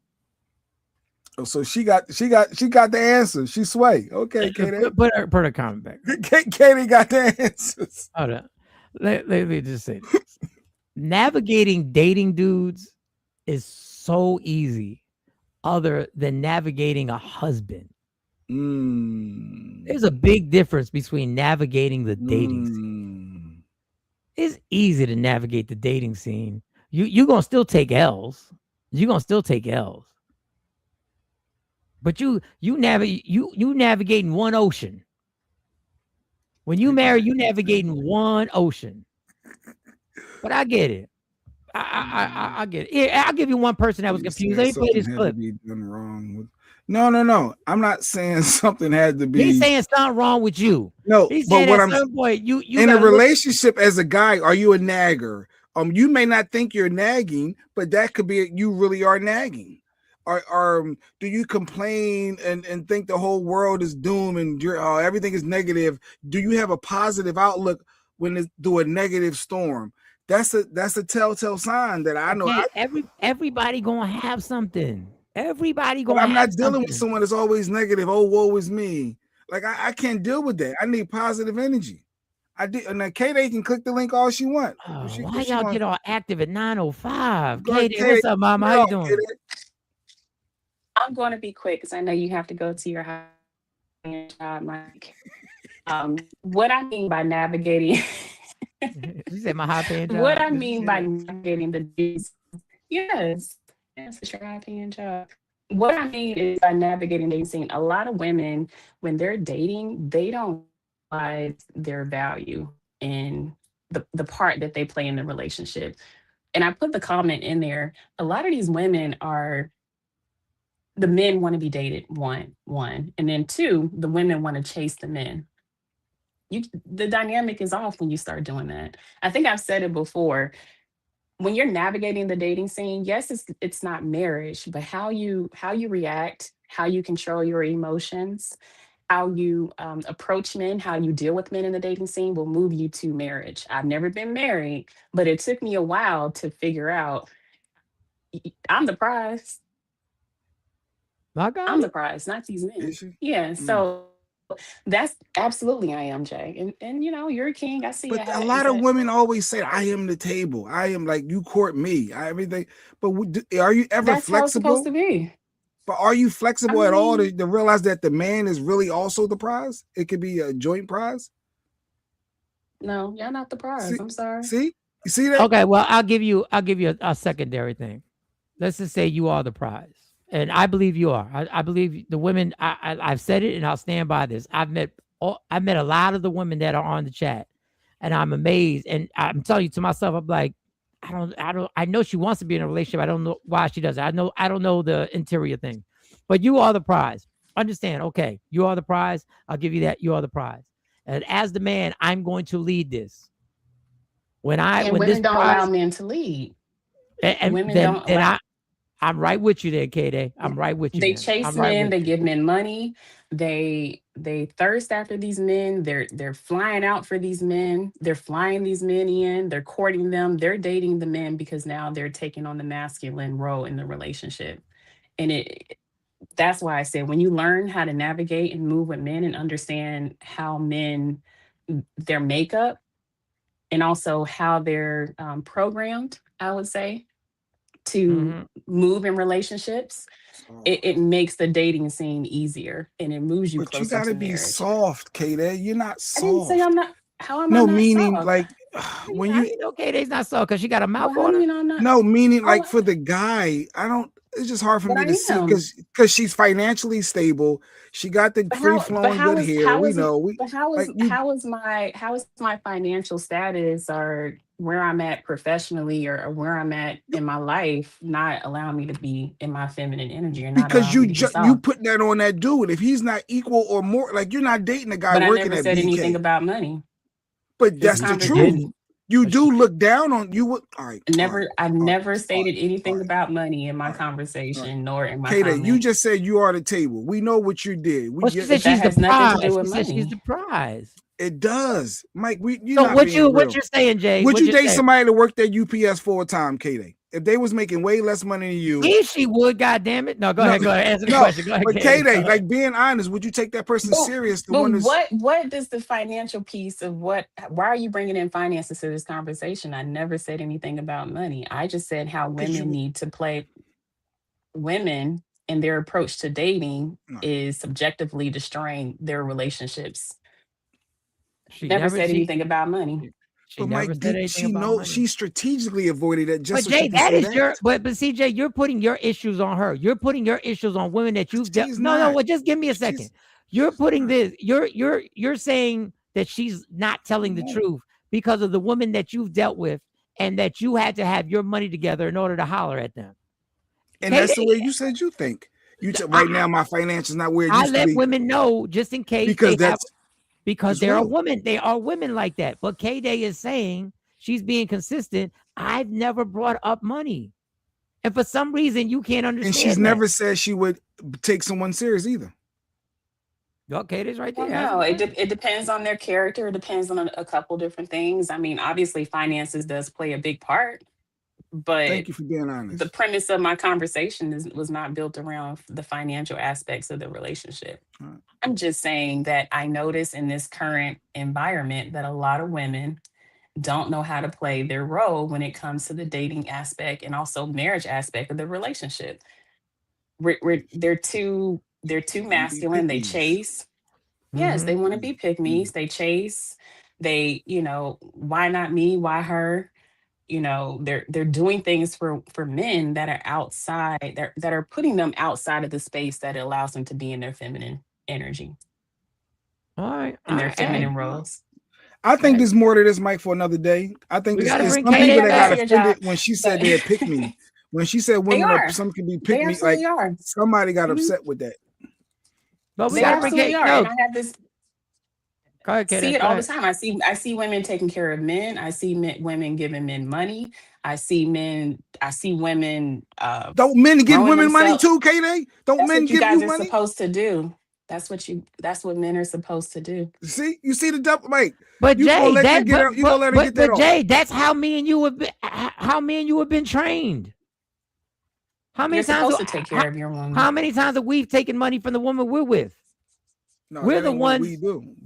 Oh, so she got the answer. She sway. Okay, Katie. Put her comment back. Katie got the answers. Hold on. Let me just say this. Navigating dating dudes is so easy other than navigating a husband. There's a big difference between navigating the dating scene. It's easy to navigate the dating scene. You're going to still take L's. But you navigating one ocean. When you marry, you navigating one ocean. But I get it. I get it. Yeah, I'll give you one person that was confused. Let me play this clip. No. I'm not saying something had to be. He's saying something wrong with you. No, he's but saying what at I'm some point, you in a relationship as a guy, are you a nagger? You may not think you're nagging, but that could be you really are nagging. Or do you complain and think the whole world is doom and everything is negative? Do you have a positive outlook when it's through a negative storm? That's a telltale sign that I know. Everybody gonna have something. Everybody gonna. I'm not dealing with someone that's always negative. Oh, woe is me. Like I can't deal with that. I need positive energy. I did, and then K-Day can click the link all she want. Oh, She, why she y'all gonna, get all active at 9:05? go ahead, K-Day, K-Day, what's up, mama? How you doing? I'm going to be quick because I know you have to go to your house, Mike. What I mean by navigating, You said my high paying what job. I mean by navigating the days, yes, it's a high paying job. What I mean is by navigating dating scene, a lot of women, when they're dating, they don't realize their value in the part that they play in the relationship. And I put the comment in there. A lot of these women are the men want to be dated, one, and then two, the women want to chase the men. The dynamic is off when you start doing that. I think I've said it before. When you're navigating the dating scene, yes, it's not marriage, but how you react, how you control your emotions, how you approach men, how you deal with men in the dating scene will move you to marriage. I've never been married, but it took me a while to figure out I'm the prize. I got I'm the it. prize, not these men. Is she? Yeah, so that's absolutely I am, Jay. And you're a king. I see But your a hat. lot Is of that women always say, "I am the table. I am like you court me. I everything." But are you ever that's how it's supposed flexible? to be? But are you I flexible at all mean, to realize that the man is really also the prize? It could be a joint prize. no, y'all not the prize. See, I'm sorry. see, you see that? Okay, well, I'll give you a secondary thing. Let's just say you are the prize. And I believe you are. I believe the women, I've said it and I'll stand by this. I've met a lot of the women that are on the chat, and I'm amazed. And I'm telling you to myself, I'm like, I know she wants to be in a relationship. I don't know why she does it. I don't know the interior thing. But you are the prize. Understand, okay, you are the prize. I'll give you that. You are the prize. And as the man, I'm going to lead this. When And this women don't allow prize, men to lead. and Women then don't allow. I'm right with you there, K-Day. I'm right with you, They man. chase I'm right men. with They you. give men money. They thirst after these men. They're flying out for these men. They're flying these men in. They're courting them. They're dating the men because now they're taking on the masculine role in the relationship. And that's why I said when you learn how to navigate and move with men and understand how men their makeup and also how they're programmed, I would say, to move in relationships, it makes the dating scene easier and it moves you But you closer got to to be marriage. soft, K-Day. You're not I didn't say I'm soft. not. How am I No, not meaning soft? like when How you you know K-Day's not so? Because she got a Well, mouth how on do her? you know I'm not? no, meaning like Oh, for the guy, I don't. It's just hard for but me I to see am. because she's financially stable. She got the But free how? But flowing how good is hair. how We is know we but how like is you how is my financial status or where I'm at professionally or where I'm at in my life not allowing me to be in my feminine energy or not because allowing me to be you soft? put that on that dude. If he's not equal or more, like you're not dating a guy But I working never at said anything BK. about money. But This that's the She truth. conversation didn't. You But she do look down on you. All right, all right, I've all right, never all right, stated all anything right, about money in my all right. All right. conversation nor in my Kayla, you comment. just said you are the table. We know what you did. We Well, she get said But that she's the has nothing to do prize. with She said she's the money. prize. it does, Mike. You're So not being what real. you're saying, Jay? Would What you you're date saying? somebody that worked at UPS full time, Kayla? If they was making way less money than you, If she would, God damn it. No, go no, ahead. Go ahead. Answer the no. question. Go ahead, But Katie. Go Kayla, ahead. like being honest, would you take that person But serious? The but one that's what does the financial piece of why are you bringing in finances to this conversation? I never said anything about money. I just said how because women you. need to play women and their approach to dating No. is subjectively destroying their relationships. She Never never said anything about money. she But never Mike, said did anything she about know? money. She strategically avoided it just But so she Jay, can that say is that. but CJ, you're putting your issues on her. You're putting your issues on women that you've dealt. She's No, not. well, just give me a second. You're putting this, you're saying that she's not telling the No. truth because of the woman that you've dealt with and that you had to have your money together in order to holler at them. And that's the way you said you think. Right now, my finances not where it I used to let be women know just in case because they have that's because it's there are real. women, they are women like that. But K-Day is saying she's being consistent. I've never brought up money. And for some reason, you can't And she's understand that. never said she would take someone serious either. Okay, it is right Well, there. no, it depends on their character. It depends on a couple different things. I mean, obviously, finances does play a big part, But Thank you for being honest. the premise of my conversation was not built around the financial aspects of the relationship. Right. I'm just saying that I notice in this current environment that a lot of women don't know how to play their role when it comes to the dating aspect and also marriage aspect of the relationship. They're too masculine. They chase. Yes, they want to be pick-me's. They chase. They, why not me? Why her? They're doing things for men that are outside, that are putting them outside of the space that allows them to be in their feminine energy, All right. in their feminine Hey. roles. I think there's more to this, Mike, for another day. I think We it's gotta some bring people Katie that back. got offended when she said they'd pick me. When she said They women are. some can be They pick me, like absolutely are. somebody got Mhm. upset with that. But we They gotta bring absolutely Katie. are. No, And I have this go ahead, Katie. see it Go all the ahead. time. I see women taking care of men. I see women giving men money. I see women Don't men give throwing women money themselves. too, K-Day? Don't That's men what you give you guys are money? supposed to do. That's what men are supposed to do. See, you see the double, Mike. But You gonna Jay, let that get out? You gonna let her get that but off? Jay, that's how me and you have been. How me and you have been trained. How many You're times? supposed to take care of your woman. How many times have we taken money from the woman we're with? No, We're that the ain't what ones. we do.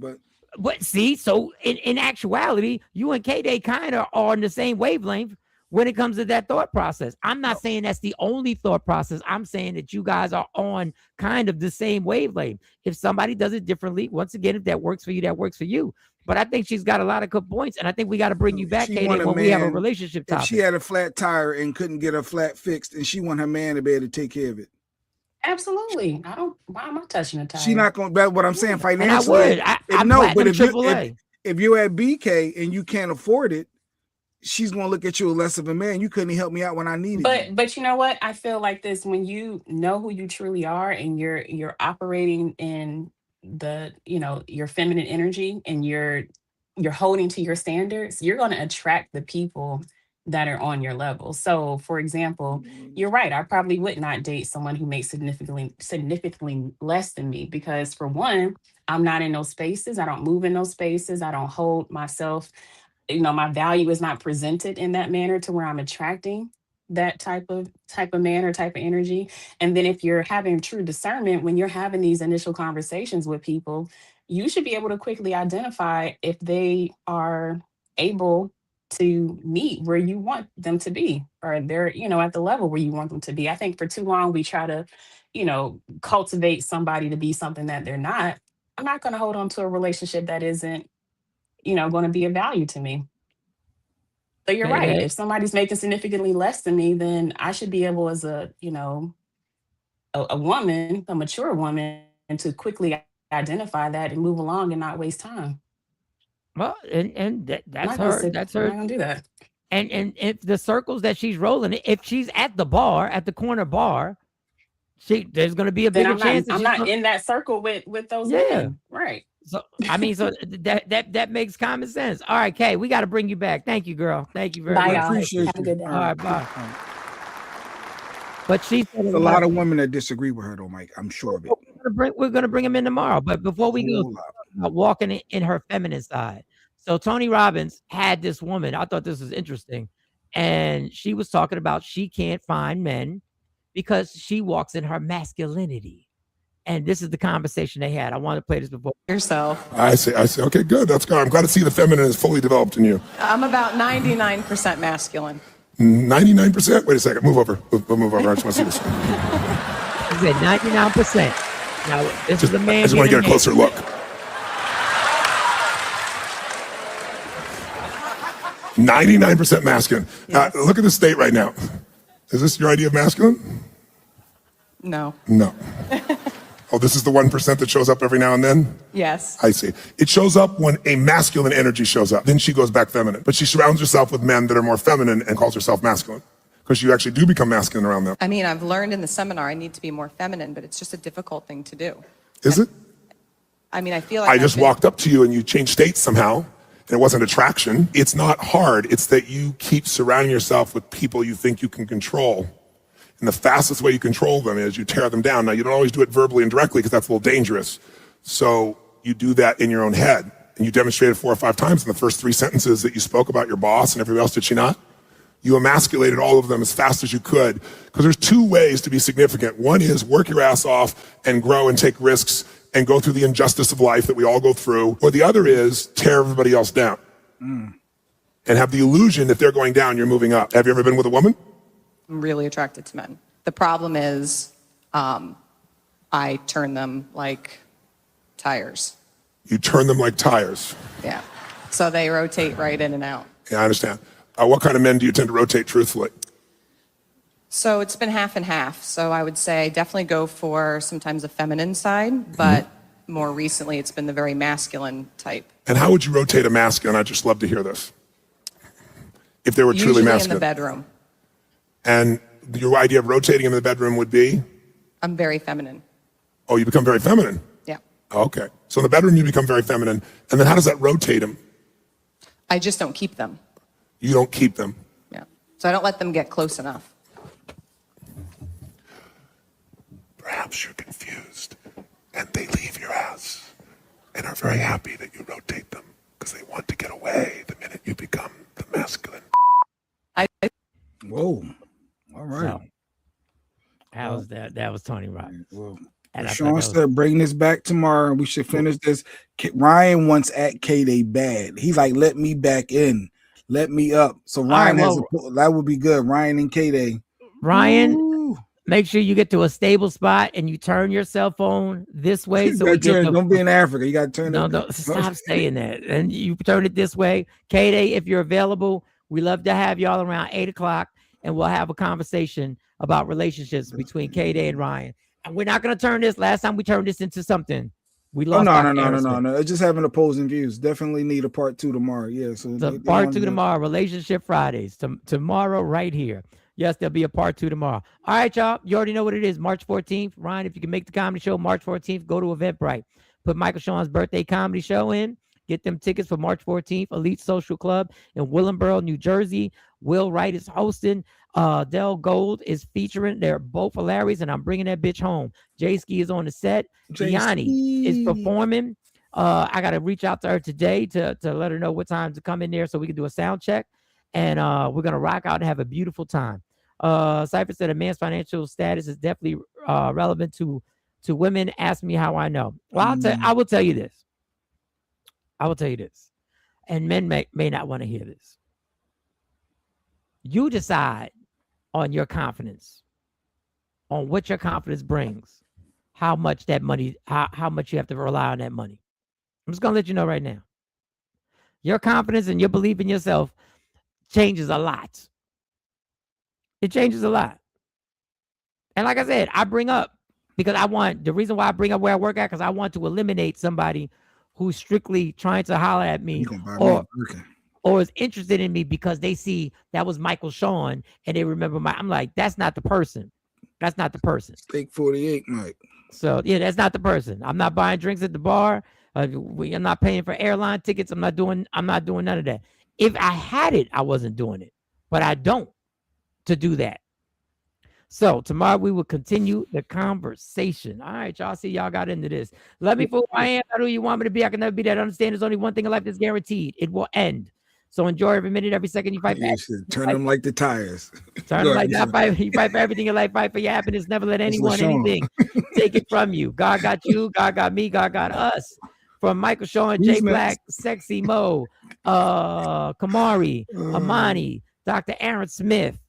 But see, so in actuality, you and K-Day kind of are on the same wavelength when it comes to that thought process. I'm not saying that's the only thought process. I'm saying that you guys are on kind of the same wavelength. If somebody does it differently, once again, if that works for you, that works for you. But I think she's got a lot of good points, and I think we got to bring you back, she K-Day, want a when we have a man. relationship If topic. she had a flat tire and couldn't get her flat fixed, and she want her man to be able to take care of it. Absolutely. Why am I touching a tire? She not gonna. That's what I'm saying. And I Financially, would. I'm no. But platinum if you're at BK and you can't afford it, she's gonna look at you as less of a man. You couldn't help me out when I needed you. But you know what? I feel like this when you know who you truly are and you're operating in the, your feminine energy and you're holding to your standards, you're going to attract the people that are on your level. So, for example, you're right. I probably would not date someone who makes significantly less than me because for one, I'm not in those spaces. I don't move in those spaces. I don't hold myself, my value is not presented in that manner to where I'm attracting that type of man or type of energy. And then if you're having true discernment when you're having these initial conversations with people, you should be able to quickly identify if they are able to meet where you want them to be or they're, at the level where you want them to be. I think for too long we try to, cultivate somebody to be something that they're not. I'm not going to hold on to a relationship that isn't going to be of value to me. So you're right. K-Day. If somebody's making significantly less than me, then I should be able as a woman, a mature woman, and to quickly identify that and move along and not waste time. Well, and that's I'm her. That's her. not gonna do that. And if the circles that she's rolling, if she's at the bar, at the corner bar, there's going to be a Then bigger chance. I'm not in that circle with those men. Right. So I mean, so that makes common sense. All right, Kay, we got to bring you back. Thank you, girl. Thank you very Bye, much. y'all. Appreciate Have a you. good day. All right, bye. But she said There's a lot of women that disagree with her, though, Mike. I'm sure of it. We're gonna bring him in tomorrow. But before we go, about walking in her feminine side. So Tony Robbins had this woman. I thought this was interesting, and she was talking about she can't find men because she walks in her masculinity. And this is the conversation they had. I want to play this before. Yourself. I see. Okay, good. That's good. I'm glad to see the feminine is fully developed in you. I'm about 99% masculine. 99%? Wait a second. Move over. Move over. I just want to see this. He said 99%. Now, this is the man. I just want to get a closer look. 99% masculine. Yes. Look at the state right now. Is this your idea of masculine? No. No. Oh, this is the 1% that shows up every now and then? Yes. I see. It shows up when a masculine energy shows up. Then she goes back feminine. But she surrounds herself with men that are more feminine and calls herself masculine. Because you actually do become masculine around them. I mean, I've learned in the seminar I need to be more feminine, but it's just a difficult thing to do. Is it? I mean, I feel like I just walked up to you and you changed states somehow. And it wasn't attraction. It's not hard. It's that you keep surrounding yourself with people you think you can control. And the fastest way you control them is you tear them down. Now, you don't always do it verbally and directly because that's a little dangerous. So you do that in your own head. And you demonstrated 4 or 5 times in the first 3 sentences that you spoke about your boss and everybody else, did she not? You emasculated all of them as fast as you could, because there's two ways to be significant. One is work your ass off and grow and take risks and go through the injustice of life that we all go through. Or the other is tear everybody else down and have the illusion that they're going down, you're moving up. Have you ever been with a woman? I'm really attracted to men. The problem is I turn them like tires. You turn them like tires. Yeah. So they rotate right in and out. Yeah, I understand. What kind of men do you tend to rotate truthfully? So it's been half and half. So I would say definitely go for sometimes a feminine side, but more recently it's been the very masculine type. And how would you rotate a masculine? I'd just love to hear this. If they were truly masculine. Usually in the bedroom. And your idea of rotating in the bedroom would be? I'm very feminine. Oh, you become very feminine? Yeah. Okay. So in the bedroom you become very feminine. And then how does that rotate them? I just don't keep them. You don't keep them. Yeah. So I don't let them get close enough. Perhaps you're confused and they leave your ass and are very happy that you rotate them because they want to get away the minute you become the masculine. Whoa. All right. So, how's that? That was Tony Robbins. Well, And Sean said, bring this back tomorrow. We should finish this. Ryan wants at K-Day bad. He's like, let me back in. Let me up. So Ryan that would be good. Ryan and K-Day. Ryan, make sure you get to a stable spot and you turn your cell phone this way. So don't be in Africa. You got to turn it. No, stop saying that. And you turn it this way. K-Day, if you're available, we love to have y'all around 8 o'clock and we'll have a conversation about relationships between K-Day and Ryan. And we're not going to turn this. Last time we turned this into something. We lost. No. It's just having opposing views. Definitely need a part 2 tomorrow. Yeah. So part 2 tomorrow. Relationship Fridays. Tomorrow, right here. Yes, there'll be a part 2 tomorrow. All right, y'all. You already know what it is. March 14th. Ryan, if you can make the comedy show March 14th, go to Eventbrite. Put Michael Sean's birthday comedy show in. Get them tickets for March 14th. Elite Social Club in Willingboro, New Jersey. Will Wright is hosting. Del Gold is featuring. They're both hilarious, and I'm bringing that bitch home. Jay Ski is on the set. Gianni is performing. I got to reach out to her today to let her know what time to come in there so we can do a sound check. And we're going to rock out and have a beautiful time. Cypher said a man's financial status is definitely relevant to women. Ask me how I know. Well, I will tell you this. And men may not want to hear this. You decide on your confidence, on what your confidence brings, how much that money, how much you have to rely on that money. I'm just going to let you know right now. Your confidence and your belief in yourself changes a lot. It changes a lot. And like I said, I bring up, because the reason why I bring up where I work at, because I want to eliminate somebody who's strictly trying to holler at me or is interested in me because they see that was Michael Sean and they remember I'm like, that's not the person. That's not the person. Steak 48, Mike. So yeah, that's not the person. I'm not buying drinks at the bar. I'm not paying for airline tickets. I'm not doing none of that. If I had it, I wasn't doing it, but I don't to do that. So tomorrow we will continue the conversation. All right, y'all. See, y'all got into this. Let me for who I am, not who you want me to be. I can never be that. Understand there's only one thing in life that's guaranteed. It will end. So enjoy every minute, every second you fight back. Turn them like the tires. Turn them like that. Fight. You fight for everything in life. Fight for your happiness. Never let anyone, anything take it from you. God got you. God got me. God got us. From Michael Sean, Jay Black, Sexy Mo, Kamari, Amani, Dr. Aaron Smith,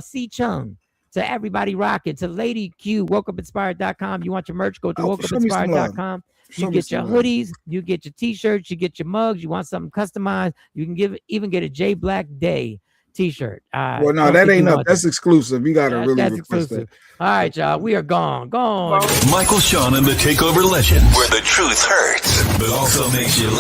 C. Chung, to everybody rocking, to Lady Q, WokeUpInspired.com. You want your merch, go to WokeUpInspired.com. You get your hoodies, you get your t-shirts, you get your mugs. You want something customized, you can even get a J Black Day t-shirt. Well, no, that ain't up. That's exclusive. You gotta really that's request exclusive. that. All right, y'all. We are gone. Michael Sean and the Takeover Legend, where the truth hurts, but also makes you laugh.